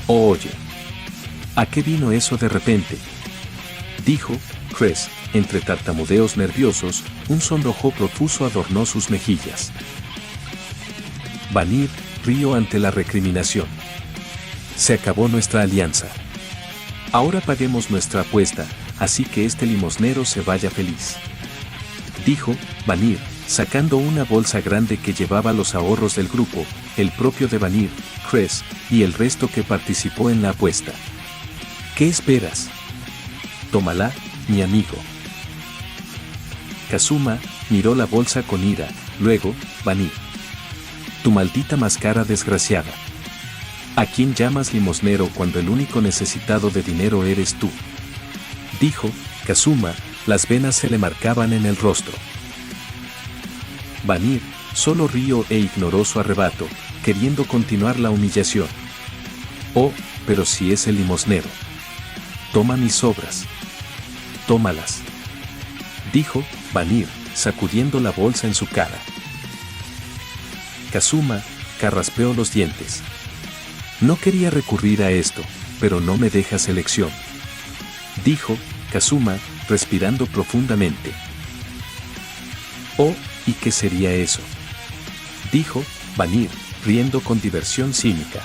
Oye. ¿A qué vino eso de repente? Dijo Cress, entre tartamudeos nerviosos, un sonrojo profuso adornó sus mejillas. Vanir rió ante la recriminación. Se acabó nuestra alianza. Ahora paguemos nuestra apuesta, así que este limosnero se vaya feliz. Dijo Vanir, sacando una bolsa grande que llevaba los ahorros del grupo, el propio de Vanir, Cress, y el resto que participó en la apuesta. ¿Qué esperas? Tómala, mi amigo. Kazuma miró la bolsa con ira, luego, Vanir. Tu maldita máscara desgraciada. ¿A quién llamas limosnero cuando el único necesitado de dinero eres tú? Dijo Kazuma, las venas se le marcaban en el rostro. Vanir solo rió e ignoró su arrebato, queriendo continuar la humillación. Oh, pero si es el limosnero. Toma mis obras. Tómalas. Dijo Vanir, sacudiendo la bolsa en su cara. Kazuma carraspeó los dientes. No quería recurrir a esto, pero no me dejas elección. Dijo Kazuma, respirando profundamente. Oh, ¿y qué sería eso? Dijo Vanir, riendo con diversión cínica.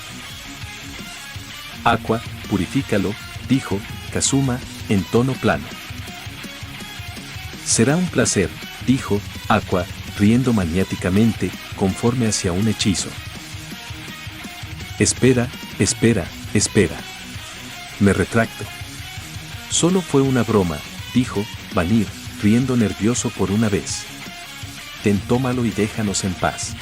Aqua, purifícalo, dijo Kazuma, en tono plano. Será un placer, dijo Aqua, riendo maniáticamente, conforme hacia un hechizo. Espera, espera, espera. Me retracto. Solo fue una broma, dijo Vanir, riendo nervioso por una vez. Ten, tómalo y déjanos en paz.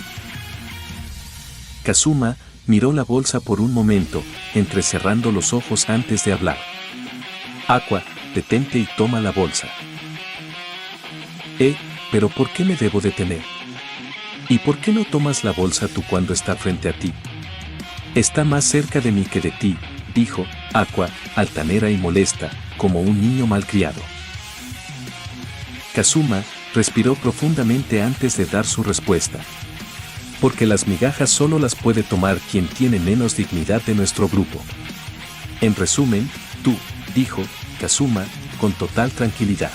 Kazuma miró la bolsa por un momento, entrecerrando los ojos antes de hablar. Aqua, detente y toma la bolsa. ¿Pero por qué me debo detener? ¿Y por qué no tomas la bolsa tú cuando está frente a ti? Está más cerca de mí que de ti, dijo Aqua, altanera y molesta, como un niño malcriado. Kazuma respiró profundamente antes de dar su respuesta. Porque las migajas solo las puede tomar quien tiene menos dignidad de nuestro grupo. En resumen, tú, dijo Kazuma, con total tranquilidad.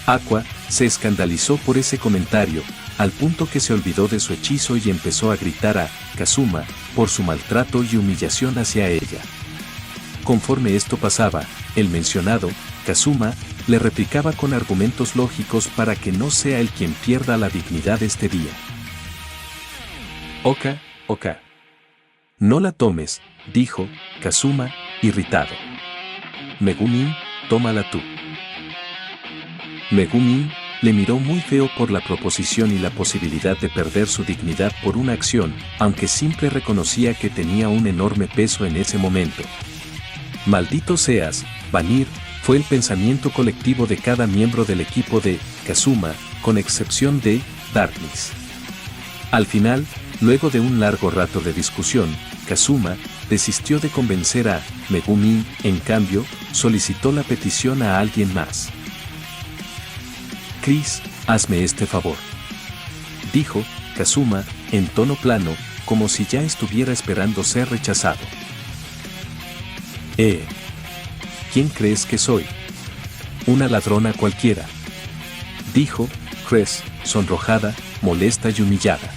Aqua se escandalizó por ese comentario, al punto que se olvidó de su hechizo y empezó a gritar a Kazuma por su maltrato y humillación hacia ella. Conforme esto pasaba, el mencionado Kazuma le replicaba con argumentos lógicos para que no sea él quien pierda la dignidad este día. Oka. No la tomes, dijo Kazuma, irritado. Megumin, tómala tú. Megumin le miró muy feo por la proposición y la posibilidad de perder su dignidad por una acción, aunque siempre reconocía que tenía un enorme peso en ese momento. Maldito seas, Vanir, fue el pensamiento colectivo de cada miembro del equipo de Kazuma, con excepción de Darkness. Al final, luego de un largo rato de discusión, Kazuma desistió de convencer a Megumin, en cambio, solicitó la petición a alguien más. Chris, hazme este favor. Dijo Kazuma, en tono plano, como si ya estuviera esperando ser rechazado. ¿Quién crees que soy? Una ladrona cualquiera. Dijo Cress, sonrojada, molesta y humillada.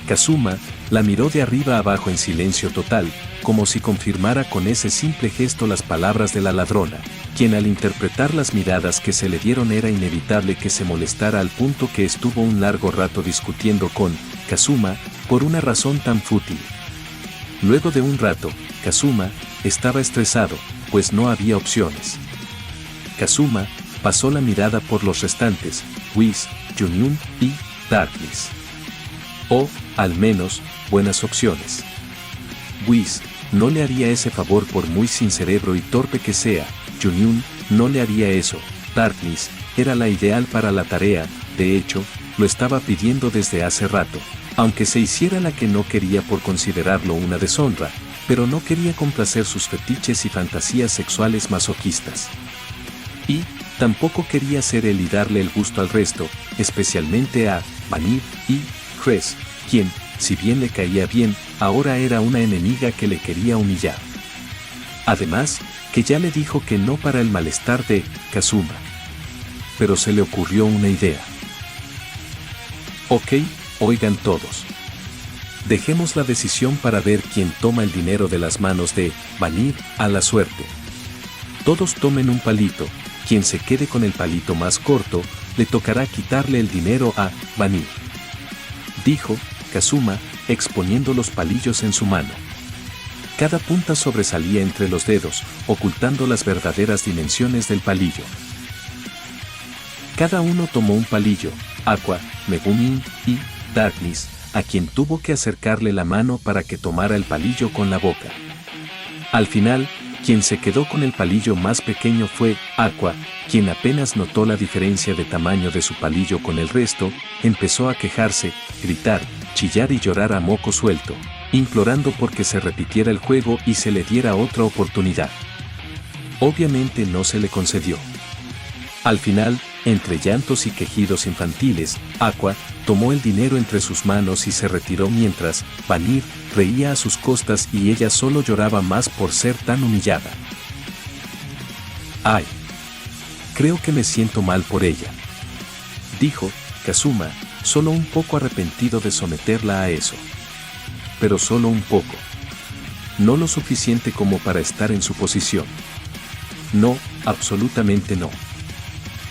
Kazuma La miró de arriba abajo en silencio total, como si confirmara con ese simple gesto las palabras de la ladrona, quien al interpretar las miradas que se le dieron era inevitable que se molestara al punto que estuvo un largo rato discutiendo con Kazuma por una razón tan fútil. Luego de un rato, Kazuma estaba estresado, pues no había opciones. Kazuma pasó la mirada por los restantes, Whis, Junyun y Darkness. O, al menos, buenas opciones. Whis no le haría ese favor por muy sin cerebro y torpe que sea, Junyun no le haría eso, Darkness era la ideal para la tarea, de hecho, lo estaba pidiendo desde hace rato, aunque se hiciera la que no quería por considerarlo una deshonra, pero no quería complacer sus fetiches y fantasías sexuales masoquistas. Y tampoco quería ser él y darle el gusto al resto, especialmente a Vanille y Cress, quien, si bien le caía bien, ahora era una enemiga que le quería humillar. Además, que ya le dijo que no para el malestar de Kazuma. Pero se le ocurrió una idea. Ok, oigan todos. Dejemos la decisión para ver quién toma el dinero de las manos de Vanille a la suerte. Todos tomen un palito, quien se quede con el palito más corto, le tocará quitarle el dinero a Vanille. Dijo Kazuma, exponiendo los palillos en su mano. Cada punta sobresalía entre los dedos, ocultando las verdaderas dimensiones del palillo. Cada uno tomó un palillo, Aqua, Megumin y Darkness, a quien tuvo que acercarle la mano para que tomara el palillo con la boca. Al final, quien se quedó con el palillo más pequeño fue Aqua, quien apenas notó la diferencia de tamaño de su palillo con el resto, empezó a quejarse, gritar, chillar y llorar a moco suelto, implorando porque se repitiera el juego y se le diera otra oportunidad. Obviamente no se le concedió. Al final, entre llantos y quejidos infantiles, Aqua tomó el dinero entre sus manos y se retiró mientras Vanille reía a sus costas y ella solo lloraba más por ser tan humillada. Ay, creo que me siento mal por ella, dijo Kazuma, solo un poco arrepentido de someterla a eso. Pero solo un poco. No lo suficiente como para estar en su posición. No, absolutamente no.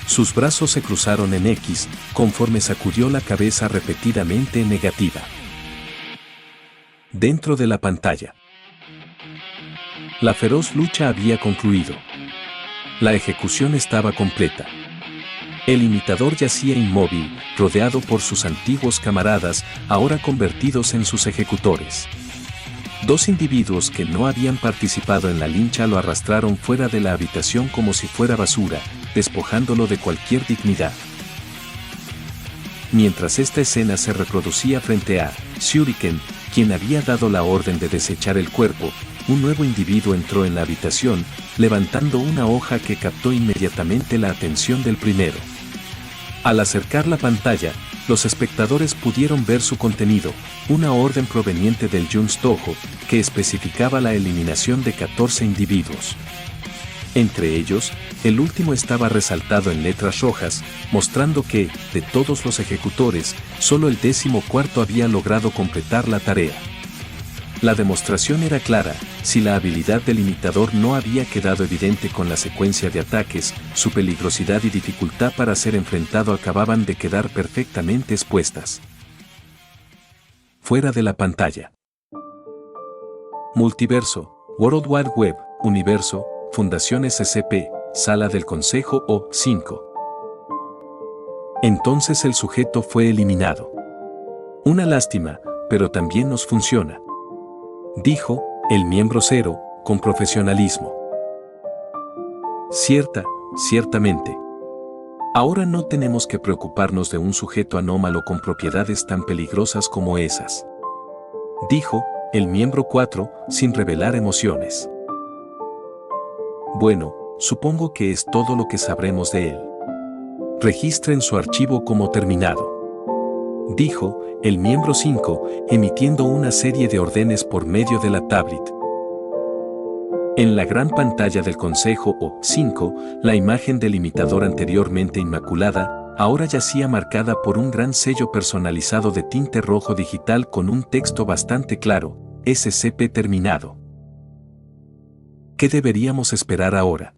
Sus brazos se cruzaron en X, conforme sacudió la cabeza repetidamente en negativa. Dentro de la pantalla. La feroz lucha había concluido. La ejecución estaba completa. El imitador yacía inmóvil, rodeado por sus antiguos camaradas, ahora convertidos en sus ejecutores. Dos individuos que no habían participado en la lincha lo arrastraron fuera de la habitación como si fuera basura, despojándolo de cualquier dignidad. Mientras esta escena se reproducía frente a Shuriken, quien había dado la orden de desechar el cuerpo, un nuevo individuo entró en la habitación, levantando una hoja que captó inmediatamente la atención del primero. Al acercar la pantalla, los espectadores pudieron ver su contenido, una orden proveniente del Juns Toho, que especificaba la eliminación de 14 individuos. Entre ellos, el último estaba resaltado en letras rojas, mostrando que, de todos los ejecutores, solo el 14º había logrado completar la tarea. La demostración era clara, si la habilidad del imitador no había quedado evidente con la secuencia de ataques, su peligrosidad y dificultad para ser enfrentado acababan de quedar perfectamente expuestas. Fuera de la pantalla. Multiverso, World Wide Web, Universo, Fundación SCP, Sala del Consejo O5. Entonces el sujeto fue eliminado. Una lástima, pero también nos funciona, dijo el miembro 0, con profesionalismo. Ciertamente. Ahora no tenemos que preocuparnos de un sujeto anómalo con propiedades tan peligrosas como esas, dijo el miembro 4, sin revelar emociones. Bueno, supongo que es todo lo que sabremos de él. Registren su archivo como terminado, dijo el miembro 5, emitiendo una serie de órdenes por medio de la tablet. En la gran pantalla del Consejo O5, la imagen del imitador anteriormente inmaculada ahora yacía marcada por un gran sello personalizado de tinte rojo digital con un texto bastante claro, SCP terminado. ¿Qué deberíamos esperar ahora?,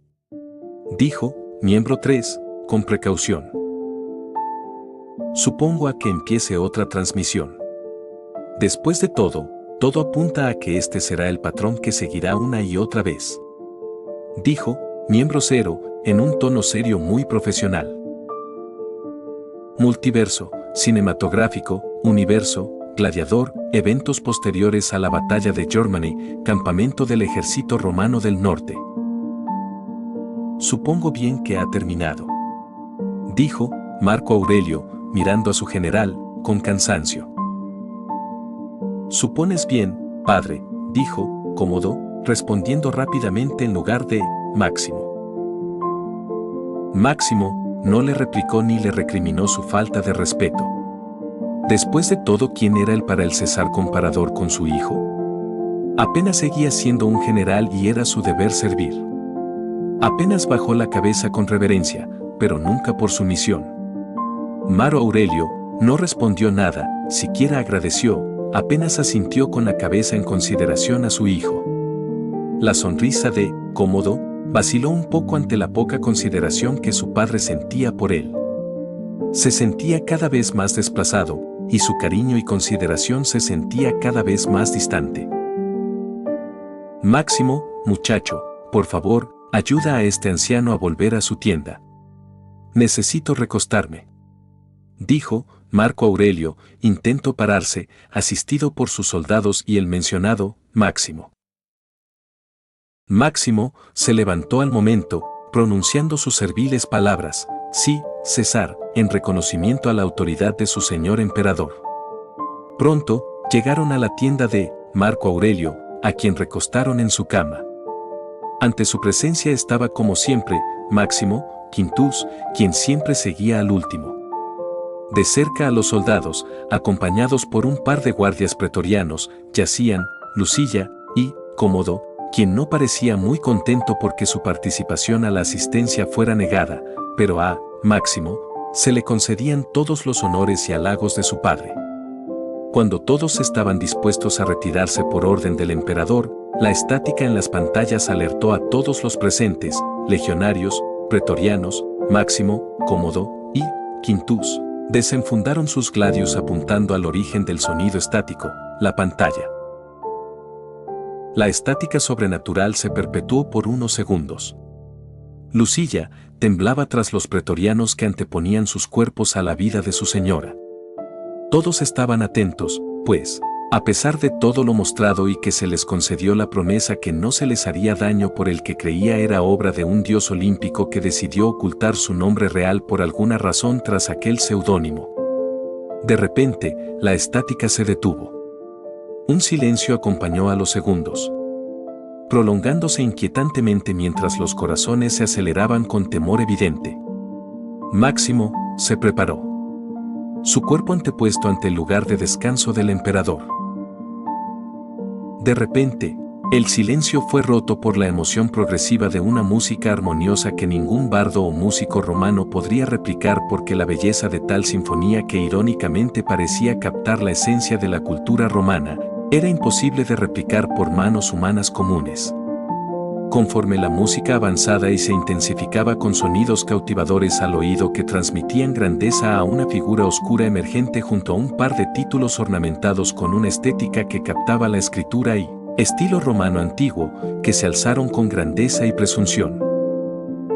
dijo, miembro 3, con precaución. Supongo a que empiece otra transmisión. Después de todo apunta a que este será el patrón que seguirá una y otra vez, dijo, miembro 0, en un tono serio muy profesional. Multiverso, cinematográfico, universo, gladiador, eventos posteriores a la batalla de Germany, campamento del ejército romano del norte. Supongo bien que ha terminado, dijo Marco Aurelio, mirando a su general, con cansancio. Supones bien, padre, dijo, Cómodo, respondiendo rápidamente en lugar de Máximo. Máximo no le replicó ni le recriminó su falta de respeto. Después de todo, ¿quién era él para el César comparador con su hijo? Apenas seguía siendo un general y era su deber servir. Apenas bajó la cabeza con reverencia, pero nunca por sumisión. Marco Aurelio no respondió nada, siquiera agradeció, apenas asintió con la cabeza en consideración a su hijo. La sonrisa de Cómodo vaciló un poco ante la poca consideración que su padre sentía por él. Se sentía cada vez más desplazado, y su cariño y consideración se sentía cada vez más distante. Máximo, muchacho, por favor, ayuda a este anciano a volver a su tienda. Necesito recostarme, dijo Marco Aurelio, intentó pararse, asistido por sus soldados y el mencionado Máximo. Máximo se levantó al momento, pronunciando sus serviles palabras, sí, César, en reconocimiento a la autoridad de su señor emperador. Pronto, llegaron a la tienda de Marco Aurelio, a quien recostaron en su cama. Ante su presencia estaba como siempre, Máximo, Quintus, quien siempre seguía al último. De cerca a los soldados, acompañados por un par de guardias pretorianos, yacían Lucilla y Cómodo, quien no parecía muy contento porque su participación a la asistencia fuera negada, pero a Máximo se le concedían todos los honores y halagos de su padre. Cuando todos estaban dispuestos a retirarse por orden del emperador, la estática en las pantallas alertó a todos los presentes, legionarios, pretorianos, Máximo, Cómodo y Quintus. Desenfundaron sus gladios apuntando al origen del sonido estático, la pantalla. La estática sobrenatural se perpetuó por unos segundos. Lucilla temblaba tras los pretorianos que anteponían sus cuerpos a la vida de su señora. Todos estaban atentos, pues, a pesar de todo lo mostrado y que se les concedió la promesa que no se les haría daño por el que creía era obra de un dios olímpico que decidió ocultar su nombre real por alguna razón tras aquel seudónimo. De repente, la estática se detuvo. Un silencio acompañó a los segundos, prolongándose inquietantemente mientras los corazones se aceleraban con temor evidente. Máximo se preparó, su cuerpo antepuesto ante el lugar de descanso del emperador. De repente, el silencio fue roto por la emoción progresiva de una música armoniosa que ningún bardo o músico romano podría replicar porque la belleza de tal sinfonía que irónicamente parecía captar la esencia de la cultura romana, era imposible de replicar por manos humanas comunes. Conforme la música avanzaba y se intensificaba con sonidos cautivadores al oído que transmitían grandeza a una figura oscura emergente junto a un par de títulos ornamentados con una estética que captaba la escritura y estilo romano antiguo, que se alzaron con grandeza y presunción.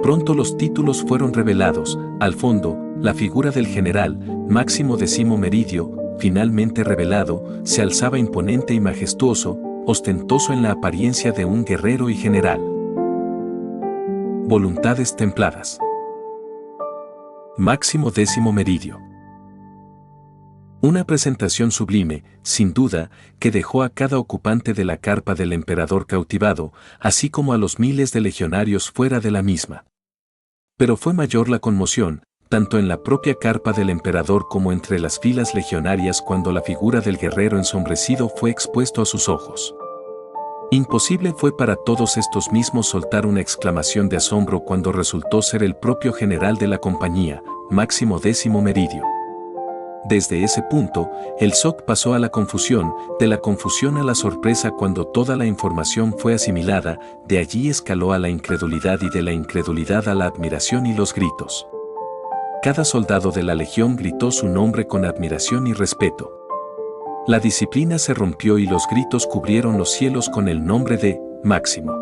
Pronto los títulos fueron revelados, al fondo, la figura del general, Máximo Décimo Meridio, finalmente revelado, se alzaba imponente y majestuoso, ostentoso en la apariencia de un guerrero y general. Voluntades templadas. Máximo Décimo Meridio. Una presentación sublime, sin duda, que dejó a cada ocupante de la carpa del emperador cautivado, así como a los miles de legionarios fuera de la misma. Pero fue mayor la conmoción, tanto en la propia carpa del emperador como entre las filas legionarias cuando la figura del guerrero ensombrecido fue expuesto a sus ojos. Imposible fue para todos estos mismos soltar una exclamación de asombro cuando resultó ser el propio general de la compañía, Máximo Décimo Meridio. Desde ese punto, el shock pasó a la confusión, de la confusión a la sorpresa cuando toda la información fue asimilada, de allí escaló a la incredulidad y de la incredulidad a la admiración y los gritos. Cada soldado de la legión gritó su nombre con admiración y respeto. La disciplina se rompió y los gritos cubrieron los cielos con el nombre de Máximo,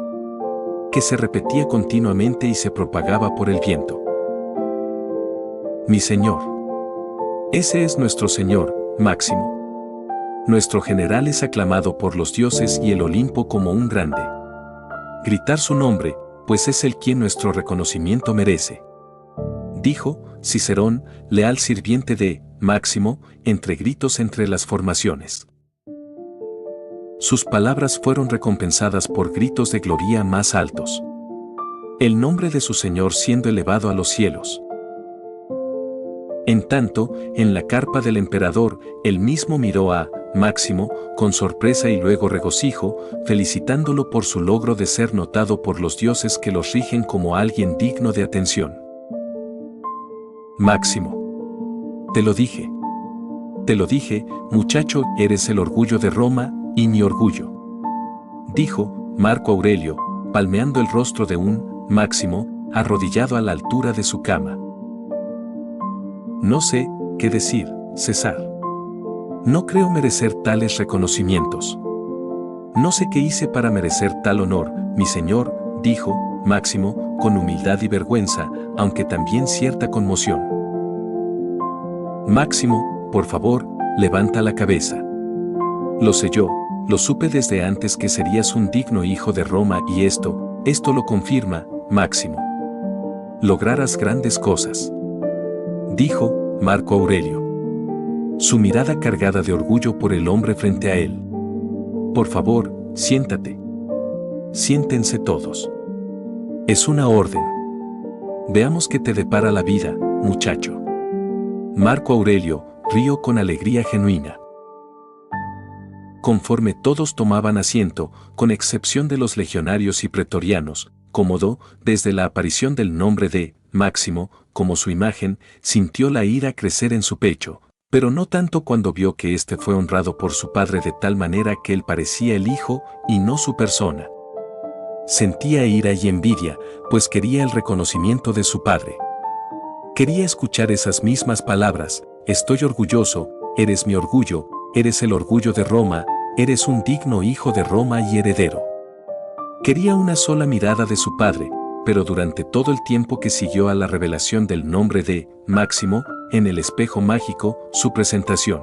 que se repetía continuamente y se propagaba por el viento. Mi Señor. Ese es nuestro Señor, Máximo. Nuestro general es aclamado por los dioses y el Olimpo como un grande. Gritar su nombre, pues es el quien nuestro reconocimiento merece. Dijo Cicerón, leal sirviente de Máximo, entre gritos entre las formaciones. Sus palabras fueron recompensadas por gritos de gloria más altos. El nombre de su Señor siendo elevado a los cielos. En tanto, en la carpa del emperador, él mismo miró a Máximo con sorpresa y luego regocijo, felicitándolo por su logro de ser notado por los dioses que los rigen como alguien digno de atención. Máximo. Te lo dije, muchacho, eres el orgullo de Roma, y mi orgullo. Dijo Marco Aurelio, palmeando el rostro de un Máximo, arrodillado a la altura de su cama. No sé qué decir, César. No creo merecer tales reconocimientos. No sé qué hice para merecer tal honor, mi señor, dijo Máximo, con humildad y vergüenza, aunque también cierta conmoción. Máximo, por favor, levanta la cabeza. Lo sé yo, lo supe desde antes que serías un digno hijo de Roma y esto lo confirma, Máximo. Lograrás grandes cosas. Dijo Marco Aurelio, su mirada cargada de orgullo por el hombre frente a él. Por favor, siéntate. Siéntense todos. Es una orden. Veamos qué te depara la vida, muchacho. Marco Aurelio rió con alegría genuina. Conforme todos tomaban asiento, con excepción de los legionarios y pretorianos, Cómodo, desde la aparición del nombre de Máximo, como su imagen, sintió la ira crecer en su pecho, pero no tanto cuando vio que éste fue honrado por su padre de tal manera que él parecía el hijo y no su persona. Sentía ira y envidia, pues quería el reconocimiento de su padre. Quería escuchar esas mismas palabras: estoy orgulloso, eres mi orgullo, eres el orgullo de Roma, eres un digno hijo de Roma y heredero. Quería una sola mirada de su padre, pero durante todo el tiempo que siguió a la revelación del nombre de Máximo, en el espejo mágico, su presentación.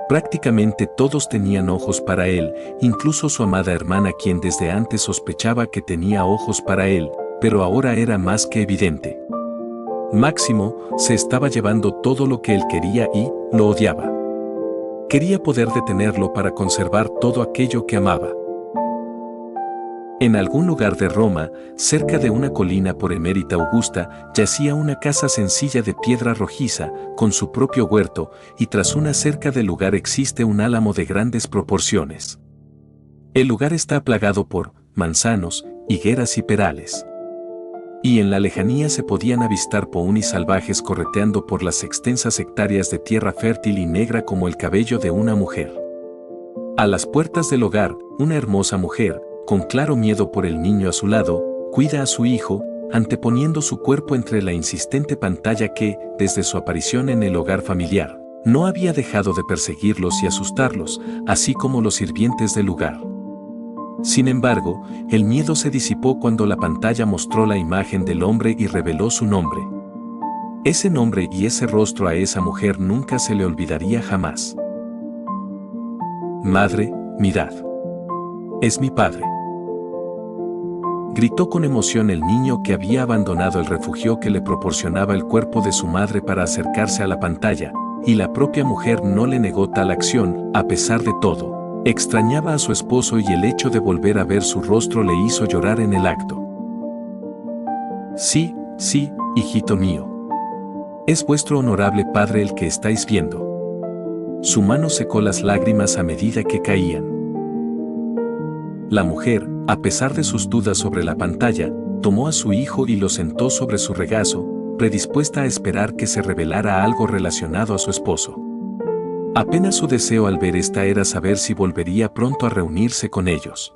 Prácticamente todos tenían ojos para él, incluso su amada hermana, quien desde antes sospechaba que tenía ojos para él, pero ahora era más que evidente. Máximo se estaba llevando todo lo que él quería y lo odiaba. Quería poder detenerlo para conservar todo aquello que amaba. En algún lugar de Roma, cerca de una colina por emérita Augusta, yacía una casa sencilla de piedra rojiza, con su propio huerto, y tras una cerca del lugar existe un álamo de grandes proporciones. El lugar está plagado por manzanos, higueras y perales. Y en la lejanía se podían avistar ponis salvajes correteando por las extensas hectáreas de tierra fértil y negra como el cabello de una mujer. A las puertas del hogar, una hermosa mujer, con claro miedo por el niño a su lado, cuida a su hijo, anteponiendo su cuerpo entre la insistente pantalla que, desde su aparición en el hogar familiar, no había dejado de perseguirlos y asustarlos, así como los sirvientes del lugar. Sin embargo, el miedo se disipó cuando la pantalla mostró la imagen del hombre y reveló su nombre. Ese nombre y ese rostro a esa mujer nunca se le olvidaría jamás. Madre, mirad. Es mi padre. Gritó con emoción el niño que había abandonado el refugio que le proporcionaba el cuerpo de su madre para acercarse a la pantalla, y la propia mujer no le negó tal acción, a pesar de todo. Extrañaba a su esposo y el hecho de volver a ver su rostro le hizo llorar en el acto. Sí, sí, hijito mío. Es vuestro honorable padre el que estáis viendo. Su mano secó las lágrimas a medida que caían. La mujer, a pesar de sus dudas sobre la pantalla, tomó a su hijo y lo sentó sobre su regazo, predispuesta a esperar que se revelara algo relacionado a su esposo. Apenas su deseo al ver esta era saber si volvería pronto a reunirse con ellos.